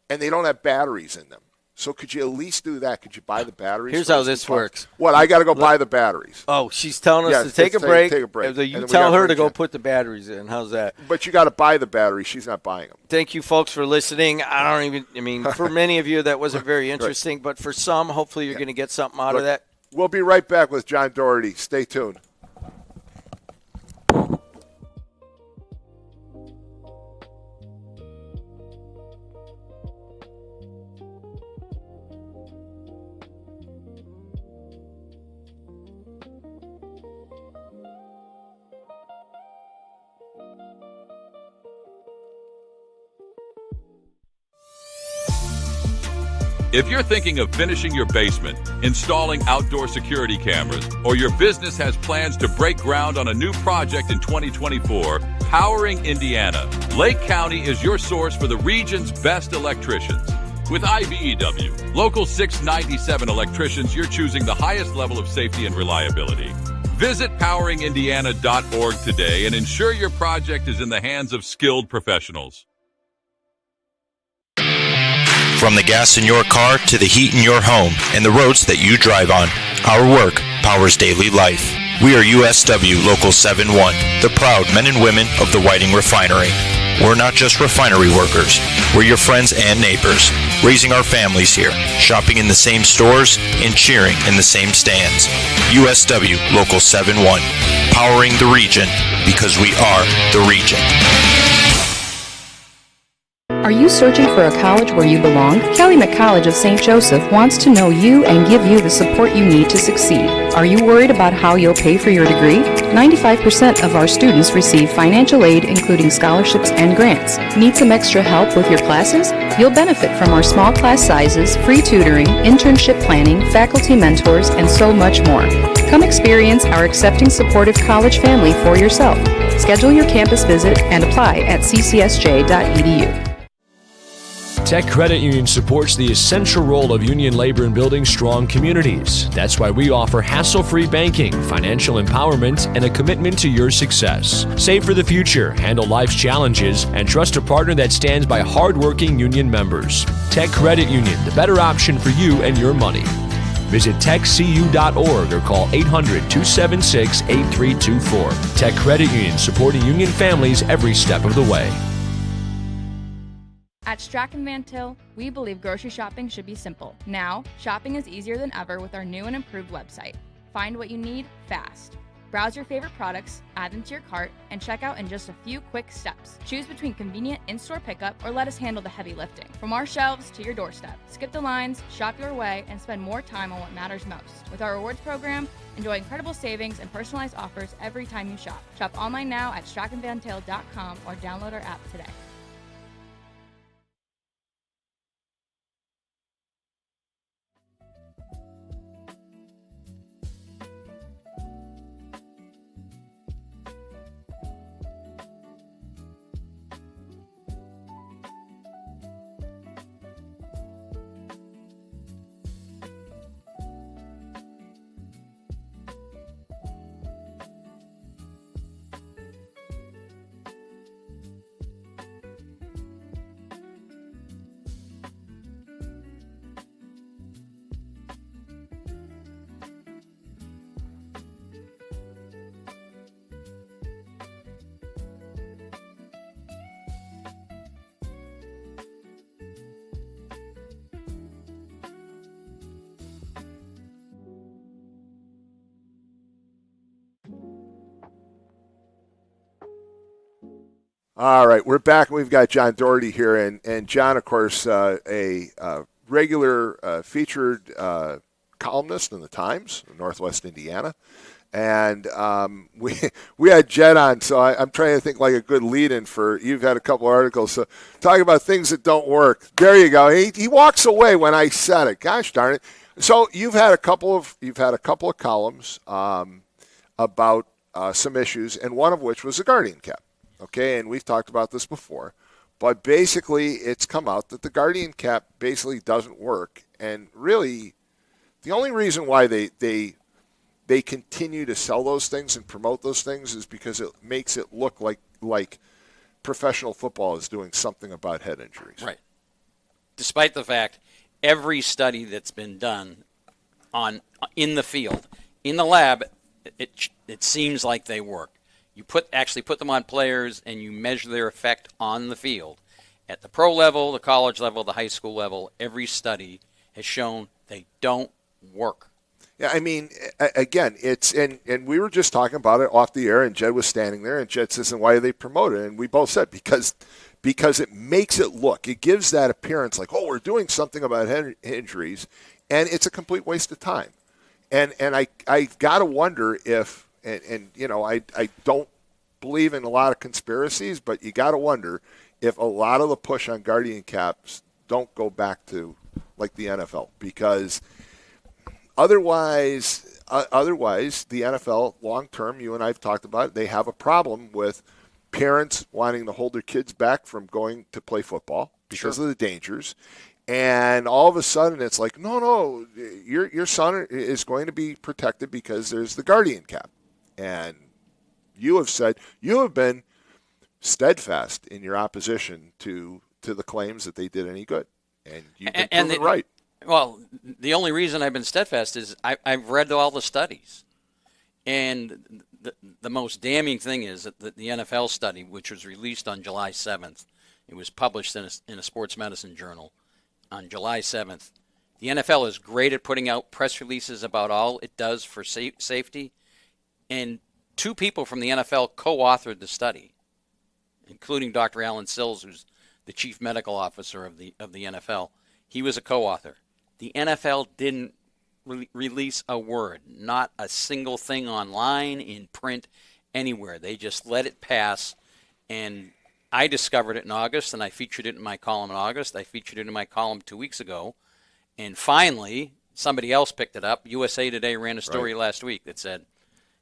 and they don't have batteries in them. So could you at least do that? Could you buy the batteries? Here's how this works. What, I got to go buy the batteries? Oh, she's telling us to take a break. You tell her to go put the batteries in. How's that? But you got to buy the batteries. She's not buying them. Thank you, folks, for listening. For many of you, that wasn't very interesting. But for some, hopefully you're going to get something out of that. We'll be right back with John Dabertin. Stay tuned. If you're thinking of finishing your basement, installing outdoor security cameras, or your business has plans to break ground on a new project in 2024, Powering Indiana, Lake County is your source for the region's best electricians. With IBEW, Local 697 electricians, you're choosing the highest level of safety and reliability. Visit poweringIndiana.org today and ensure your project is in the hands of skilled professionals. From the gas in your car to the heat in your home and the roads that you drive on, our work powers daily life. We are USW Local 71, the proud men and women of the Whiting Refinery. We're not just refinery workers. We're your friends and neighbors, raising our families here, shopping in the same stores, and cheering in the same stands. USW Local 71, powering the region because we are the region. Are you searching for a college where you belong? Calumet College of St. Joseph wants to know you and give you the support you need to succeed. Are you worried about how you'll pay for your degree? 95% of our students receive financial aid, including scholarships and grants. Need some extra help with your classes? You'll benefit from our small class sizes, free tutoring, internship planning, faculty mentors, and so much more. Come experience our accepting, supportive college family for yourself. Schedule your campus visit and apply at ccsj.edu. Tech Credit Union supports the essential role of union labor in building strong communities. That's why we offer hassle-free banking, financial empowerment, and a commitment to your success. Save for the future, handle life's challenges, and trust a partner that stands by hardworking union members. Tech Credit Union, the better option for you and your money. Visit techcu.org or call 800-276-8324. Tech Credit Union, supporting union families every step of the way. At Strachan Van Til, we believe grocery shopping should be simple. Now, shopping is easier than ever with our new and improved website. Find what you need fast. Browse your favorite products, add them to your cart, and check out in just a few quick steps. Choose between convenient in-store pickup or let us handle the heavy lifting. From our shelves to your doorstep. Skip the lines, shop your way, and spend more time on what matters most. With our rewards program, enjoy incredible savings and personalized offers every time you shop. Shop online now at strachanvantil.com or download our app today. All right, we're back. We've got John Daugherty here, and John, of course, a regular featured columnist in the Times, Northwest Indiana, and we had Jed on, so I'm trying to think like a good lead-in for. You've had a couple of articles, so talking about things that don't work. There you go. He walks away when I said it. Gosh darn it! So you've had a couple of columns about some issues, and one of which was the Guardian Cap. Okay, and we've talked about this before, but basically it's come out that the Guardian Cap basically doesn't work, and really the only reason why they continue to sell those things and promote those things is because it makes it look like professional football is doing something about head injuries. Right. Despite the fact every study that's been done in the field, in the lab, it seems like they work. You actually put them on players and you measure their effect on the field. At the pro level, the college level, the high school level, every study has shown they don't work. Yeah, I mean, again, it's and we were just talking about it off the air, and Jed was standing there, and Jed says, "And why do they promote it?" And we both said because it makes it look, it gives that appearance like, oh, we're doing something about head injuries, and it's a complete waste of time. And I gotta wonder if. And you know, I don't believe in a lot of conspiracies, but you got to wonder if a lot of the push on Guardian Caps don't go back to like the NFL, because otherwise the NFL long term, you and I have talked about it, they have a problem with parents wanting to hold their kids back from going to play football because of the dangers. And all of a sudden it's like, no, your son is going to be protected because there's the Guardian Cap. And you have been steadfast in your opposition to the claims that they did any good, and you've been proven right. Well, the only reason I've been steadfast is I've read all the studies. And the most damning thing is that the NFL study, which was released on July 7th, it was published in a sports medicine journal on July 7th. The NFL is great at putting out press releases about all it does for safety, and 2 people from the NFL co-authored the study, including Dr. Alan Sills, who's the chief medical officer of the NFL. He was a co-author. The NFL didn't release a word, not a single thing online, in print, anywhere. They just let it pass, and I discovered it in August, and I featured it in my column in August. I featured it in my column 2 weeks ago, and finally, somebody else picked it up. USA Today ran a story last week that said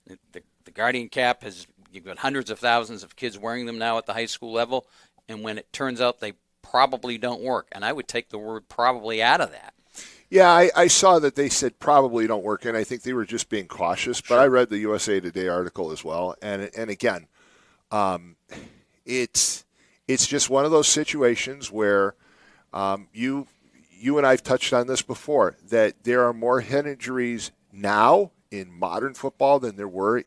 the Guardian cap you've got hundreds of thousands of kids wearing them now at the high school level, and when it turns out they probably don't work, and I would take the word probably out of that. Yeah, I saw that they said probably don't work, and I think they were just being cautious. But I read the USA Today article as well, and again, it's just one of those situations where you and I've touched on this before, that there are more head injuries now in modern football than there were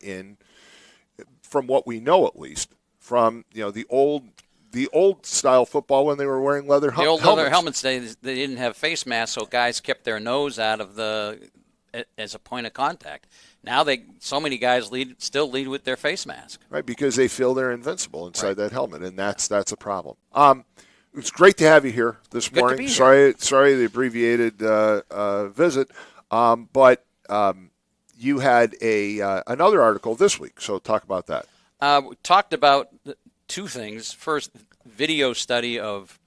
from what we know at least, from the old style football when they were wearing leather helmets. The old leather helmets, they didn't have face masks, so guys kept their nose out of as a point of contact. Now so many guys still lead with their face mask. Right, because they feel they're invincible inside that helmet, and that's a problem. It's great to have you here this Good morning. To be here. Sorry the abbreviated visit, but you had another article this week, so talk about that. We talked about 2 things. First, video study of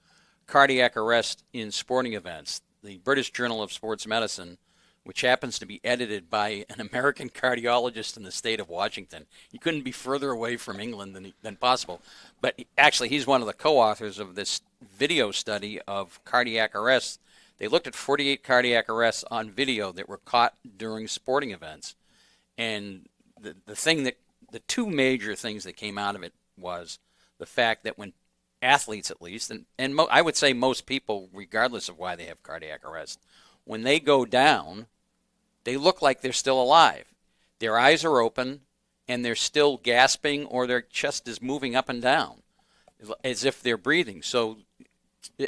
cardiac arrest in sporting events. The British Journal of Sports Medicine, which happens to be edited by an American cardiologist in the state of Washington. He couldn't be further away from England than possible. But actually, he's one of the co-authors of this video study of cardiac arrests. They looked at 48 cardiac arrests on video that were caught during sporting events. And the 2 major things that came out of it was the fact that when athletes, at least, and I would say most people, regardless of why they have cardiac arrest, when they go down, they look like they're still alive. Their eyes are open, and they're still gasping, or their chest is moving up and down, as if they're breathing. So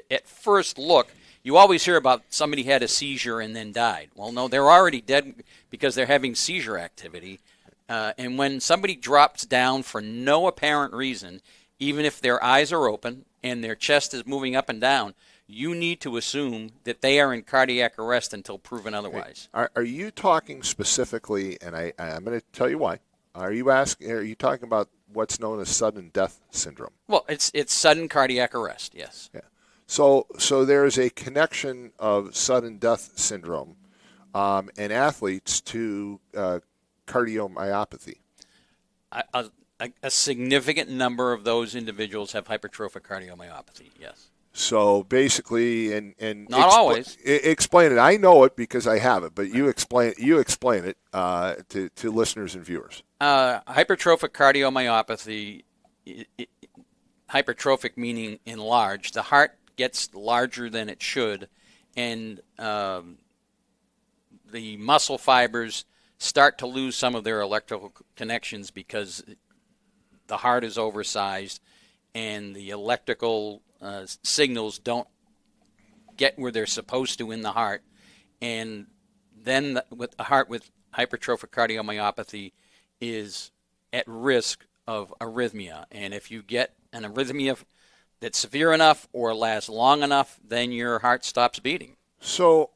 at first look, you always hear about somebody had a seizure and then died. Well, no, they're already dead because they're having seizure activity. And when somebody drops down for no apparent reason, even if their eyes are open and their chest is moving up and down, you need to assume that they are in cardiac arrest until proven otherwise. Are you talking specifically, and I'm going to tell you why, are you talking about what's known as sudden death syndrome? Well, it's sudden cardiac arrest, yes. Yeah. So there's a connection of sudden death syndrome and athletes to cardiomyopathy. A significant number of those individuals have hypertrophic cardiomyopathy, yes. So basically, and not always. Explain it. I know it because I have it, but you explain it to listeners and viewers. Hypertrophic cardiomyopathy, hypertrophic meaning enlarged. The heart gets larger than it should, and the muscle fibers start to lose some of their electrical connections because the heart is oversized and the electrical signals don't get where they're supposed to in the heart. And then with a heart with hypertrophic cardiomyopathy is at risk of arrhythmia. And if you get an arrhythmia that's severe enough or lasts long enough, then your heart stops beating. So,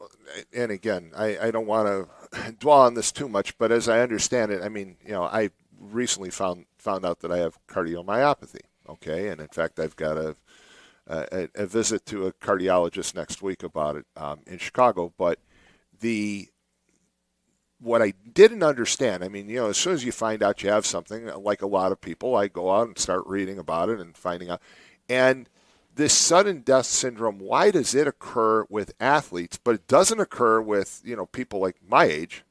and again, I don't want to dwell on this too much, but as I understand it, I mean, I recently found out that I have cardiomyopathy. Okay, and in fact, I've got a visit to a cardiologist next week about it in Chicago. But what I didn't understand, I mean, as soon as you find out you have something, like a lot of people, I go out and start reading about it and finding out. And this sudden death syndrome, why does it occur with athletes, but it doesn't occur with people like my age?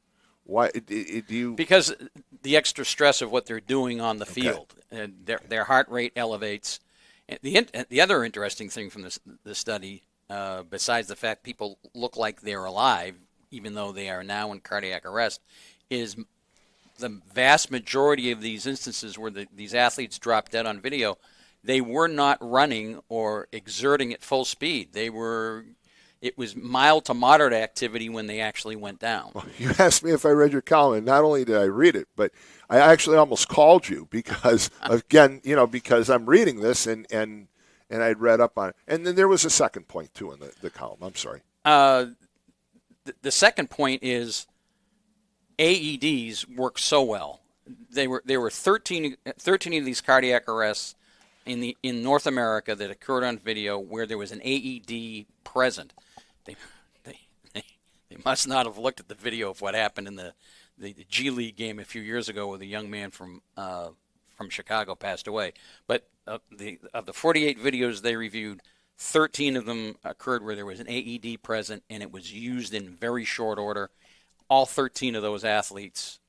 Why do you? Because the extra stress of what they're doing on the field, and their heart rate elevates. And the other interesting thing from the study, besides the fact people look like they're alive, even though they are now in cardiac arrest, is the vast majority of these instances where these athletes dropped dead on video, they were not running or exerting at full speed. It was mild to moderate activity when they actually went down. Well, you asked me if I read your column, and not only did I read it, but I actually almost called you because, again, because I'm reading this and I'd read up on it. And then there was a second point, too, in the column. I'm sorry. The second point is AEDs work so well. There were 13 of these cardiac arrests in North America that occurred on video where there was an AED present. They must not have looked at the video of what happened in the G League game a few years ago where the young man from Chicago passed away. But of the 48 videos they reviewed, 13 of them occurred where there was an AED present and it was used in very short order. All 13 of those athletes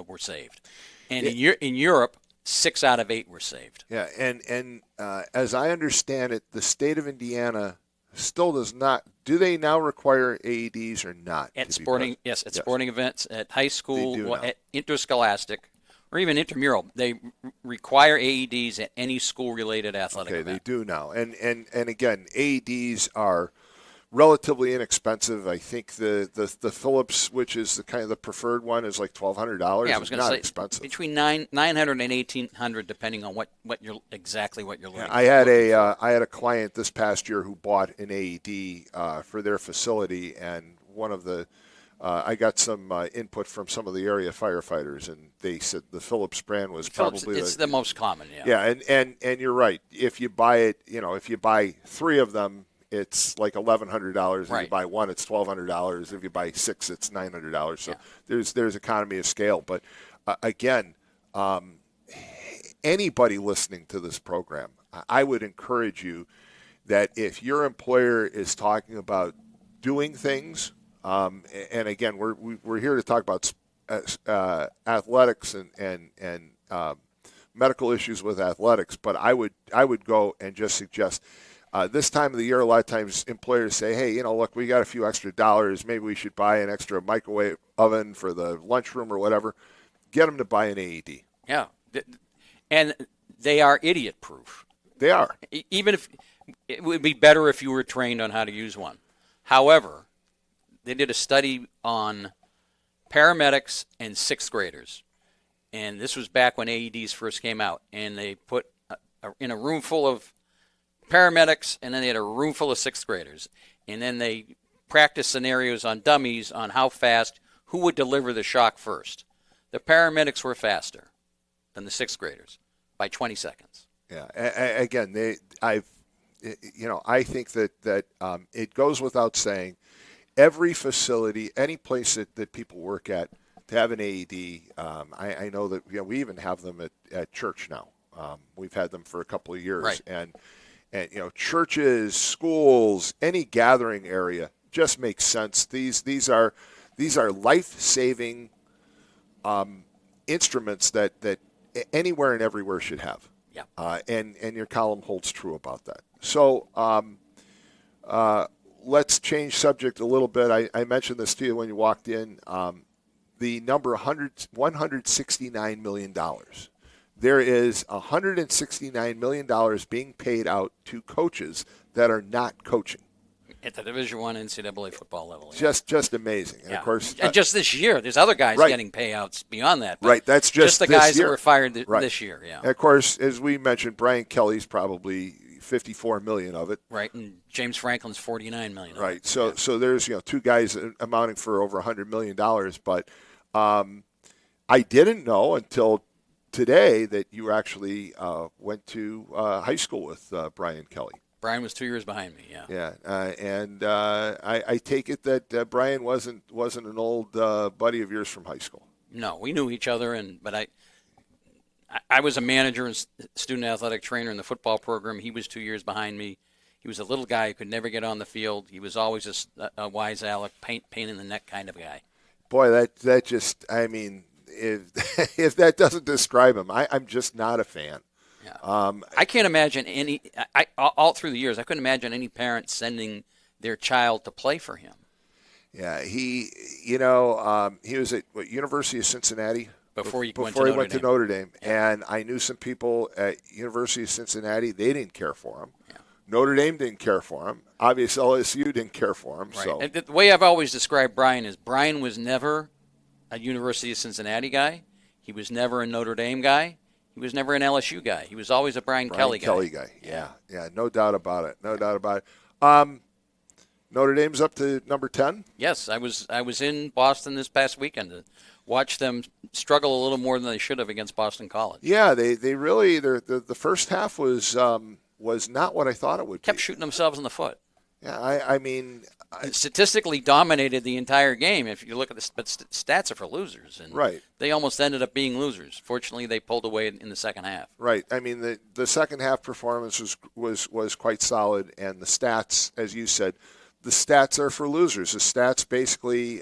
were saved. And in Europe, 6 out of 8 were saved. Yeah, and as I understand it, the state of Indiana still does not. Do they now require AEDs or not? At sporting events, at high school, at interscholastic, or even intramural, they require AEDs at any school-related athletic event. They do now. And again, AEDs are relatively inexpensive. I think the Philips, which is the kind of the preferred one, is like $1,200. Yeah, I was going to say expensive. Between $900 and $1,800, depending on what you're looking. I had a client this past year who bought an AED for their facility, and one of the I got some input from some of the area firefighters, and they said the Philips brand was probably the most common. Yeah, and you're right. If you buy it, if you buy 3 of them, it's like $1,100. If you buy 1, it's $1,200. If you buy 6, it's $900. So there's economy of scale. But again, anybody listening to this program, I would encourage you that if your employer is talking about doing things, and again, we're here to talk about athletics and medical issues with athletics, but I would go and just suggest. This time of the year, a lot of times employers say, hey, look, we got a few extra dollars. Maybe we should buy an extra microwave oven for the lunchroom or whatever. Get them to buy an AED. Yeah. And they are idiot-proof. They are. Even if it would be better if you were trained on how to use one. However, they did a study on paramedics and 6th graders. And this was back when AEDs first came out. And they put in a room full of paramedics, and then they had a room full of 6th graders. And then they practiced scenarios on dummies on how fast, who would deliver the shock first. The paramedics were faster than the 6th graders by 20 seconds. Yeah. Again, I think that it goes without saying, every facility, any place that people work at, to have an AED. I know that we even have them at church now. We've had them for a couple of years, right. and churches, schools, any gathering area just makes sense. These are life-saving instruments that anywhere and everywhere should have. Yeah. And your column holds true about that. So let's change subject a little bit. I mentioned this to you when you walked in. The number $169 million. There is $169 million being paid out to coaches that are not coaching. At the Division I NCAA football level. Yeah. Just amazing. And yeah. Of course, and just this year, there's other guys getting payouts beyond that. Right, that's just the this guys year. that were fired this year. Yeah. And of course, as we mentioned, Brian Kelly's probably $54 million of it. Right, and James Franklin's $49 million. Right. So there's 2 guys amounting for over $100 million. But I didn't know until today that you actually went to high school with Brian Kelly. Brian was 2 years behind me. Yeah. Yeah, and I take it that Brian wasn't an old buddy of yours from high school. No, we knew each other, but I was a manager and student athletic trainer in the football program. He was 2 years behind me. He was a little guy who could never get on the field. He was always a wise Alec, pain in the neck kind of guy. Boy, that just, I mean, if that doesn't describe him, I'm just not a fan. Yeah. I can't imagine all through the years, I couldn't imagine any parent sending their child to play for him. Yeah, he was at University of Cincinnati Before he went to Notre Dame. And I knew some people at University of Cincinnati, they didn't care for him. Yeah. Notre Dame didn't care for him. Obviously, LSU didn't care for him. Right. So And the way I've always described Brian is Brian was never a University of Cincinnati guy. He was never a Notre Dame guy. He was never an LSU guy. He was always a Brian Kelly guy. Yeah, no doubt about it. Notre Dame's up to number 10? Yes, I was in Boston this past weekend to watch them struggle a little more than they should have against Boston College. Yeah, they really the first half was not what I thought it would Kept shooting themselves in the foot. Yeah, I mean, statistically dominated the entire game. If you look at but stats are for losers, and right. They almost ended up being losers. Fortunately, they pulled away in the second half. Right. I mean, the second half performance was quite solid, and the stats, as you said, the stats are for losers. The stats basically,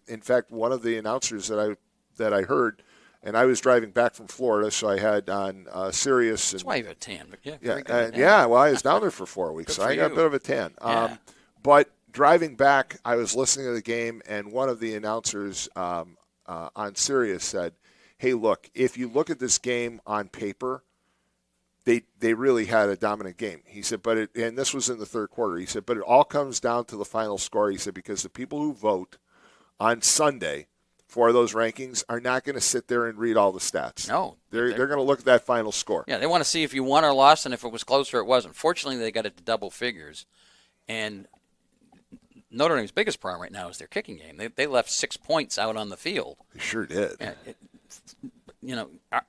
in fact, one of the announcers that I heard, and I was driving back from Florida, so I had on Sirius. That's why you have a tan. But well, I was down there for 4 weeks, so I got a bit of a tan. Yeah. But driving back, I was listening to the game, and one of the announcers on Sirius said, "Hey, look, if you look at this game on paper, they really had a dominant game." He said, and this was in the third quarter. He said, but it all comes down to the final score. He said, because the people who vote on Sunday for those rankings are not going to sit there and read all the stats. No. They're going to look at that final score. Yeah, they want to see if you won or lost and if it was close or it wasn't. Fortunately, they got it to double figures. And Notre Dame's biggest problem right now is their kicking game. They left 6 points out on the field. They sure did.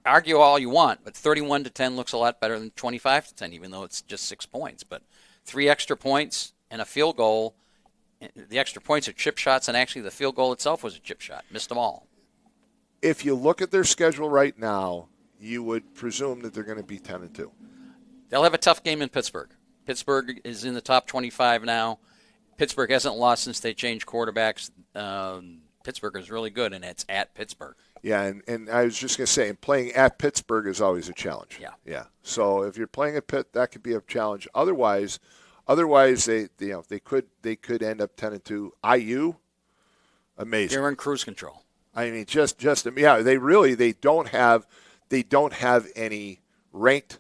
Argue all you want, but 31-10 looks a lot better than 25-10, even though it's just 6 points. But 3 extra points and a field goal. The extra points are chip shots, and actually the field goal itself was a chip shot. Missed them all. If you look at their schedule right now, you would presume that they're going to be 10-2. They'll have a tough game in Pittsburgh. Pittsburgh is in the top 25 now. Pittsburgh hasn't lost since they changed quarterbacks. Pittsburgh is really good, and it's at Pittsburgh. Yeah, and I was just going to say, playing at Pittsburgh is always a challenge. Yeah. So if you're playing at Pitt, that could be a challenge. Otherwise, they could end up 10-2. IU, amazing. They're in cruise control. I mean, they don't have any ranked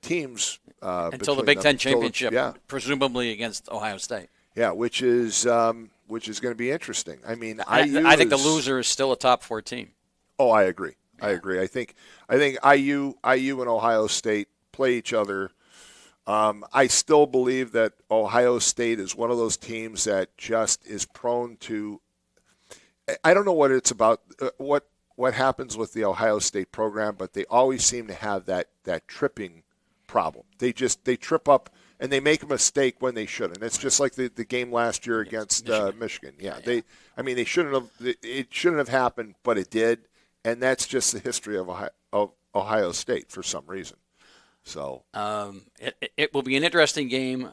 teams until the Big Ten championship, presumably against Ohio State. Yeah, which is going to be interesting. I mean, I think the loser is still a top 4 team. Oh, I agree. Yeah. I agree. I think IU and Ohio State play each other. I still believe that Ohio State is one of those teams that just is prone to. I don't know what it's about. What happens with the Ohio State program, but they always seem to have that tripping problem. They trip up and they make a mistake when they shouldn't. It's just like the game last year against Michigan. Yeah, they shouldn't have. It shouldn't have happened, but it did, and that's just the history of Ohio State for some reason. So it will be an interesting game.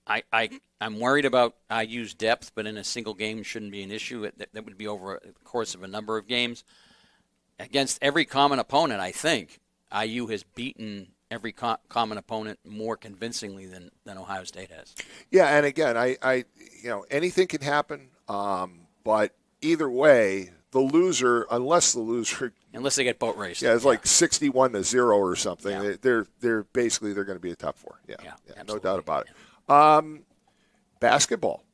I'm worried about IU's depth, but in a single game shouldn't be an issue. That would be over the course of a number of games. Against every common opponent, I think IU has beaten every common opponent more convincingly than Ohio State has. Yeah, and again, I anything can happen, but either way, unless they get boat raced. Yeah, it's like 61-0 or something. Yeah. They're basically going to be a top 4. Yeah, no doubt about it. Basketball.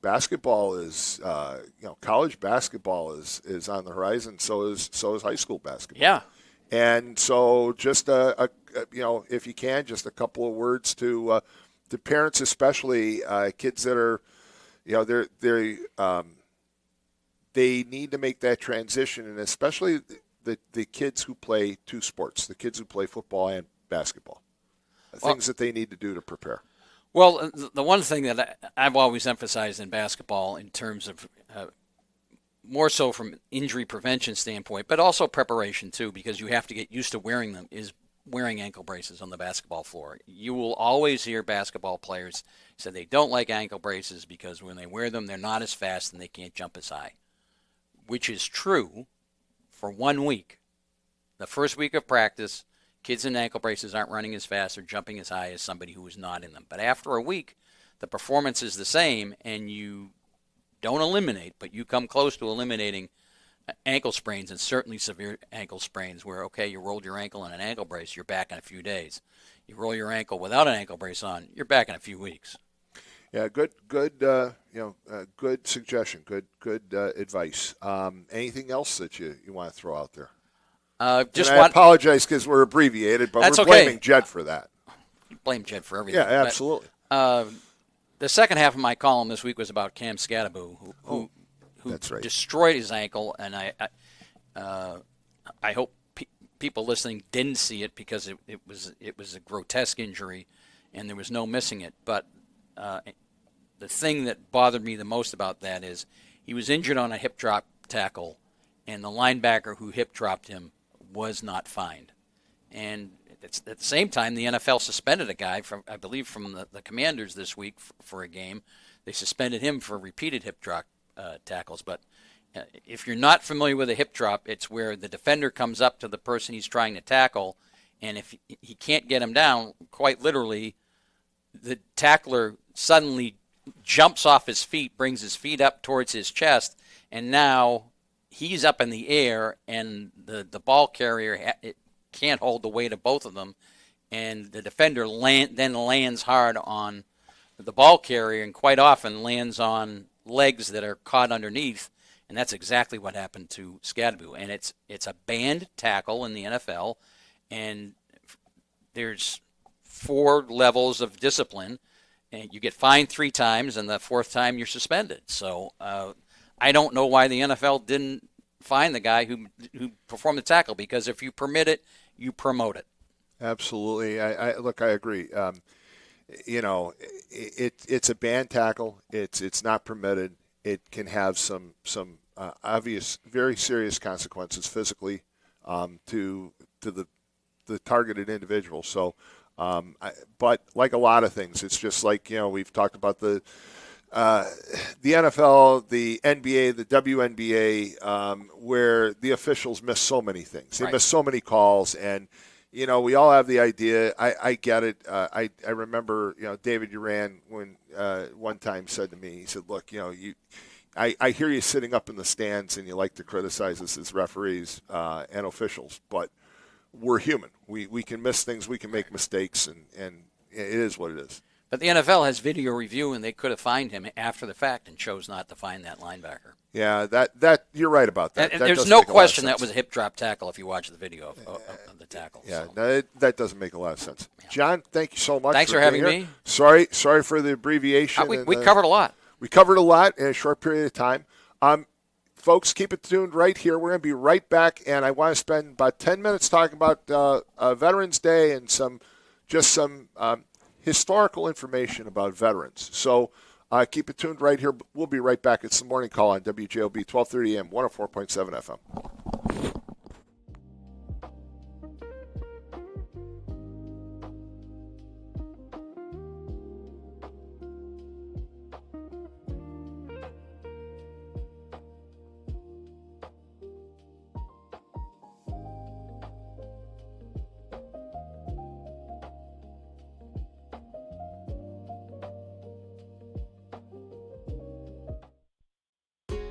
Basketball is college basketball is on the horizon. So is high school basketball. Yeah. And so just if you can, just a couple of words to parents, especially kids that are they need to make that transition, and especially the kids who play 2 sports, the kids who play football and basketball, things that they need to do to prepare. Well, the one thing that I've always emphasized in basketball in terms of more so from injury prevention standpoint, but also preparation too, because you have to get used to wearing them, is wearing ankle braces on the basketball floor. You will always hear basketball players say they don't like ankle braces because when they wear them, they're not as fast and they can't jump as high, which is true for 1 week. The first week of practice, kids in ankle braces aren't running as fast or jumping as high as somebody who is not in them. But after a week, the performance is the same, and you don't eliminate, but you come close to eliminating ankle sprains, and certainly severe ankle sprains where, okay, you rolled your ankle in an ankle brace, you're back in a few days. You roll your ankle without an ankle brace on, you're back in a few weeks. Yeah, good suggestion, good advice. Anything else that you want to throw out there? I apologize because we're abbreviated, but we're blaming Jed for that. You blame Jed for everything. Yeah, absolutely. But, the second half of my column this week was about Cam Scadaboo, who that's right. destroyed his ankle, and I hope people listening didn't see it because it was a grotesque injury, and there was no missing it. But the thing that bothered me the most about that is he was injured on a hip drop tackle, and the linebacker who hip dropped him was not fined. And at the same time, the NFL suspended a guy from the Commanders this week for a game. They suspended him for repeated hip drop tackles. But if you're not familiar with a hip drop, it's where the defender comes up to the person he's trying to tackle, and if he can't get him down, quite literally, the tackler suddenly jumps off his feet, brings his feet up towards his chest, and now he's up in the air, and the ball carrier can't hold the weight of both of them, and the defender then lands hard on the ball carrier and quite often lands on legs that are caught underneath, and that's exactly what happened to Scadaboo. And it's a banned tackle in the NFL, and there's 4 levels of discipline, and you get fined 3 times, and the 4th time you're suspended. So I don't know why the NFL didn't fine the guy who performed the tackle, because if you permit it, you promote it. Absolutely. I agree. It's a banned tackle. It's not permitted. It can have some obvious, very serious consequences physically to the targeted individual. So, but like a lot of things, it's just like we've talked about the NFL, the NBA, the WNBA, where the officials miss so many things. They miss so many calls, and we all have the idea. I get it. I remember David Uran when one time said to me, he said, "Look, I hear you sitting up in the stands and you like to criticize us as referees and officials, but we're human. We can miss things. We can make mistakes, and it is what it is." But the NFL has video review, and they could have fined him after the fact and chose not to fine that linebacker. Yeah, that you're right about that. There's no question that was a hip drop tackle if you watch the video of the tackle. Yeah, so. that doesn't make a lot of sense. Yeah. John, thank you so much. Thanks for having me. Sorry for the abbreviation. We covered a lot. We covered a lot in a short period of time. Folks, keep it tuned right here. We're going to be right back, and I want to spend about 10 minutes talking about Veterans Day and some historical information about veterans. So keep it tuned right here. We'll be right back. It's the morning call on WJOB, 1230 AM, 104.7 FM.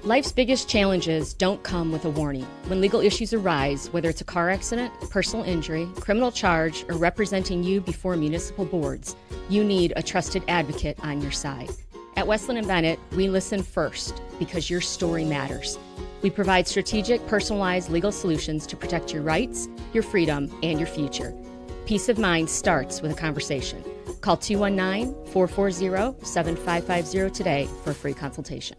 Life's biggest challenges don't come with a warning. When legal issues arise, whether it's a car accident, personal injury, criminal charge, or representing you before municipal boards, you need a trusted advocate on your side. At Westland & Bennett, we listen first because your story matters. We provide strategic, personalized legal solutions to protect your rights, your freedom, and your future. Peace of mind starts with a conversation. Call 219-440-7550 today for a free consultation.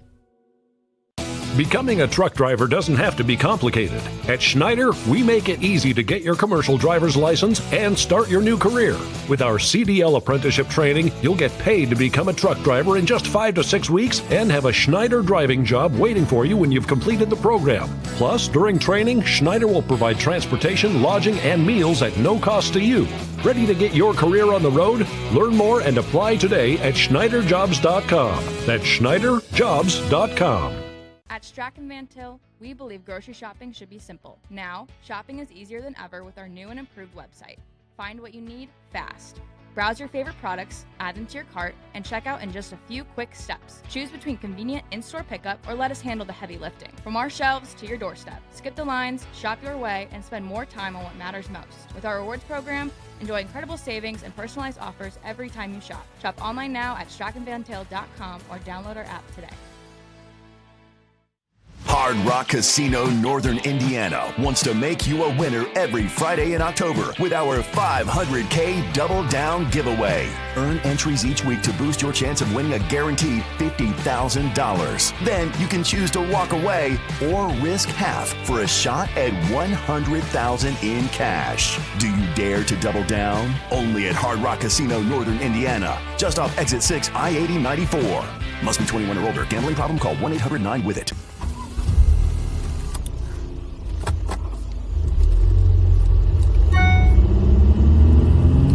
Becoming a truck driver doesn't have to be complicated. At Schneider, we make it easy to get your commercial driver's license and start your new career. With our CDL apprenticeship training, you'll get paid to become a truck driver in just 5 to 6 weeks and have a Schneider driving job waiting for you when you've completed the program. Plus, during training, Schneider will provide transportation, lodging, and meals at no cost to you. Ready to get your career on the road? Learn more and apply today at SchneiderJobs.com. That's SchneiderJobs.com. At Strachan Van Til, we believe grocery shopping should be simple. Now, shopping is easier than ever with our new and improved website. Find what you need fast. Browse your favorite products, add them to your cart, and check out in just a few quick steps. Choose between convenient in-store pickup or let us handle the heavy lifting. From our shelves to your doorstep, skip the lines, shop your way, and spend more time on what matters most. With our rewards program, enjoy incredible savings and personalized offers every time you shop. Shop online now at strachanvantail.com or download our app today. Hard Rock Casino Northern Indiana wants to make you a winner every Friday in October with our $500K Double Down giveaway. Earn entries each week to boost your chance of winning a guaranteed $50,000. Then you can choose to walk away or risk half for a shot at $100,000 in cash. Do you dare to double down? Only at Hard Rock Casino Northern Indiana, just off Exit 6 I-80-94. Must be 21 or older. Gambling problem? Call 1-800-9-WITH-IT.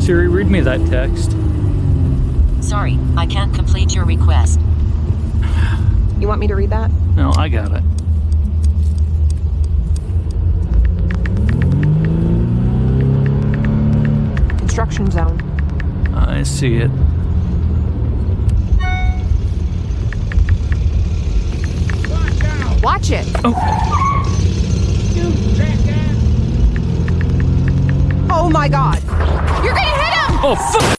Siri, read me that text. Sorry, I can't complete your request. You want me to read that? No, I got it. Construction zone. I see it. Watch it! Oh my God! You're gonna hit him! Oh, fuck!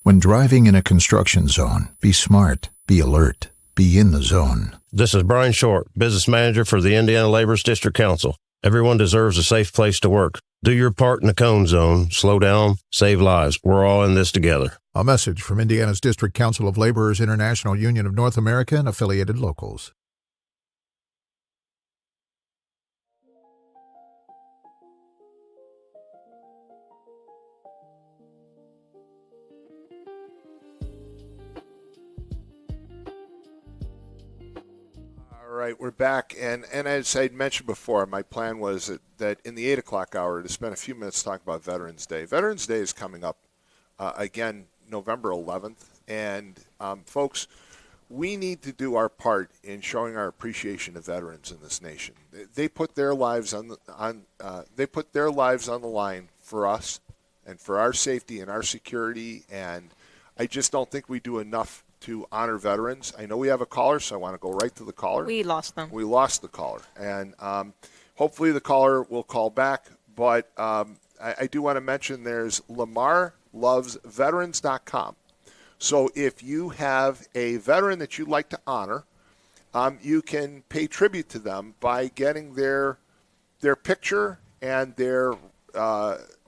When driving in a construction zone, be smart, be alert, be in the zone. This is Brian Short, Business Manager for the Indiana Laborers District Council. Everyone deserves a safe place to work. Do your part in the cone zone. Slow down, save lives. We're all in this together. A message from Indiana's District Council of Laborers International Union of North America and affiliated locals. All right, we're back, and as I mentioned before, my plan was that in the 8 o'clock hour to spend a few minutes talking about Veterans Day. Veterans Day is coming up again November 11th, and folks, we need to do our part in showing our appreciation of veterans in this nation. They put their lives on the line for us and for our safety and our security, and I just don't think we do enough to honor veterans. I know we have a caller, so I want to go right to the caller. We lost them. We lost the caller, and hopefully the caller will call back. But I do want to mention there's LamarLovesVeterans.com. So if you have a veteran that you'd like to honor, you can pay tribute to them by getting their picture and their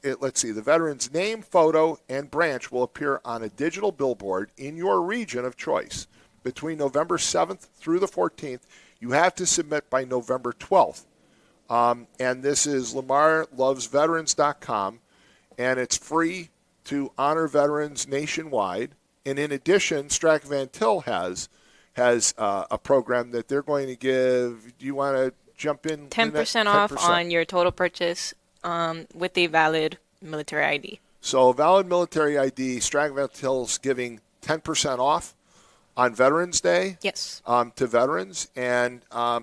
the veteran's name, photo, and branch will appear on a digital billboard in your region of choice. Between November 7th through the 14th, you have to submit by November 12th. And this is LamarLovesVeterans.com, and it's free to honor veterans nationwide. And in addition, Strack Van Til has a program that they're going to give. Do you want to jump in? 10% off on your total purchase with a valid military ID. So valid military ID, Strack Van Til's giving 10% off on Veterans Day. Yes. To veterans. And, I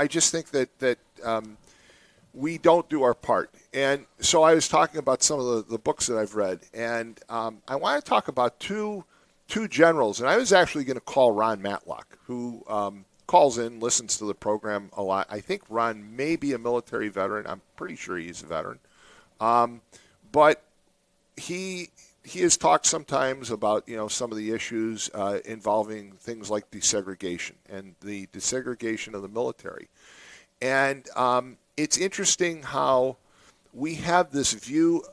just think that we don't do our part. And so I was talking about some of the books that I've read. And I want to talk about two generals. And I was actually going to call Ron Matlock, who calls in, listens to the program a lot. I think Ron may be a military veteran. I'm pretty sure he's a veteran. But he has talked sometimes about, some of the issues involving things like desegregation and the desegregation of the military. And it's interesting how we have this view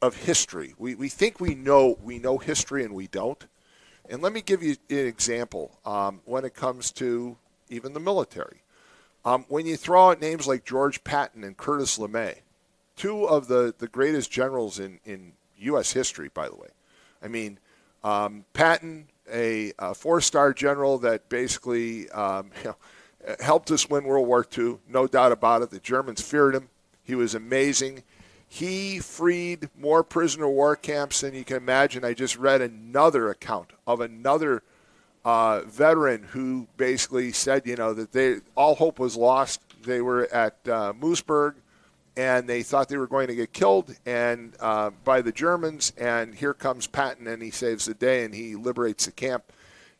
of history. We think we know history and we don't. And let me give you an example when it comes to even the military. When you throw out names like George Patton and Curtis LeMay, two of the greatest generals in U.S. history, by the way. I mean, Patton, a four-star general that basically helped us win World War II, no doubt about it. The Germans feared him. He was amazing. He freed more prisoner of war camps than you can imagine. I just read another account of another veteran who basically said, that all hope was lost. They were at Moosburg, and they thought they were going to get killed and by the Germans. And here comes Patton, and he saves the day, and he liberates the camp.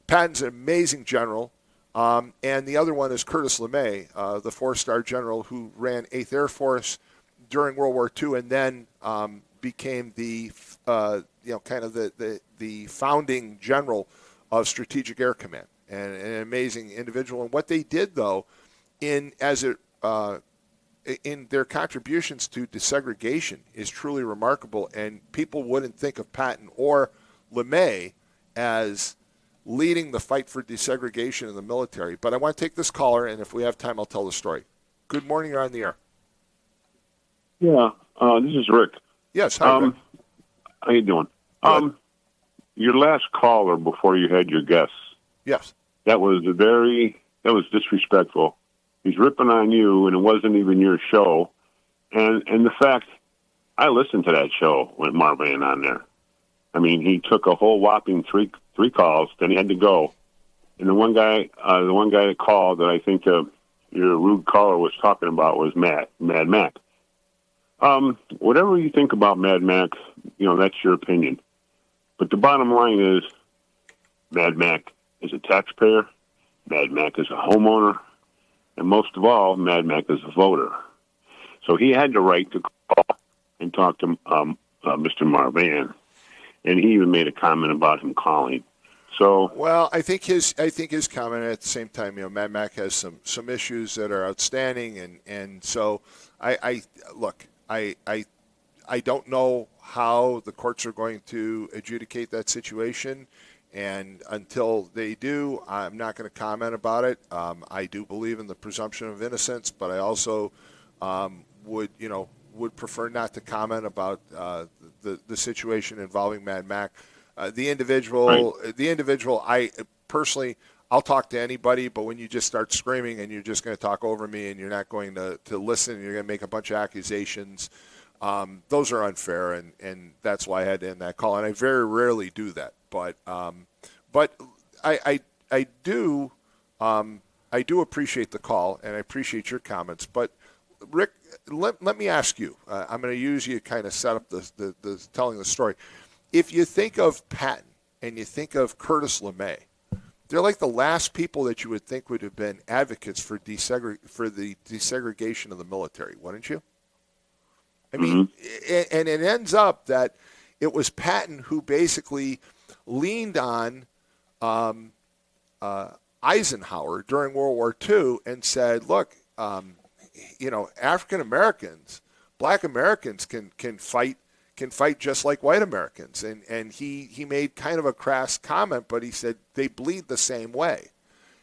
Patton's an amazing general. And the other one is Curtis LeMay, the 4-star general who ran 8th Air Force during World War II, and then became the kind of the founding general of Strategic Air Command, and an amazing individual. And what they did, though, in their contributions to desegregation is truly remarkable. And people wouldn't think of Patton or LeMay as leading the fight for desegregation in the military. But I want to take this caller, and if we have time, I'll tell the story. Good morning. You're on the air. Yeah, this is Rick. Yes, hi, Rick. How you doing? Your last caller before you had your guests. Yes. That was disrespectful. He's ripping on you, and it wasn't even your show. And the fact, I listened to that show with Marvin on there. I mean, he took a whole whopping three calls, then he had to go. And the one guy that called that I think your rude caller was talking about was Mad Mac. Whatever you think about Mad Mac, that's your opinion. But the bottom line is, Mad Mac is a taxpayer, Mad Mac is a homeowner, and most of all, Mad Mac is a voter. So he had the right to call and talk to Mr. Marvan, and he even made a comment about him calling. So, well, I think his comment at the same time, Mad Mac has some issues that are outstanding, and so I don't know how the courts are going to adjudicate that situation, and until they do, I'm not going to comment about it. I do believe in the presumption of innocence, but I also would prefer not to comment about the situation involving Mad Mac. The individual, I personally, I'll talk to anybody, but when you just start screaming and you're just going to talk over me and you're not going to listen and you're going to make a bunch of accusations, those are unfair, and that's why I had to end that call. And I very rarely do that, but I do appreciate the call, and I appreciate your comments. But Rick, let me ask you. I'm going to use you to kind of set up the telling the story. If you think of Patton and you think of Curtis LeMay, they're like the last people that you would think would have been advocates for the desegregation of the military, wouldn't you? I mean, and it ends up that it was Patton who basically leaned on Eisenhower during World War II and said, look, African Americans, Black Americans can fight just like white Americans. And he made kind of a crass comment, but he said they bleed the same way.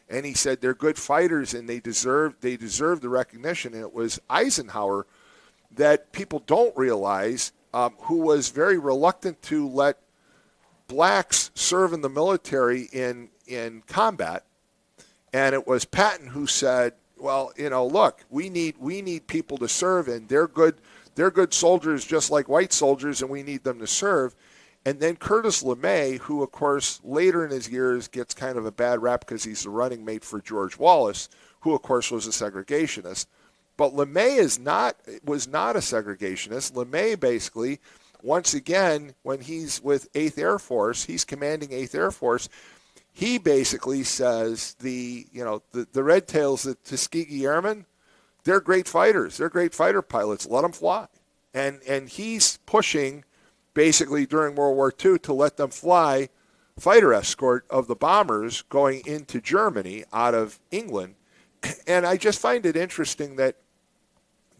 And he said they're good fighters and they deserve the recognition. And it was Eisenhower that people don't realize, who was very reluctant to let blacks serve in the military in combat. And it was Patton who said, well, look, we need people to serve, and they're good soldiers just like white soldiers, and we need them to serve. And then Curtis LeMay, who, of course, later in his years gets kind of a bad rap because he's the running mate for George Wallace, who, of course, was a segregationist. But LeMay was not a segregationist. LeMay basically, once again, when he's with 8th Air Force, he's commanding 8th Air Force, he basically says the Red Tails, the Tuskegee Airmen, they're great fighters. They're great fighter pilots. Let them fly. And he's pushing basically during World War II to let them fly fighter escort of the bombers going into Germany out of England. And I just find it interesting that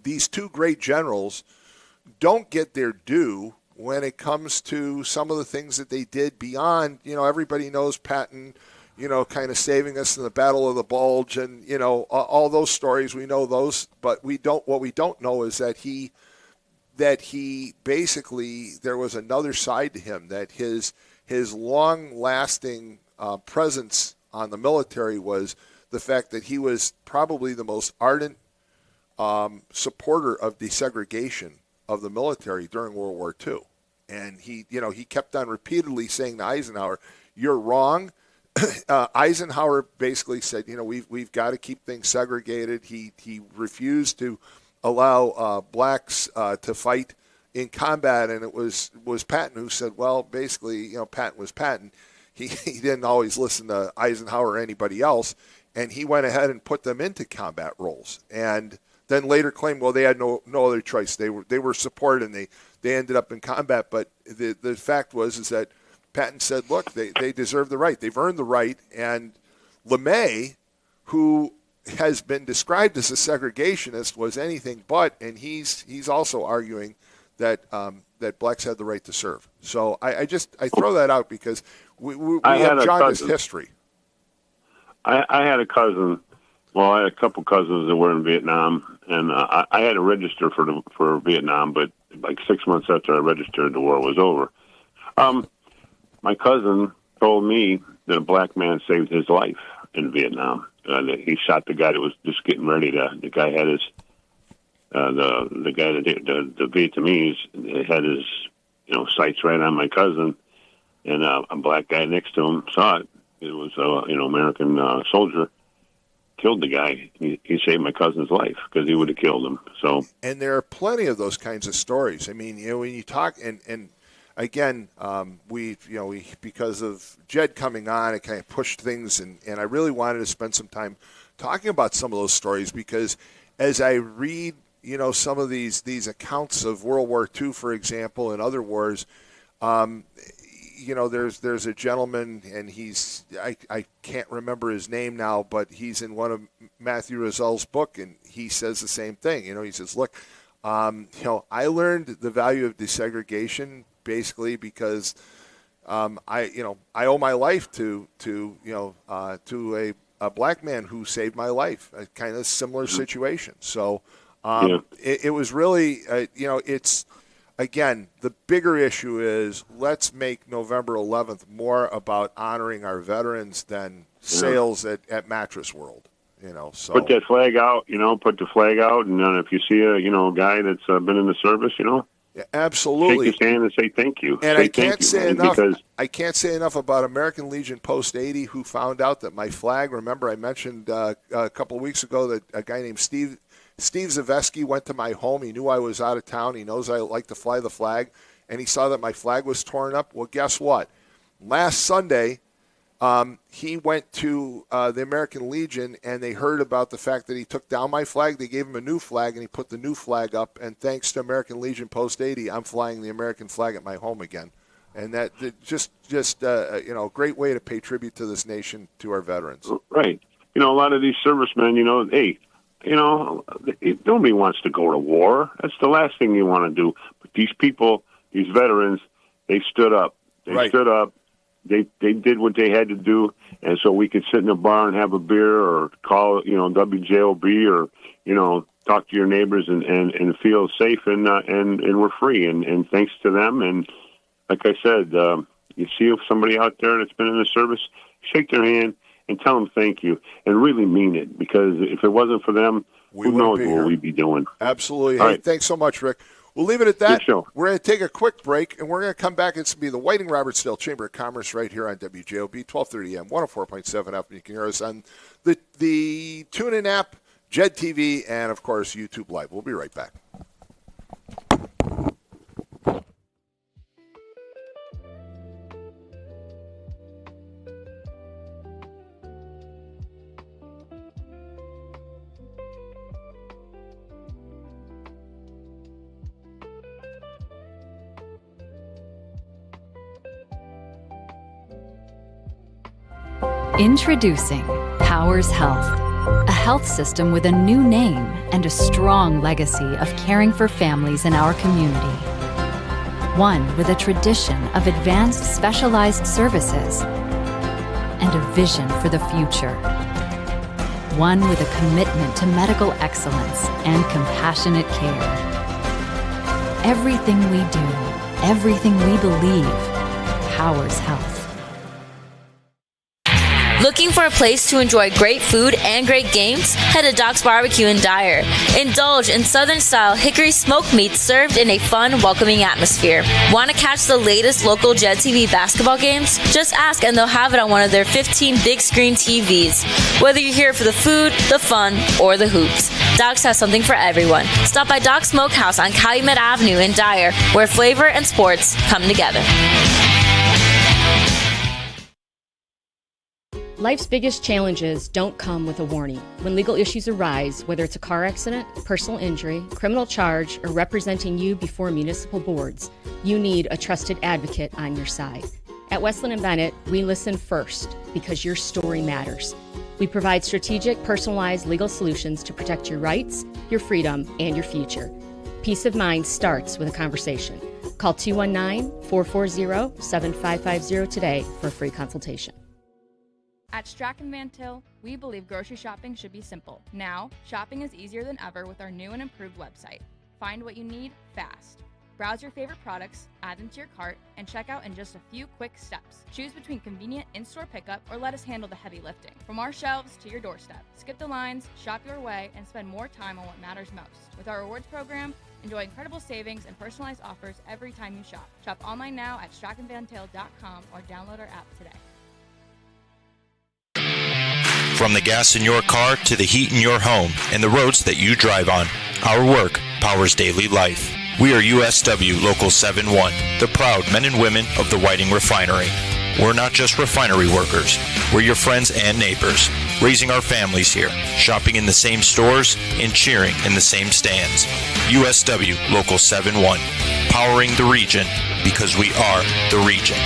these two great generals don't get their due when it comes to some of the things that they did beyond, everybody knows Patton, kind of saving us in the Battle of the Bulge and, all those stories. We know those, but what we don't know is that he basically, there was another side to him, that his long-lasting presence on the military was the fact that he was probably the most ardent supporter of desegregation of the military during World War II. And he kept on repeatedly saying to Eisenhower, you're wrong. Eisenhower basically said, we've got to keep things segregated. He refused to allow blacks to fight in combat, and it was Patton who said, well, basically, Patton was Patton. He didn't always listen to Eisenhower or anybody else, and he went ahead and put them into combat roles, and then later claimed, well, they had no other choice. They were supported, and they ended up in combat. But the fact is that Patton said, look, they deserve the right. They've earned the right. And LeMay, who has been described as a segregationist, was anything but, and he's also arguing that blacks had the right to serve. So I throw that out because we have jaundiced history. I had a cousin. Well, I had a couple cousins that were in Vietnam, and I had to register for Vietnam, but like 6 months after I registered, the war was over. My cousin told me that a black man saved his life in Vietnam. He shot the guy that was just getting ready to. The guy had his the Vietnamese had his sights right on my cousin, and a black guy next to him saw it. It was American soldier. Killed the guy. He saved my cousin's life because he would have killed him. So, and there are plenty of those kinds of stories. I mean, when you talk, and again, we because of Jed coming on, it kind of pushed things, and I really wanted to spend some time talking about some of those stories because as I read, some of these accounts of World War II, for example, and other wars. There's a gentleman, and I can't remember his name now, but he's in one of Matthew Rozelle's book, and he says the same thing. He says, look, I learned the value of desegregation basically because I owe my life to a black man who saved my life, a kind of similar situation. So it was really, it's. Again, the bigger issue is let's make November 11th more about honoring our veterans than sales at Mattress World. So put that flag out. Put the flag out, and then if you see a guy that's been in the service, yeah, absolutely, shake his hand and say thank you. And I can't say enough. I can't say enough about American Legion Post 80, who found out that my flag. Remember, I mentioned a couple of weeks ago that a guy named Steve Zaveski went to my home. He knew I was out of town. He knows I like to fly the flag, and he saw that my flag was torn up. Well, guess what? Last Sunday, he went to the American Legion, and they heard about the fact that he took down my flag. They gave him a new flag, and he put the new flag up. And thanks to American Legion Post 80, I'm flying the American flag at my home again. And that just a great way to pay tribute to this nation, to our veterans. Right. A lot of these servicemen, hey. Nobody wants to go to war. That's the last thing you want to do. But these people, these veterans, they stood up. They stood up. They did what they had to do, and so we could sit in a bar and have a beer, or call WJOB, or talk to your neighbors and feel safe, and we're free. And thanks to them. And like I said, you see somebody out there that's been in the service, shake their hand. And tell them thank you, and really mean it, because if it wasn't for them, who knows what we'd be doing. Absolutely. Hey, thanks so much, Rick. We'll leave it at that. We're going to take a quick break, and we're going to come back. It's going to be the Whiting-Robertsdale Chamber of Commerce right here on WJOB, 1230 AM, 104.7 FM. You can hear us on the TuneIn app, Jed TV, and, of course, YouTube Live. We'll be right back. Introducing Powers Health, a health system with a new name and a strong legacy of caring for families in our community. One with a tradition of advanced specialized services and a vision for the future. One with a commitment to medical excellence and compassionate care. Everything we do, everything we believe, Powers Health. Looking for a place to enjoy great food and great games? Head to Doc's Barbecue in Dyer. Indulge in Southern-style hickory smoked meats served in a fun, welcoming atmosphere. Want to catch the latest local Jet TV basketball games? Just ask and they'll have it on one of their 15 big screen TVs. Whether you're here for the food, the fun, or the hoops, Doc's has something for everyone. Stop by Doc's Smokehouse on Calumet Avenue in Dyer, where flavor and sports come together. Life's biggest challenges don't come with a warning. When legal issues arise, whether it's a car accident, personal injury, criminal charge, or representing you before municipal boards, you need a trusted advocate on your side. At Westland & Bennett, we listen first because your story matters. We provide strategic, personalized legal solutions to protect your rights, your freedom, and your future. Peace of mind starts with a conversation. Call 219-440-7550 today for a free consultation. At Strachan Van Til, we believe grocery shopping should be simple. Now, shopping is easier than ever with our new and improved website. Find what you need fast. Browse your favorite products, add them to your cart, and check out in just a few quick steps. Choose between convenient in-store pickup or let us handle the heavy lifting. From our shelves to your doorstep, skip the lines, shop your way, and spend more time on what matters most. With our rewards program, enjoy incredible savings and personalized offers every time you shop. Shop online now at strachanvantil.com or download our app today. From the gas in your car to the heat in your home and the roads that you drive on, our work powers daily life. We are USW Local 71, the proud men and women of the Whiting Refinery. We're not just refinery workers. We're your friends and neighbors, raising our families here, shopping in the same stores, and cheering in the same stands. USW Local 71, powering the region because we are the region.